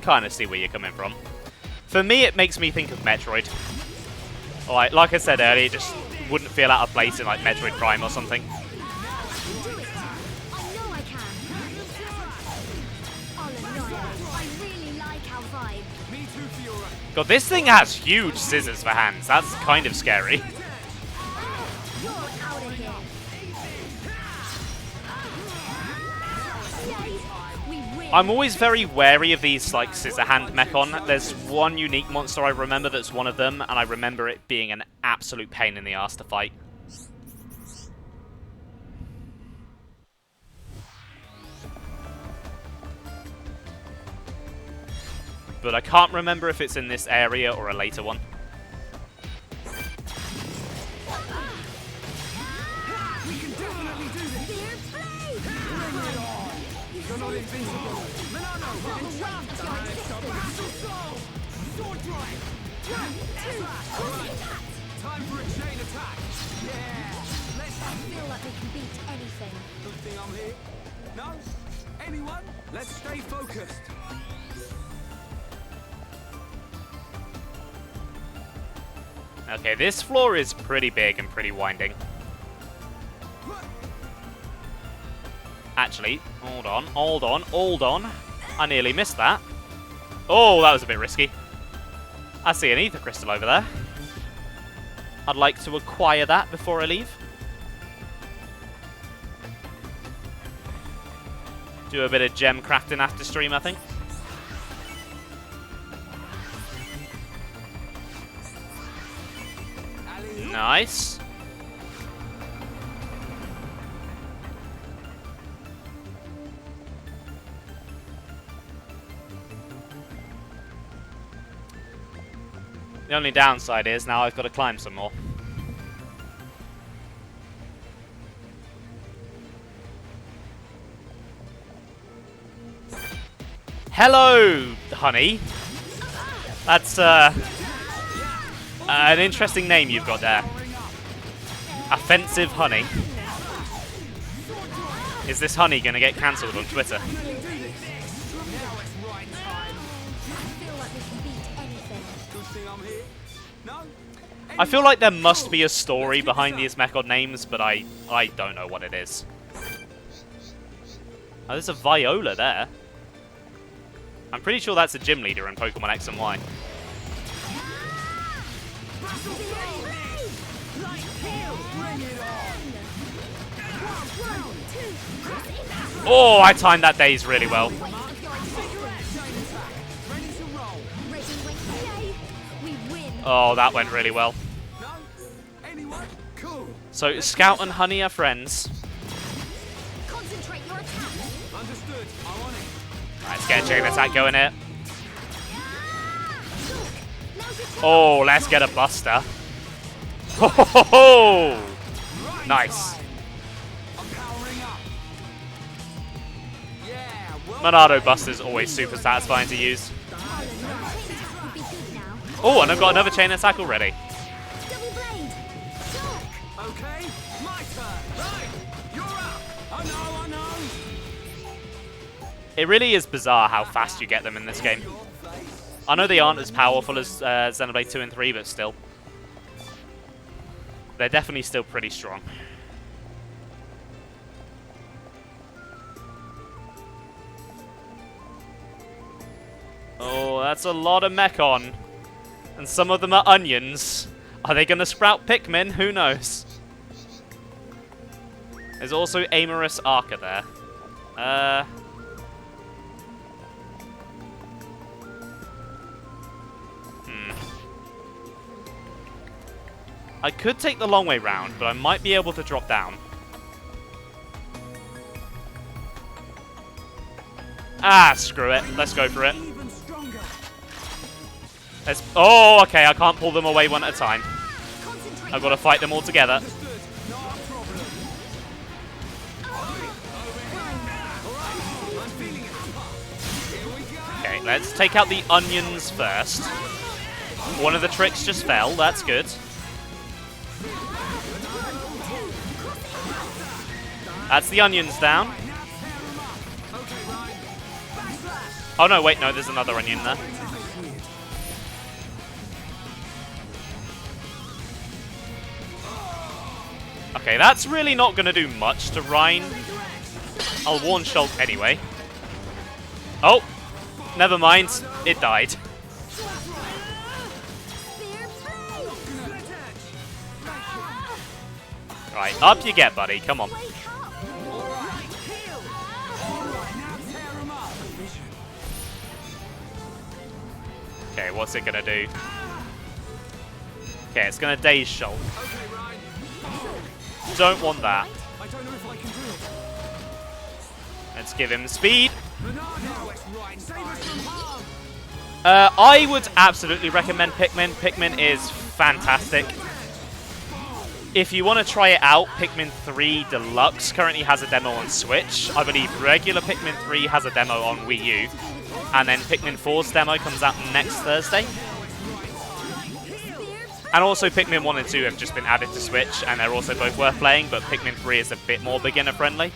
S3: kind of see where you're coming from. For me, it makes me think of Metroid. Like I said earlier, it just wouldn't feel out of place in like Metroid Prime or something. God, this thing has huge scissors for hands. That's kind of scary. I'm always very wary of these like scissor hand Mechon. There's one unique monster I remember that's one of them, and I remember it being an absolute pain in the ass to fight. But I can't remember if it's in this area or a later one.
S4: We can definitely do this. Bring it on. You're not invincible. Menano, entrapped. Battle soul. Sword drive. 1, 2, time for a chain attack. Yeah. I feel like we can beat anything. Good thing I'm here. No? Anyone? Let's stay focused.
S3: Okay, this floor is pretty big and pretty winding. Actually, hold on. I nearly missed that. Oh, that was a bit risky. I see an ether crystal over there. I'd like to acquire that before I leave. Do a bit of gem crafting after stream, I think. Nice. The only downside is now I've got to climb some more. Hello, honey. That's an interesting name you've got there. Offensive honey. Is this honey going to get cancelled on Twitter? I feel like there must be a story behind these Mechon names, but I don't know what it is. Oh, there's a Viola there. I'm pretty sure that's a gym leader in Pokemon X and Y. Oh, I timed that daze really well. Oh, that went really well. So, Scout and Honey are friends. Let's get a chain attack going here. Oh, let's get a Buster. Ho ho ho ho! Nice. Monado Buster's always super satisfying to use. Oh, and I've got another chain attack already.
S4: Okay, my turn. Right, you're up. I know.
S3: It really is bizarre how fast you get them in this game. I know they aren't as powerful as Xenoblade 2 and 3, but still. They're definitely still pretty strong. Oh, that's a lot of Mechon. And some of them are onions. Are they going to sprout Pikmin? Who knows? There's also Amorous Arca there. I could take the long way round, but I might be able to drop down. Ah, screw it. Let's go for it. Oh, okay, I can't pull them away one at a time. I've got to fight them all together. Okay, let's take out the onions first. One of the tricks just fell, that's good. That's the onions down. Oh no, wait, no, there's another onion there. Okay, that's really not going to do much to Rhine. I'll warn Shulk anyway. Oh, never mind. It died. Right, up you get, buddy. Come on. Okay, what's it going to do? Okay, it's going to daze Shulk. Don't want that. Let's give him speed. I would absolutely recommend Pikmin. Pikmin is fantastic. If you want to try it out, Pikmin 3 Deluxe currently has a demo on Switch. I believe regular Pikmin 3 has a demo on Wii U. And then Pikmin 4's demo comes out next Thursday. And also Pikmin 1 and 2 have just been added to Switch, and they're also both worth playing, but Pikmin 3 is a bit more beginner-friendly.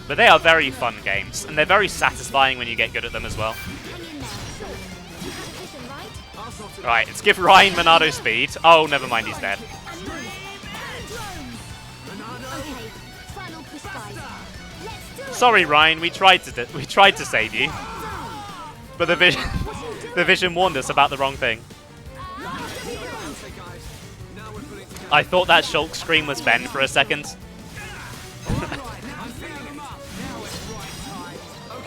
S3: But they are very fun games, and they're very satisfying when you get good at them as well. Right, let's give Ryan Monado speed. Oh, never mind, he's dead. Sorry, Ryan, we tried to save you. But the vision warned us about the wrong thing. I thought that Shulk scream was Ben for a second.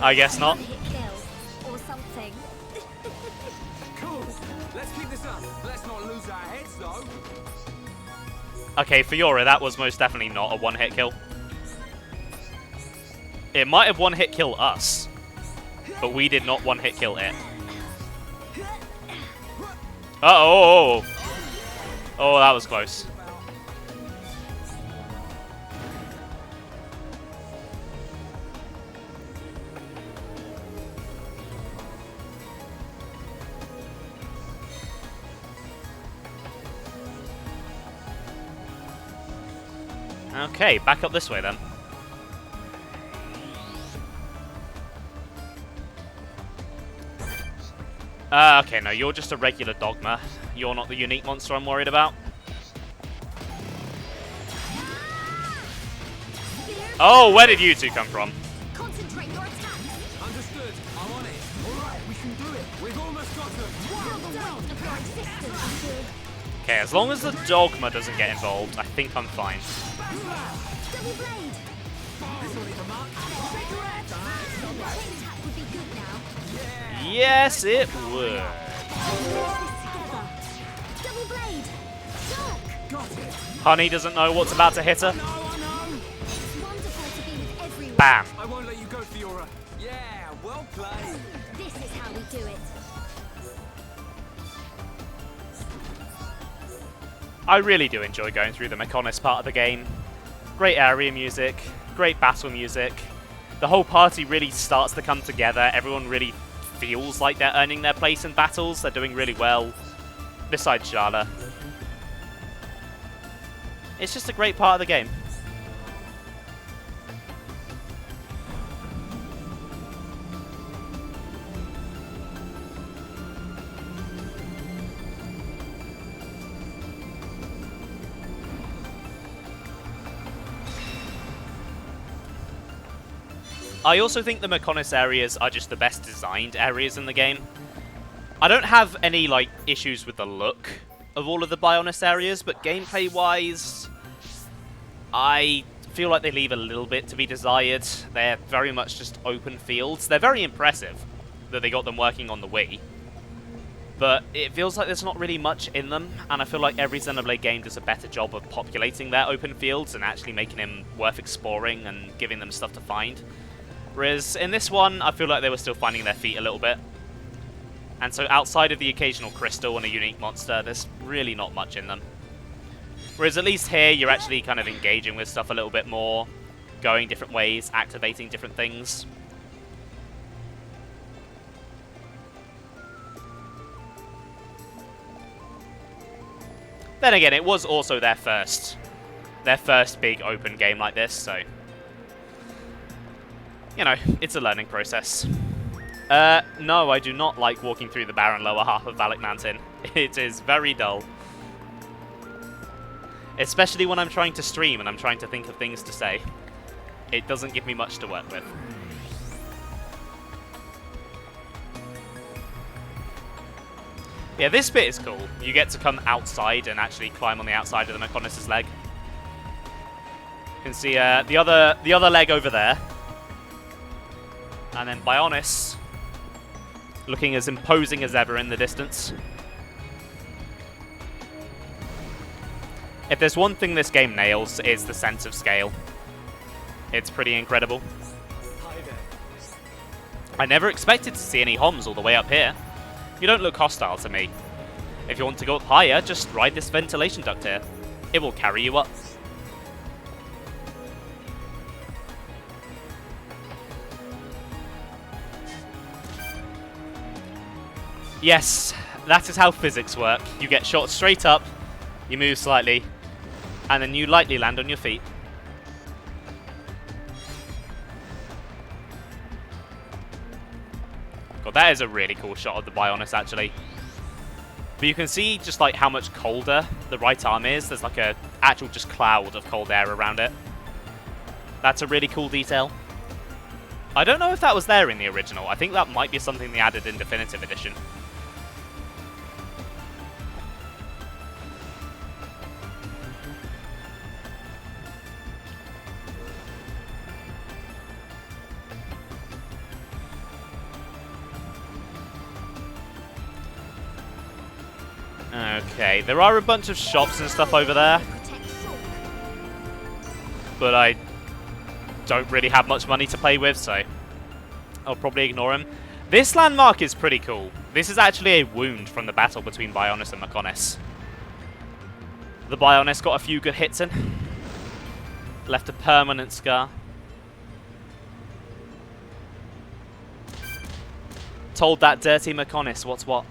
S3: I guess not. Okay, Fiora, that was most definitely not a one-hit kill. It might have one-hit kill us, but we did not one-hit kill it. Uh-oh! Oh, that was close. Okay, back up this way then. Okay, no, you're just a regular Dogma. You're not the unique monster I'm worried about. Oh, where did you two come from?
S4: Concentrate your attacks. Understood. I'm on it. All right, we can do it. We've almost got them.
S3: Okay, as long as the Dogma doesn't get involved, I think I'm fine. Yes, it would. Honey doesn't know what's about to hit her. Bam.
S4: I won't let you go, Fiora. Yeah, well played.
S17: This is how we do it.
S3: I really do enjoy going through the Mechonis part of the game. Great area music, great battle music. The whole party really starts to come together. Everyone really feels like they're earning their place in battles. They're doing really well, besides Jala. It's just a great part of the game. I also think the Mechonis areas are just the best designed areas in the game. I don't have any like issues with the look of all of the Bionis areas, but gameplay-wise, I feel like they leave a little bit to be desired. They're very much just open fields. They're very impressive that they got them working on the Wii, but it feels like there's not really much in them, and I feel like every Xenoblade game does a better job of populating their open fields and actually making them worth exploring and giving them stuff to find. Whereas in this one, I feel like they were still finding their feet a little bit. And so outside of the occasional crystal and a unique monster, there's really not much in them. Whereas at least here, you're actually kind of engaging with stuff a little bit more, going different ways, activating different things. Then again, it was also their first big open game like this, so you know, it's a learning process. No, I do not like walking through the barren lower half of Valak Mountain. It is very dull. Especially when I'm trying to stream and I'm trying to think of things to say. It doesn't give me much to work with. Yeah, this bit is cool. You get to come outside and actually climb on the outside of the Mechonis' leg. You can see the other leg over there. And then Bionis looking as imposing as ever in the distance. If there's one thing this game nails, it's the sense of scale. It's pretty incredible. I never expected to see any HOMs all the way up here. You don't look hostile to me. If you want to go up higher, just ride this ventilation duct here. It will carry you up. Yes, that is how physics work. You get shot straight up, you move slightly, and then you lightly land on your feet. God, that is a really cool shot of the Bionis, actually. But you can see just like how much colder the right arm is. There's like a actual just cloud of cold air around it. That's a really cool detail. I don't know if that was there in the original. I think that might be something they added in Definitive Edition. Okay, there are a bunch of shops and stuff over there, but I don't really have much money to play with, so I'll probably ignore them. This landmark is pretty cool. This is actually a wound from the battle between Bionis and Mechonis. The Bionis got a few good hits in, left a permanent scar. Told that dirty Mechonis what's what.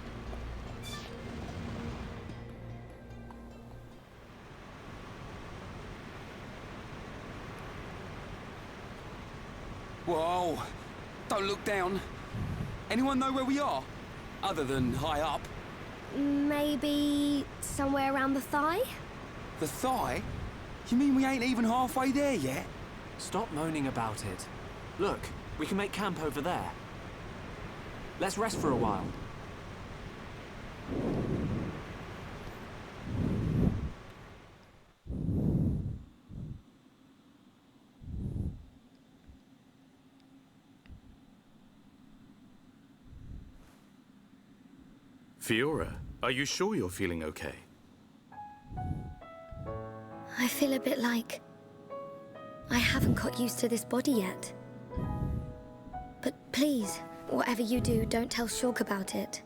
S6: Whoa! Don't look down. Anyone know where we are? Other than high up.
S17: Maybe somewhere around the thigh?
S6: The thigh? You mean we ain't even halfway there yet?
S2: Stop moaning about it. Look, we can make camp over there. Let's rest for a while.
S8: Fiora, are you sure you're feeling okay?
S16: I feel a bit like I haven't got used to this body yet. But please, whatever you do, don't tell Shulk about it.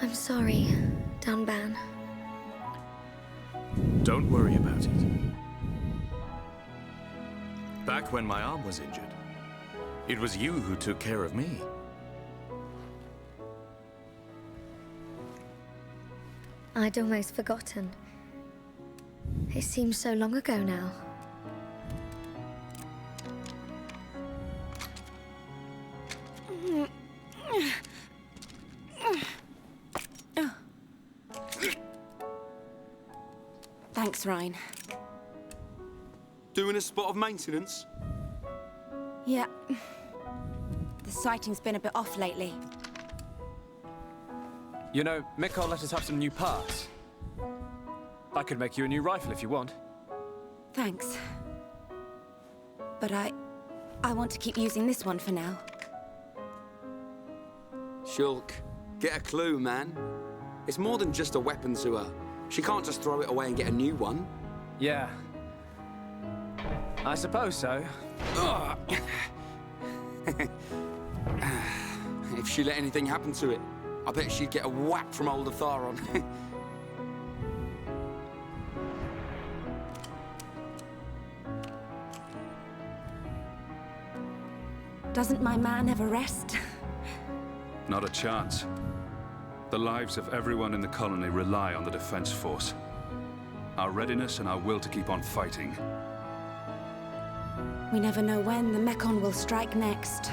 S16: I'm sorry, Dunban.
S8: Don't worry about it. Back when my arm was injured, it was you who took care of me.
S16: I'd almost forgotten. It seems so long ago now.
S7: Thanks, Ryan.
S6: Doing a spot of maintenance?
S7: Yeah. The sighting's been a bit off lately.
S2: You know, Mikhail let us have some new parts. I could make you a new rifle if you want.
S7: Thanks. But I want to keep using this one for now.
S6: Shulk, get a clue, man. It's more than just a weapon to her. She can't just throw it away and get a new one.
S2: Yeah. I suppose so.
S6: If she let anything happen to it, I bet she'd get a whack from old Atharon.
S7: Doesn't my man ever rest?
S19: Not a chance. The lives of everyone in the colony rely on the defense force. Our readiness and our will to keep on fighting.
S7: We never know when the Mechon will strike next.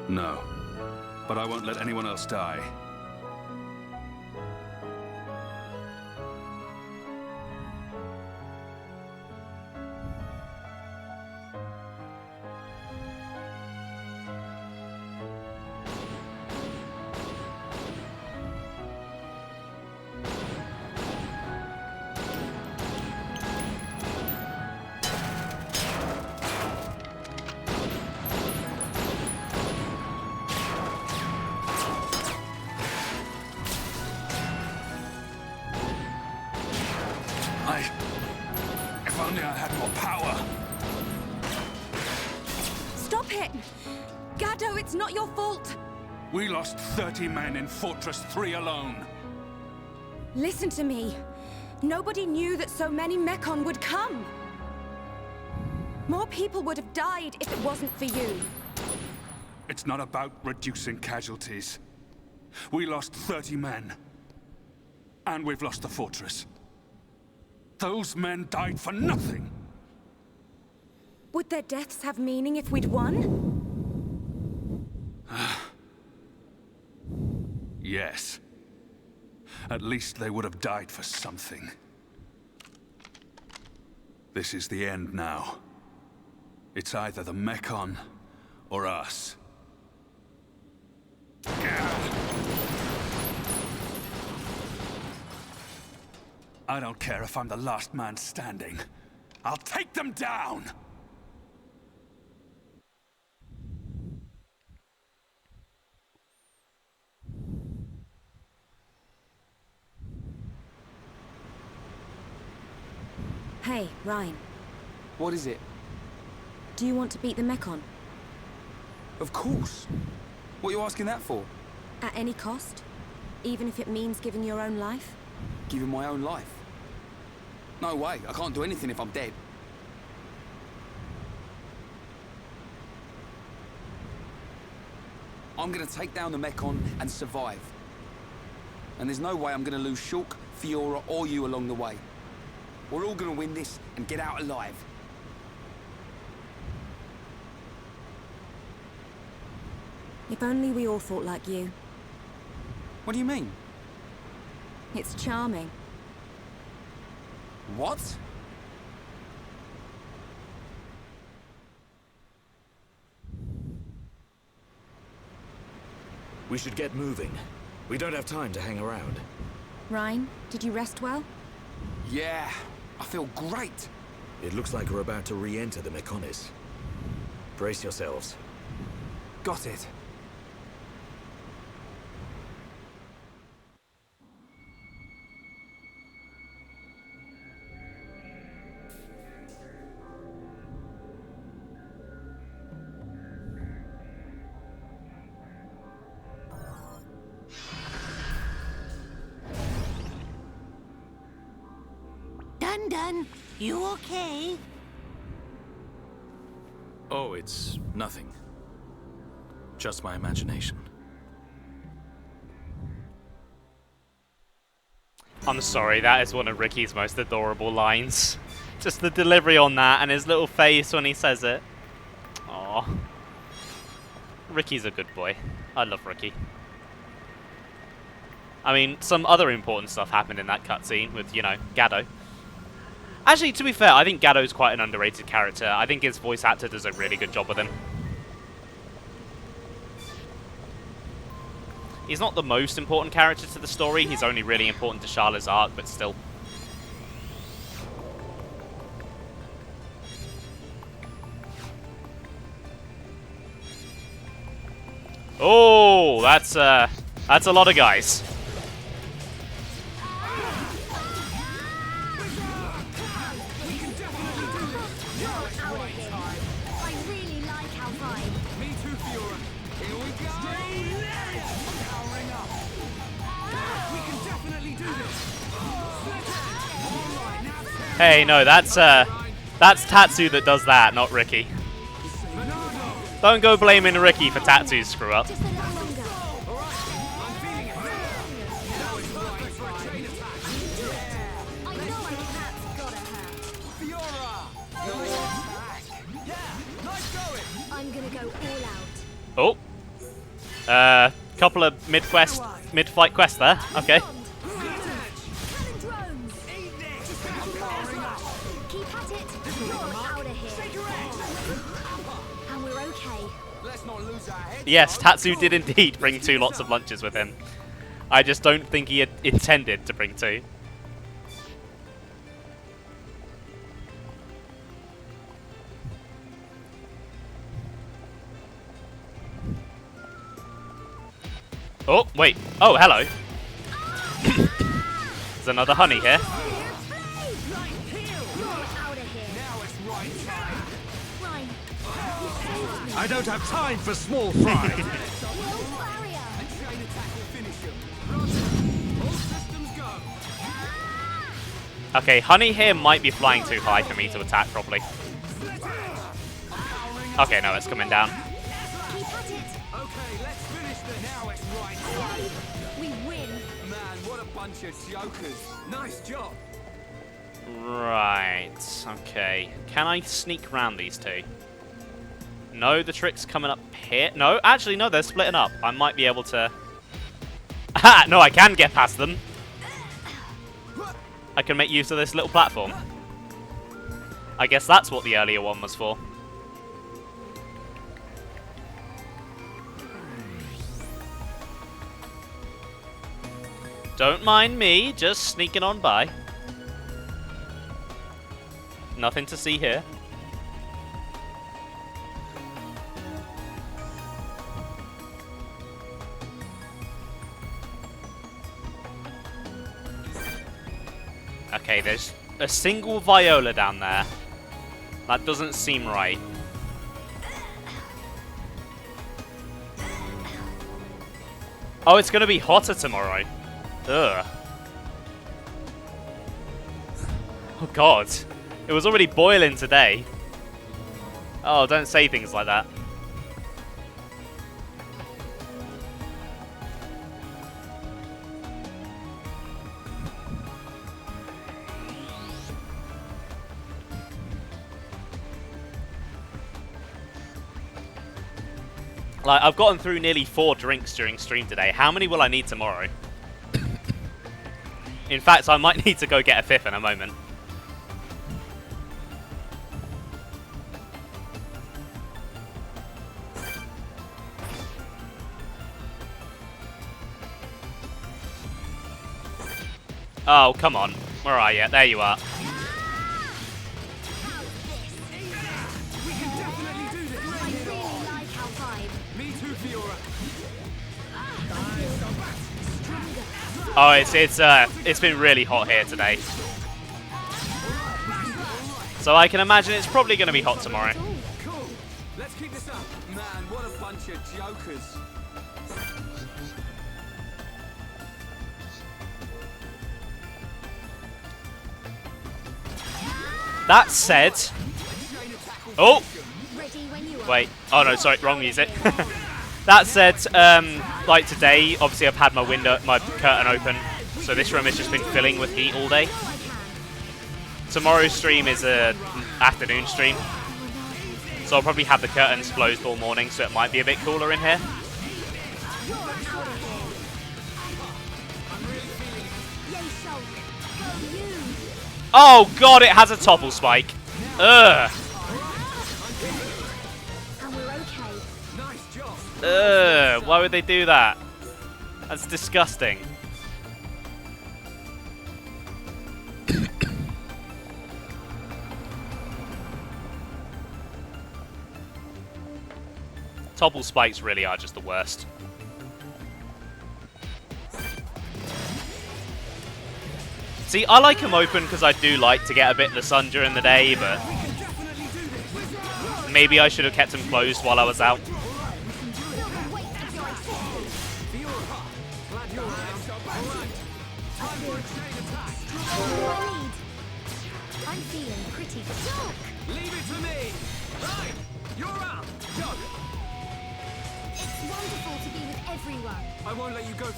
S19: No. But I won't let anyone else die. If only I had more power.
S7: Stop it! Gado, it's not your fault!
S19: We lost 30 men in Fortress 3 alone.
S7: Listen to me. Nobody knew that so many Mechon would come. More people would have died if it wasn't for you.
S19: It's not about reducing casualties. We lost 30 men. And we've lost the fortress. Those men died for nothing!
S7: Would their deaths have meaning if we'd won?
S19: Yes. At least they would have died for something. This is the end now. It's either the Mechon or us. I don't care if I'm the last man standing. I'll take them down!
S7: Hey, Ryan.
S6: What is it?
S7: Do you want to beat the Mechon?
S6: Of course. What are you asking that for?
S7: At any cost? Even if it means giving your own life?
S6: Giving my own life? No way. I can't do anything if I'm dead. I'm gonna take down the Mechon and survive. And there's no way I'm gonna lose Shulk, Fiora, or you along the way. We're all gonna win this and get out alive.
S7: If only we all thought like you.
S6: What do you mean?
S7: It's charming.
S6: What?
S8: We should get moving. We don't have time to hang around.
S7: Ryan, did you rest well?
S6: Yeah, I feel great.
S8: It looks like we're about to re-enter the Mechonis. Brace yourselves.
S2: Got it.
S1: Dun, you okay?
S8: Oh, it's nothing. Just my imagination.
S3: I'm sorry, that is one of Ricky's most adorable lines. Just the delivery on that and his little face when he says it. Aww. Ricky's a good boy. I love Ricky. I mean, some other important stuff happened in that cutscene with, you know, Gado. Actually, to be fair, I think Gado's quite an underrated character. I think his voice actor does a really good job with him. He's not the most important character to the story. He's only really important to Charlotte's arc, but still. Oh, that's a lot of guys. Hey, no, that's Tatsu that does that, not Ricky. Don't go blaming Ricky for Tatsu's screw up.
S17: gonna go all out.
S3: Oh. Couple of mid-fight quests there. Okay.
S17: Cannon drones! Keep at it! You're out of here! And we're okay.
S6: Let's not lose our heads.
S3: Yes, Tatsu did indeed bring 2 lots of lunches with him. I just don't think he had intended to bring 2. Oh, wait. Oh, hello. There's another honey here.
S4: I don't have time for small fry.
S3: Okay, honey here might be flying too high for me to attack properly. Okay, no, it's coming down.
S17: We win.
S6: Man, what a bunch of jokers. Nice job.
S3: Right, okay. Can I sneak around these 2? No, the trick's coming up here. No, actually, no, they're splitting up. I might be able to... Ah, no, I can get past them. I can make use of this little platform. I guess that's what the earlier one was for. Don't mind me, just sneaking on by. Nothing to see here. Okay, there's a single viola down there. That doesn't seem right. Oh, it's gonna be hotter tomorrow. Ugh. Oh god. It was already boiling today. Oh, don't say things like that. Like, I've gotten through nearly 4 drinks during stream today. How many will I need tomorrow? In fact, I might need to go get a 5th in a moment. Oh, come on. Where are you? There you are. Oh, it's been really hot here today. So I can imagine it's probably going to be hot tomorrow.
S6: Cool. Let's keep this up. Man, what a bunch of jokers.
S3: That said... Oh! Wait. Oh no, sorry, wrong music. That said, like today, obviously I've had my curtain open, so this room has just been filling with heat all day. Tomorrow's stream is a afternoon stream, so I'll probably have the curtains closed all morning, so it might be a bit cooler in here. Oh god, it has a topple spike. Ugh. Ugh, why would they do that? That's disgusting. Topple spikes really are just the worst. See, I like them open because I do like to get a bit of the sun during the day, but maybe I should have kept them closed while I was out.
S17: I'm feeling pretty good.
S6: Leave it to me. Right, you're up. Go.
S17: It's wonderful to be with everyone.
S6: I won't let you go. In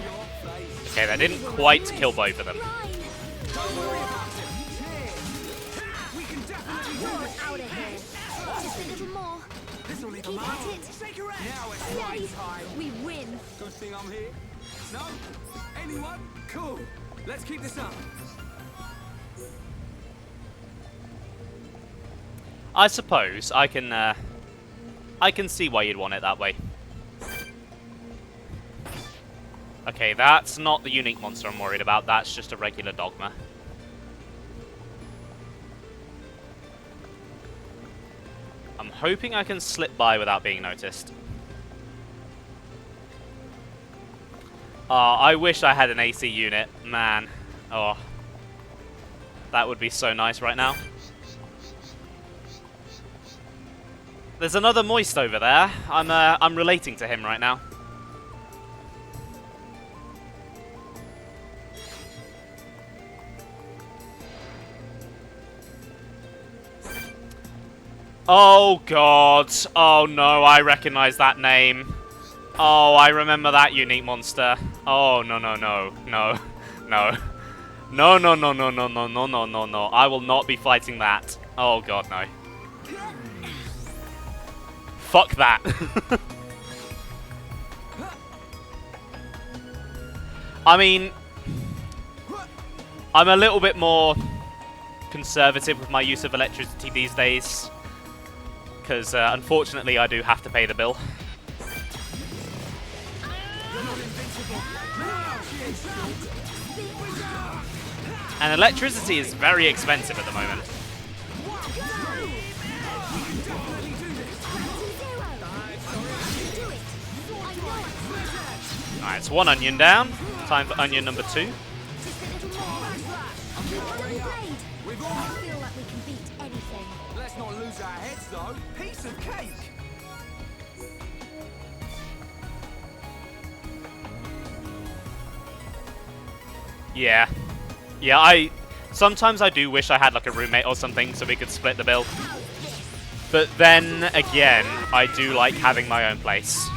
S6: your face.
S3: Okay, that didn't quite kill both of them.
S6: Don't worry about it. We can definitely do it.
S17: Out of here. Just a little more.
S4: This'll leave a
S17: Keep
S4: mark.
S17: at it.
S4: Shake your head.
S13: Now it's
S17: Steady.
S13: right time.
S17: We win.
S4: Good thing I'm here. No? Anyone? Cool. Let's keep this up.
S3: I suppose I can see why you'd want it that way. Okay, that's not the unique monster I'm worried about. That's just a regular dogma. I'm hoping I can slip by without being noticed. Oh, I wish I had an AC unit. Man. Oh. That would be so nice right now. There's another Moist over there. I'm relating to him right now. Oh god. Oh no, I recognize that name. Oh, I remember that unique monster. Oh no no no no no. No no no no no no no no no no. I will not be fighting that. Oh god no. Fuck that. I mean, I'm a little bit more conservative with my use of electricity these days. Because, unfortunately, I do have to pay the bill. And electricity is very expensive at the moment. Alright, it's one onion down. Time for onion number 2.
S4: Let's not lose our heads, though. Piece of cake.
S3: Yeah. Yeah, sometimes I do wish I had like a roommate or something so we could split the bill. But then again, I do like having my own place.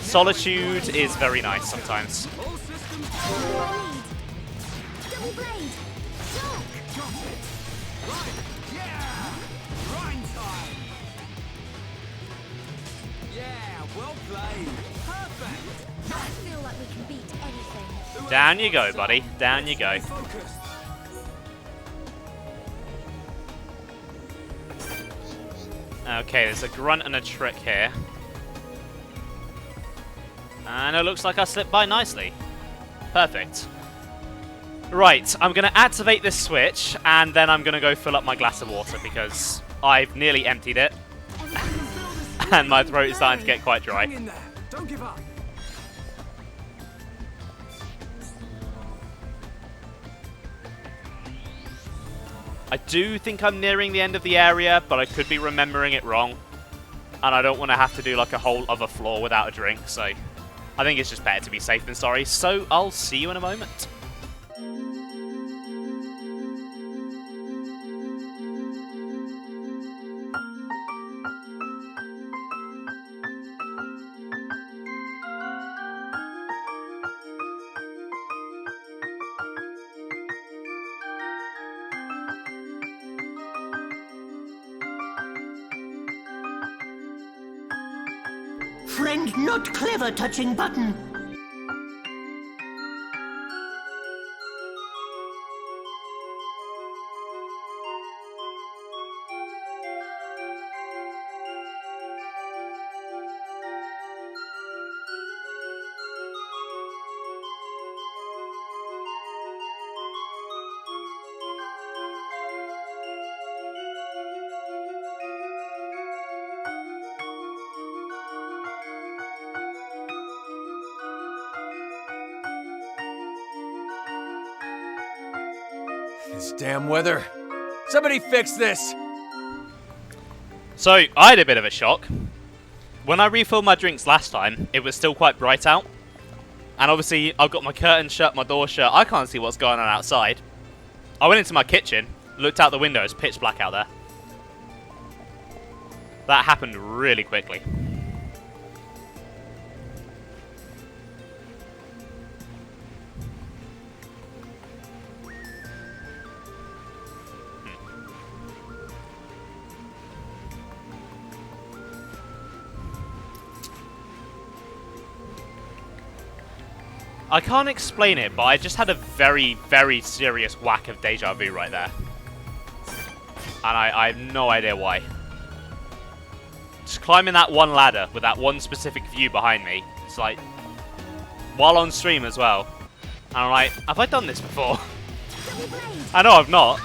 S3: Solitude is very nice sometimes. Down you go, buddy. Down you go. Okay, there's a grunt and a trick here. And it looks like I slipped by nicely. Perfect. Right, I'm going to activate this switch, and then I'm going to go fill up my glass of water, because I've nearly emptied it. And my throat is starting to get quite dry.
S4: Don't give up.
S3: I do think I'm nearing the end of the area, but I could be remembering it wrong. And I don't want to have to do like a whole other floor without a drink, so I think it's just better to be safe than sorry. So I'll see you in a moment.
S1: Friend not clever touching button.
S20: This damn weather. Somebody fix this!
S3: So, I had a bit of a shock. When I refilled my drinks last time, it was still quite bright out. And obviously, I've got my curtain shut, my door shut. I can't see what's going on outside. I went into my kitchen, looked out the window, it's pitch black out there. That happened really quickly. I can't explain it, but I just had a very, very serious whack of deja vu right there. And I have no idea why. Just climbing that one ladder with that one specific view behind me. It's like, while on stream as well. And I'm like, have I done this before? I know I've not.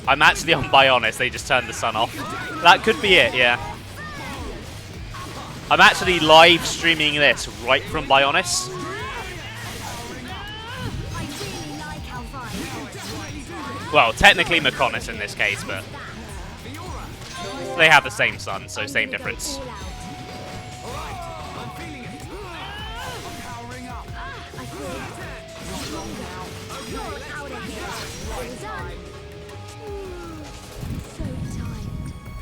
S3: I'm actually on Bionis, they just turned the sun off. That could be it, yeah. I'm actually live streaming this right from Bionis. Well, technically Mechonis in this case, but they have the same sun, so same difference.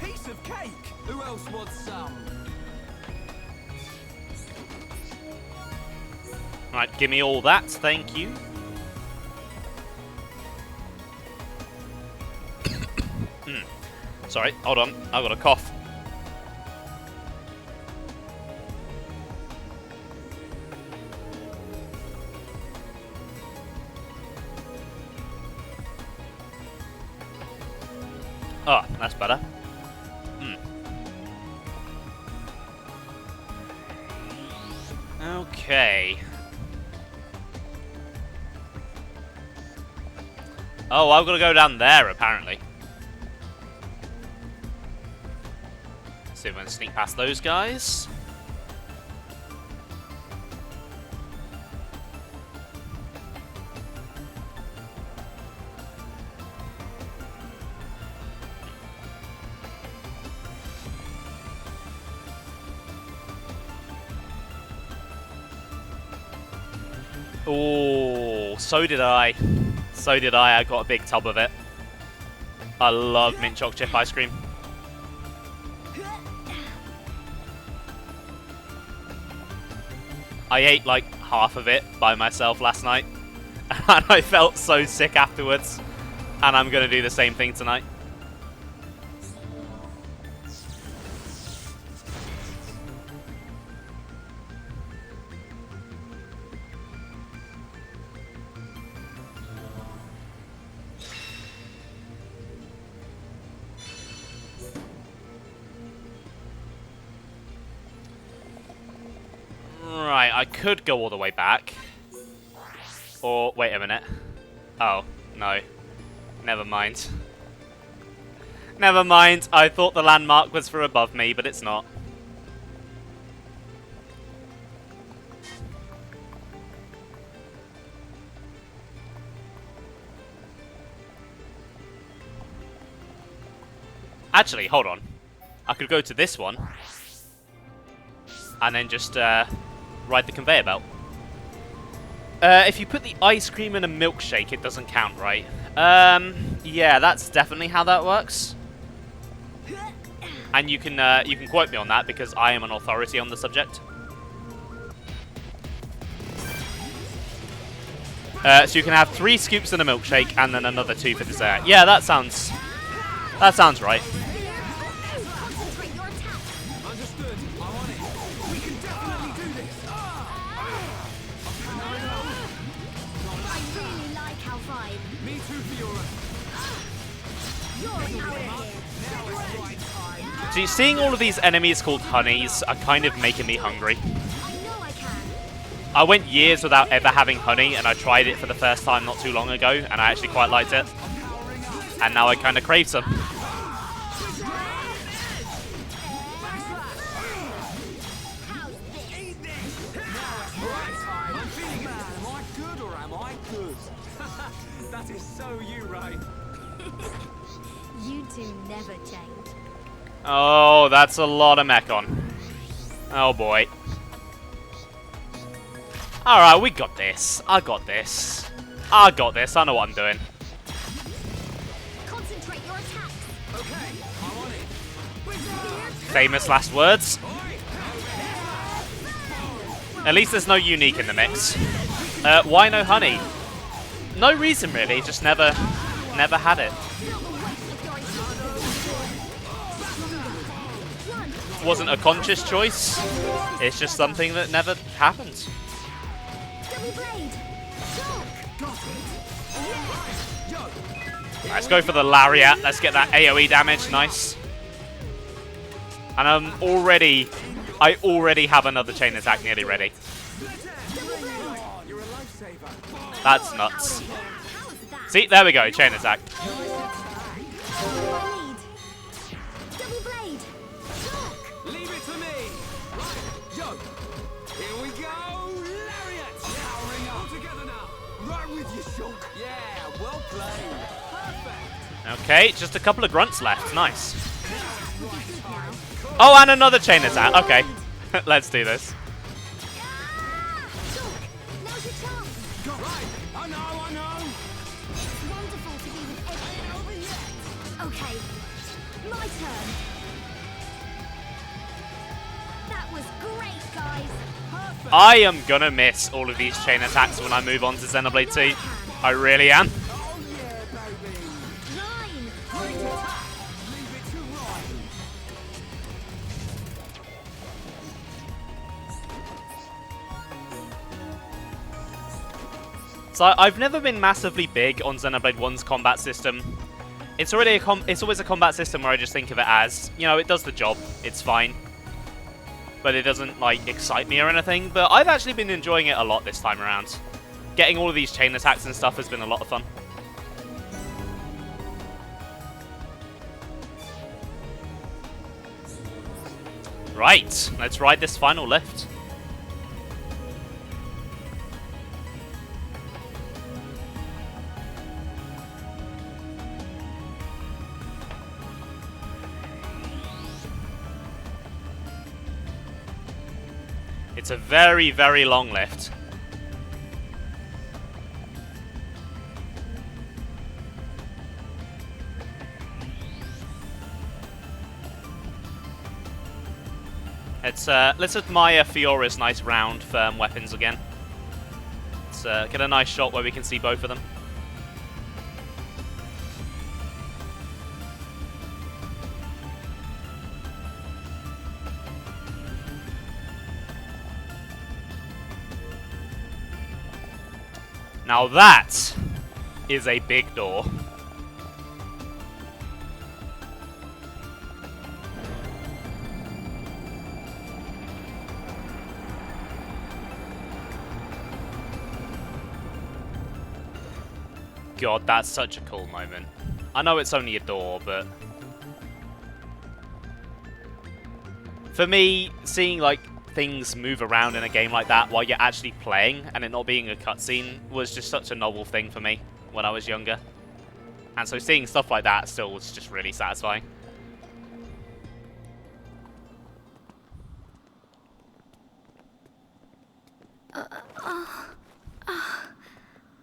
S4: Piece of cake! Who else wants some?
S3: Right, give me all that, thank you. Sorry, hold on, I've got a cough. Oh, that's better. Okay. Oh, I've got to go down there, apparently. See if I can sneak past those guys. Oh, so did I. So did I. I got a big tub of it. I love mint chocolate chip ice cream. I ate like half of it by myself last night. And I felt so sick afterwards. And I'm going to do the same thing tonight. Right, I could go all the way back. Or, wait a minute. Oh, no. Never mind. Never mind, I thought the landmark was for above me, but it's not. Actually, hold on. I could go to this one. And then just, ride the conveyor belt. If you put the ice cream in a milkshake, it doesn't count, right? Yeah, that's definitely how that works. And you can quote me on that because I am an authority on the subject. So you can have 3 scoops in a milkshake and then another 2 for dessert. Yeah, that sounds right. See, seeing all of these enemies called honeys are kind of making me hungry. I went years without ever having honey, and I tried it for the first time not too long ago, and I actually quite liked it. And now I kind of crave some.
S4: That is so you, right?
S17: You two never change.
S3: Oh, that's a lot of Mechon. Oh boy. Alright, we got this. I got this. I got this. I know what I'm doing.
S17: Concentrate your attacks. Okay, I'm on it.
S3: Famous last words. At least there's no unique in the mix. Why no honey? No reason really, just never had it. Wasn't a conscious choice. It's just something that never happened.
S17: Double blade. Shulk. Got it. Yo.
S3: Let's go for the lariat. Let's get that AoE damage. Nice. And I already have another chain attack nearly ready. That's nuts. See, there we go, chain attack.
S17: Double blade.
S4: Leave it to me. Right, yo. Here we go. Lariat. Powering up. All together now. Right with you, Shulk. Yeah, well played. Perfect.
S3: Okay, just a couple of grunts left. Nice. Oh, and another chain attack. Okay, let's do this.
S17: Now's your chance.
S4: Right. I know.
S17: It's wonderful to be with everyone over yet. Okay, my turn. That was great, guys. Perfect.
S3: I am gonna miss all of these chain attacks when I move on to Xenoblade 2. I really am.
S4: Oh yeah, baby.
S17: 9.
S4: Great attack. Leave it to Ryan.
S3: So I've never been massively big on Xenoblade 1's combat system. It's always a combat system where I just think of it as, you know, it does the job, it's fine. But it doesn't, like, excite me or anything. But I've actually been enjoying it a lot this time around. Getting all of these chain attacks and stuff has been a lot of fun. Right, let's ride this final lift. It's a very, very long lift. Let's admire Fiora's nice round, firm weapons again. Let's get a nice shot where we can see both of them. Now that is a big door. God, that's such a cool moment. I know it's only a door, but for me, seeing like things move around in a game like that while you're actually playing and it not being a cutscene was just such a novel thing for me when I was younger. And so seeing stuff like that still was just really satisfying.
S2: Are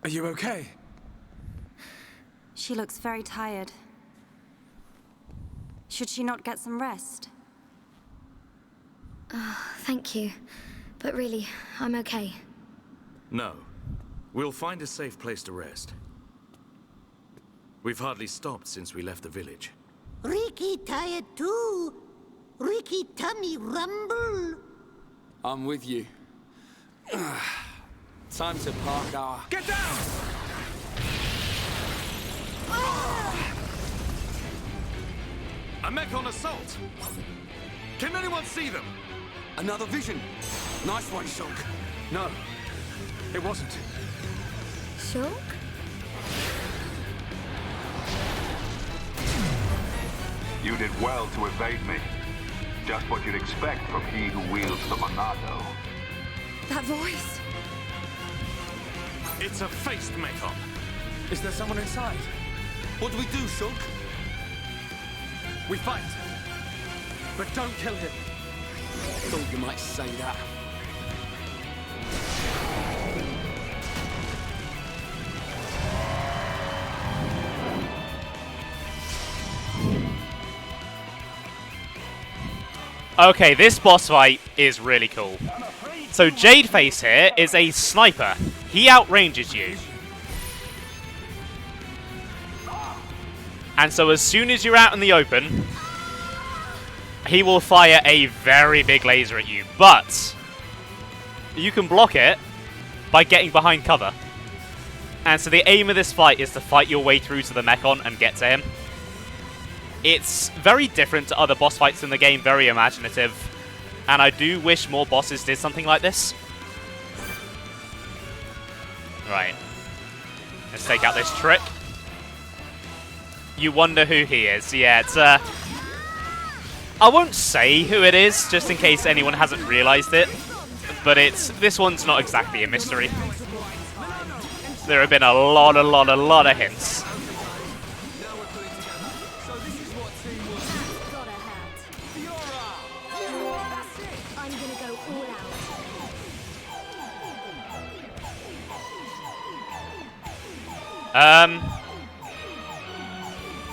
S2: you okay?
S18: She looks very tired. Should she not get some rest?
S16: Thank you. But really, I'm okay.
S8: No. We'll find a safe place to rest. We've hardly stopped since we left the village.
S1: Ricky tired too. Ricky tummy rumble.
S6: I'm with you. Time to park our...
S4: Get down!
S8: A Mechon assault! Can anyone see them?
S6: Another vision. Nice one, Shulk.
S2: No, it wasn't.
S16: Shulk?
S21: You did well to evade me. Just what you'd expect from he who wields the Monado.
S7: That voice!
S8: It's a faced Mechon.
S2: Is there someone inside?
S6: What do we do, Shulk?
S2: We fight. But don't kill him.
S6: Thought you might say that.
S3: Okay, this boss fight is really cool. So Jade Face here is a sniper. He outranges you. And so as soon as you're out in the open, he will fire a very big laser at you. But you can block it by getting behind cover. And so the aim of this fight is to fight your way through to the Mechon and get to him. It's very different to other boss fights in the game, very imaginative. And I do wish more bosses did something like this. Right. Let's take out this trick. You wonder who he is. Yeah, it's I won't say who it is, just in case anyone hasn't realized it. But this one's not exactly a mystery. There have been a lot of hints.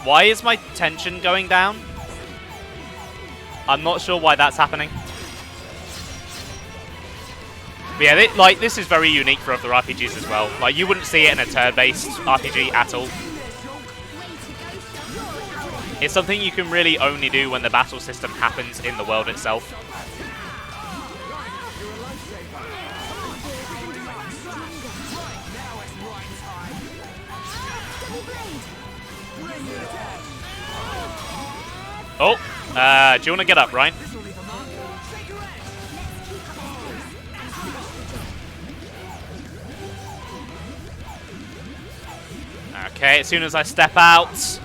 S3: Why is my tension going down? I'm not sure why that's happening. But yeah, like, this is very unique for other RPGs as well. Like, you wouldn't see it in a turn-based RPG at all. It's something you can really only do when the battle system happens in the world itself. Oh, do you want to get up, Ryan? Okay, as soon as I step out.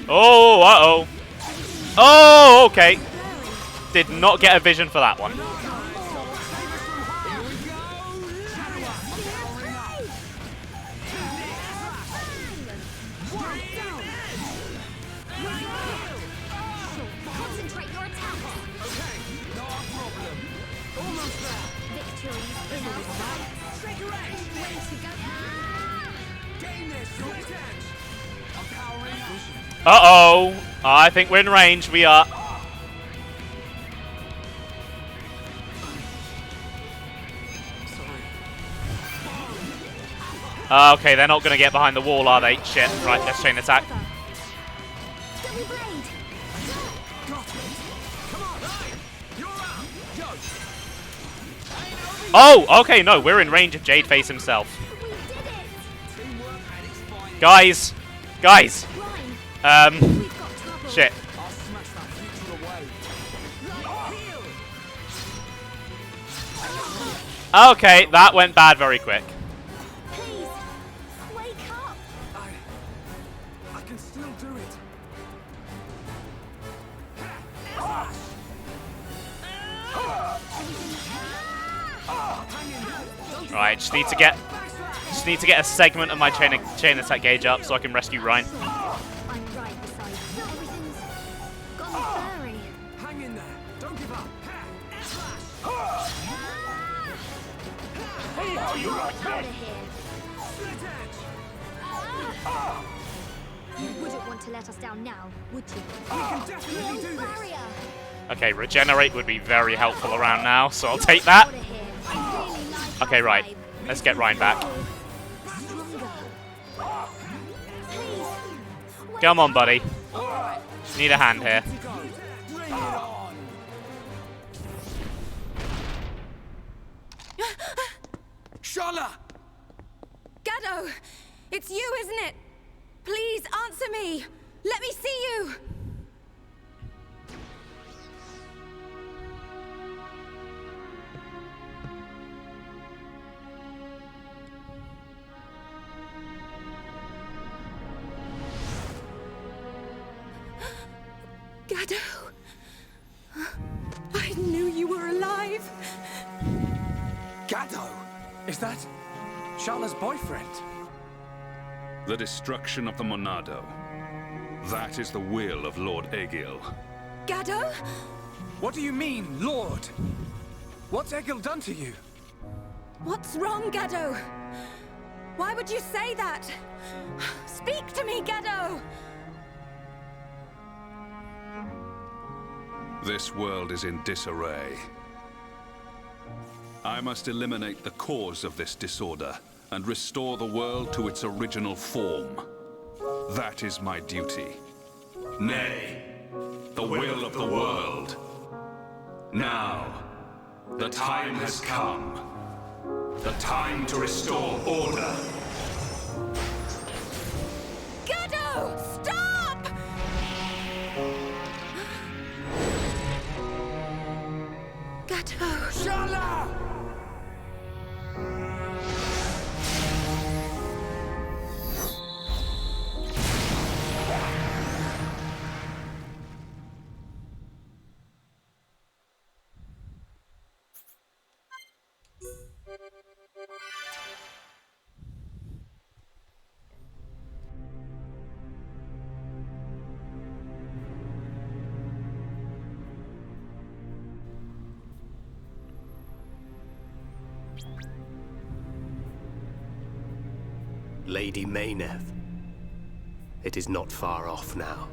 S3: Oh, uh-oh. Oh, okay. Did not get a vision for that one. Uh-oh. I think we're in range. We are. Okay, they're not going to get behind the wall, are they? Shit. Right, let's chain attack. Oh, okay, no, we're in range of Jade Face himself. Guys. Guys. Shit. Okay, that went bad very quick.
S4: Please, wake up. I can still do it.
S3: Right, just need to get a segment of my chain attack gauge up so I can rescue Ryan.
S4: Hang in there. Don't give up.
S17: You wouldn't want to let us down now, would you?
S4: We can definitely do this.
S3: Okay, regenerate would be very helpful around now, so I'll take that. Okay, right. Let's get Ryan back. Come on, buddy. Need a hand here.
S4: Shala!
S7: Gado! It's you, isn't it? Please answer me! Let me see you! Gado! I knew you were alive!
S4: Gado! Is that Shala's boyfriend?
S21: The destruction of the Monado. That is the will of Lord Egil.
S7: Gado?
S4: What do you mean, Lord? What's Egil done to you?
S7: What's wrong, Gado? Why would you say that? Speak to me, Gado!
S21: This world is in disarray. I must eliminate the cause of this disorder and restore the world to its original form. That is my duty. Nay, the will of the world. Now, the time has come. The time to restore order.
S7: Gado! Stop! Gado!
S4: Shala!
S15: Lady Mayneth. It is not far off now.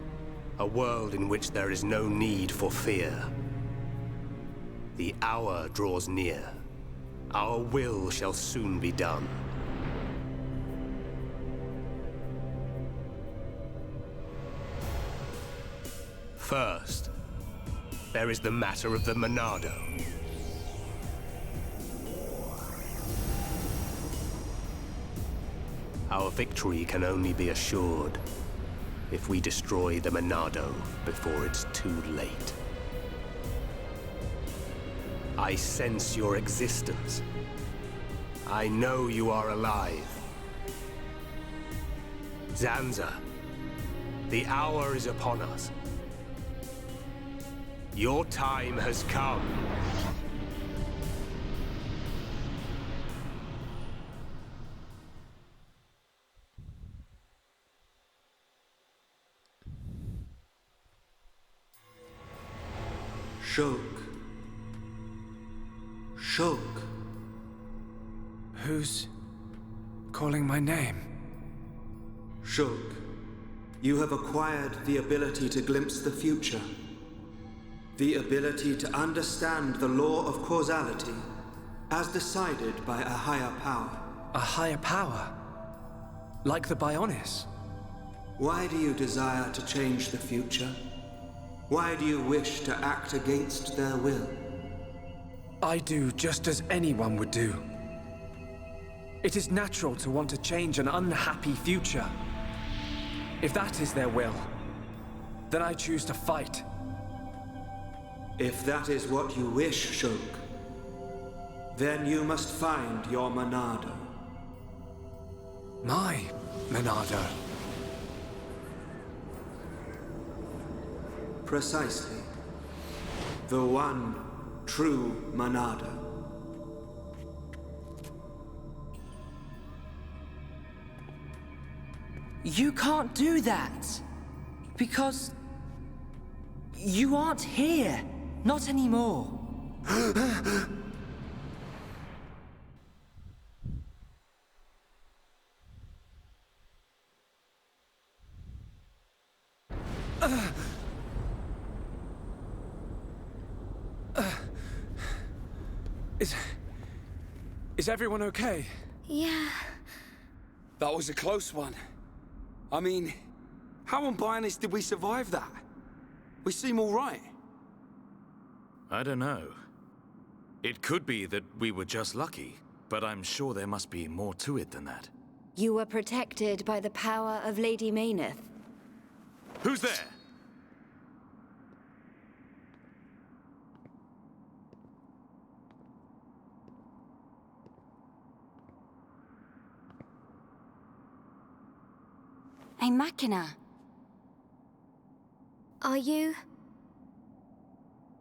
S15: A world in which there is no need for fear. The hour draws near. Our will shall soon be done. First, there is the matter of the Monado. Our victory can only be assured if we destroy the Monado before it's too late. I sense your existence. I know you are alive. Zanza, the hour is upon us. Your time has come.
S12: Shulk. Shulk.
S2: Who's calling my name?
S12: Shulk, you have acquired the ability to glimpse the future. The ability to understand the law of causality as decided by a higher power.
S2: A higher power? Like the Bionis?
S12: Why do you desire to change the future? Why do you wish to act against their will?
S2: I do just as anyone would do. It is natural to want to change an unhappy future. If that is their will, then I choose to fight.
S12: If that is what you wish, Shulk, then you must find your Monado.
S2: My Monado?
S12: Precisely. The one true Monado.
S22: You can't do that. Because you aren't here. Not anymore.
S2: Is everyone okay?
S16: Yeah.
S6: That was a close one. I mean, how on Bionis did we survive that? We seem all right.
S8: I don't know. It could be that we were just lucky, but I'm sure there must be more to it than that.
S7: You were protected by the power of Lady Mayneth.
S8: Who's there?
S18: A Machina.
S16: Are you...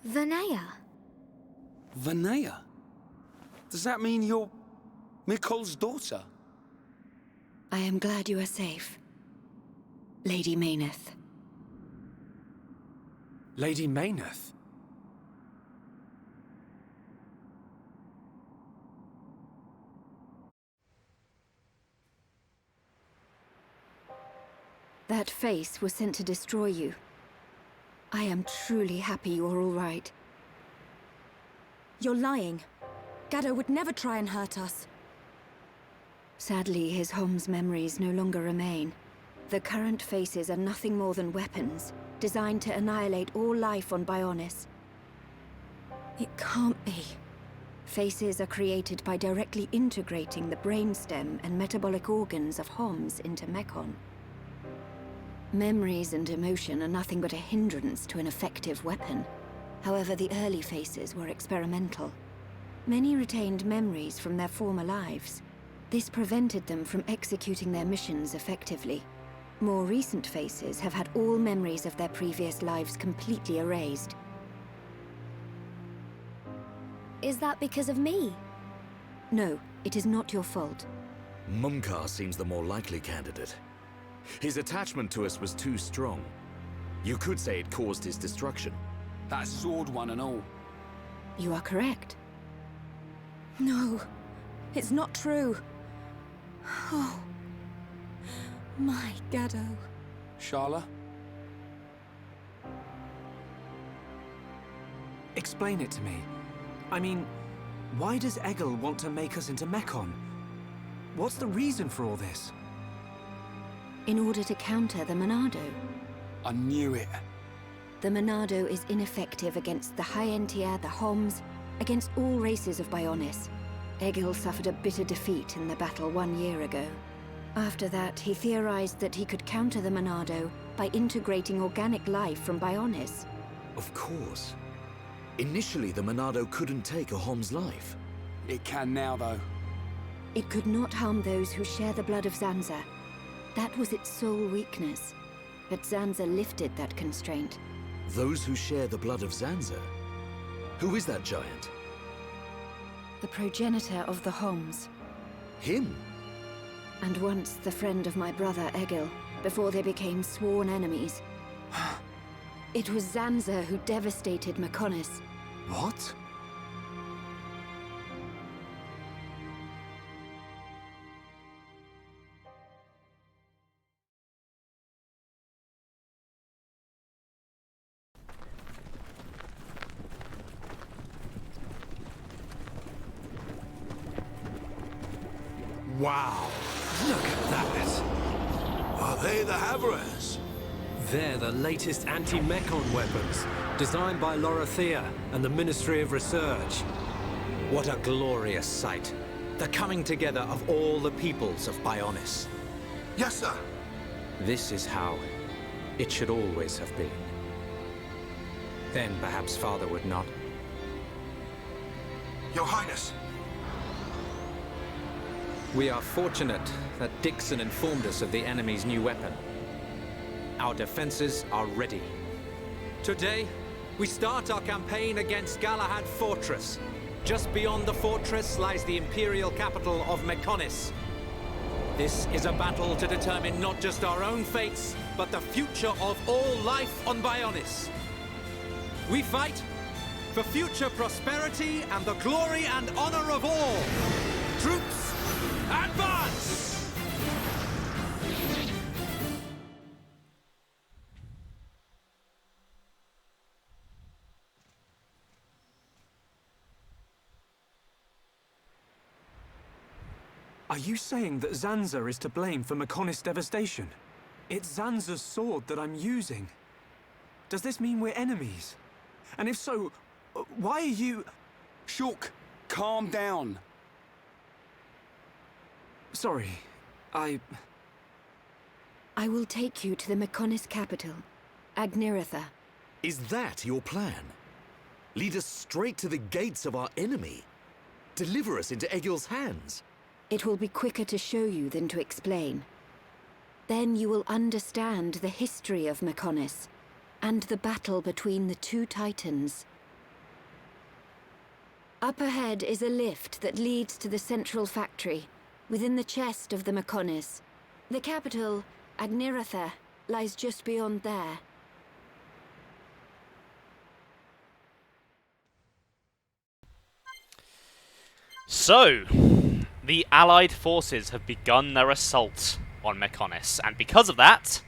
S16: Vanea?
S6: Vanea? Does that mean you're Mikol's daughter?
S7: I am glad you are safe. Lady Mayneth.
S2: Lady Mayneth?
S7: That face was sent to destroy you. I am truly happy you're all right. You're lying. Gado would never try and hurt us. Sadly, his home's memories no longer remain. The current faces are nothing more than weapons, designed to annihilate all life on Bionis. It can't be. Faces are created by directly integrating the brainstem and metabolic organs of Homs into Mechon. Memories and emotion are nothing but a hindrance to an effective weapon. However, the early faces were experimental. Many retained memories from their former lives. This prevented them from executing their missions effectively. More recent faces have had all memories of their previous lives completely erased.
S16: Is that because of me?
S7: No, it is not your fault.
S8: Mumkar seems the more likely candidate. His attachment to us was too strong. You could say it caused his destruction.
S6: That sword one and all.
S7: You are correct. No, it's not true. Oh, my Gaddo.
S6: Sharla?
S2: Explain it to me. I mean, why does Egil want to make us into Mechon? What's the reason for all this?
S7: In order to counter the Monado.
S6: I knew it.
S7: The Monado is ineffective against the High Entier, the Homs, against all races of Bionis. Egil suffered a bitter defeat in the battle 1 year ago. After that, he theorized that he could counter the Monado by integrating organic life from Bionis.
S8: Of course. Initially, the Monado couldn't take a Hom's life.
S6: It can now, though.
S7: It could not harm those who share the blood of Zanza. That was its sole weakness. But Zanza lifted that constraint.
S8: Those who share the blood of Zanza? Who is that giant?
S7: The progenitor of the Homs.
S8: Him?
S7: And once the friend of my brother Egil, before they became sworn enemies. It was Zanza who devastated Mechonis.
S2: What?
S20: Wow! Look at that!
S9: Are they the Haveras?
S11: They're the latest anti-Mechon weapons, designed by Lorothea and the Ministry of Research. What a glorious sight. The coming together of all the peoples of Bionis.
S9: Yes, sir.
S11: This is how it should always have been. Then perhaps Father would not.
S9: Your Highness.
S11: We are fortunate that Dixon informed us of the enemy's new weapon. Our defenses are ready. Today, we start our campaign against Galahad Fortress. Just beyond the fortress lies the imperial capital of Mechonis. This is a battle to determine not just our own fates, but the future of all life on Bionis. We fight for future prosperity and the glory and honor of all. Troops, advance!
S2: Are you saying that Zanza is to blame for Mechonis' devastation? It's Zanza's sword that I'm using. Does this mean we're enemies? And if so, why are you...
S6: Shulk, calm down.
S2: Sorry, I
S7: will take you to the Mechonis capital, Agniratha.
S8: Is that your plan? Lead us straight to the gates of our enemy? Deliver us into Egil's hands?
S7: It will be quicker to show you than to explain. Then you will understand the history of Mechonis, and the battle between the two titans. Up ahead is a lift that leads to the central factory, within the chest of the Mechonis. The capital, Agniratha, lies just beyond there.
S3: So, the Allied forces have begun their assault on Mechonis, and because of that,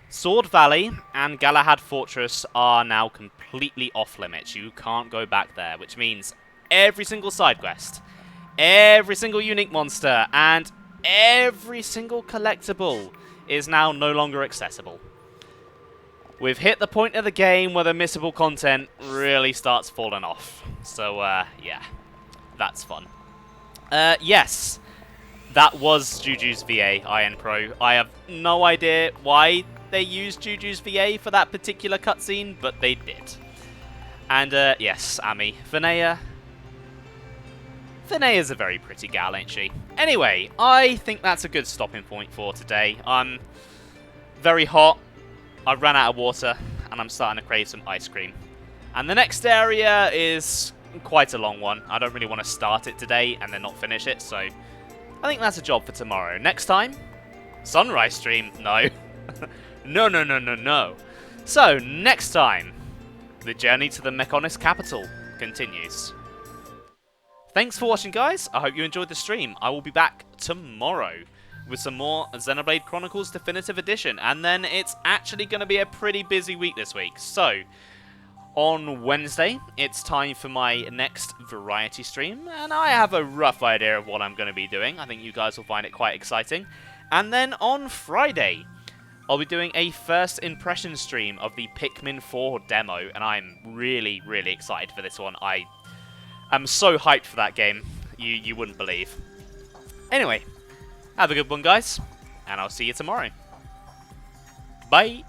S3: Sword Valley and Galahad Fortress are now completely off-limits. You can't go back there, which means every single side quest, every single unique monster, and every single collectible is now no longer accessible. We've hit the point of the game where the missable content really starts falling off. So, yeah. that's fun. Yes, that was Juju's VA, Iron Pro. I have no idea why they used Juju's VA for that particular cutscene, but they did. And yes, Ami, Finea's a very pretty gal, ain't she? Anyway, I think that's a good stopping point for today. I'm very hot, I ran out of water, and I'm starting to crave some ice cream. And the next area is quite a long one. I don't really want to start it today and then not finish it, so I think that's a job for tomorrow. Next time, sunrise stream? No. No. So, next time, the journey to the Mechonis capital continues. Thanks for watching, guys. I hope you enjoyed the stream. I will be back tomorrow with some more Xenoblade Chronicles Definitive Edition. And then it's actually going to be a pretty busy week this week. So, on Wednesday, it's time for my next variety stream. And I have a rough idea of what I'm going to be doing. I think you guys will find it quite exciting. And then on Friday, I'll be doing a first impression stream of the Pikmin 4 demo. And I'm really, really excited for this one. I'm so hyped for that game, you wouldn't believe. Anyway, have a good one, guys, and I'll see you tomorrow. Bye!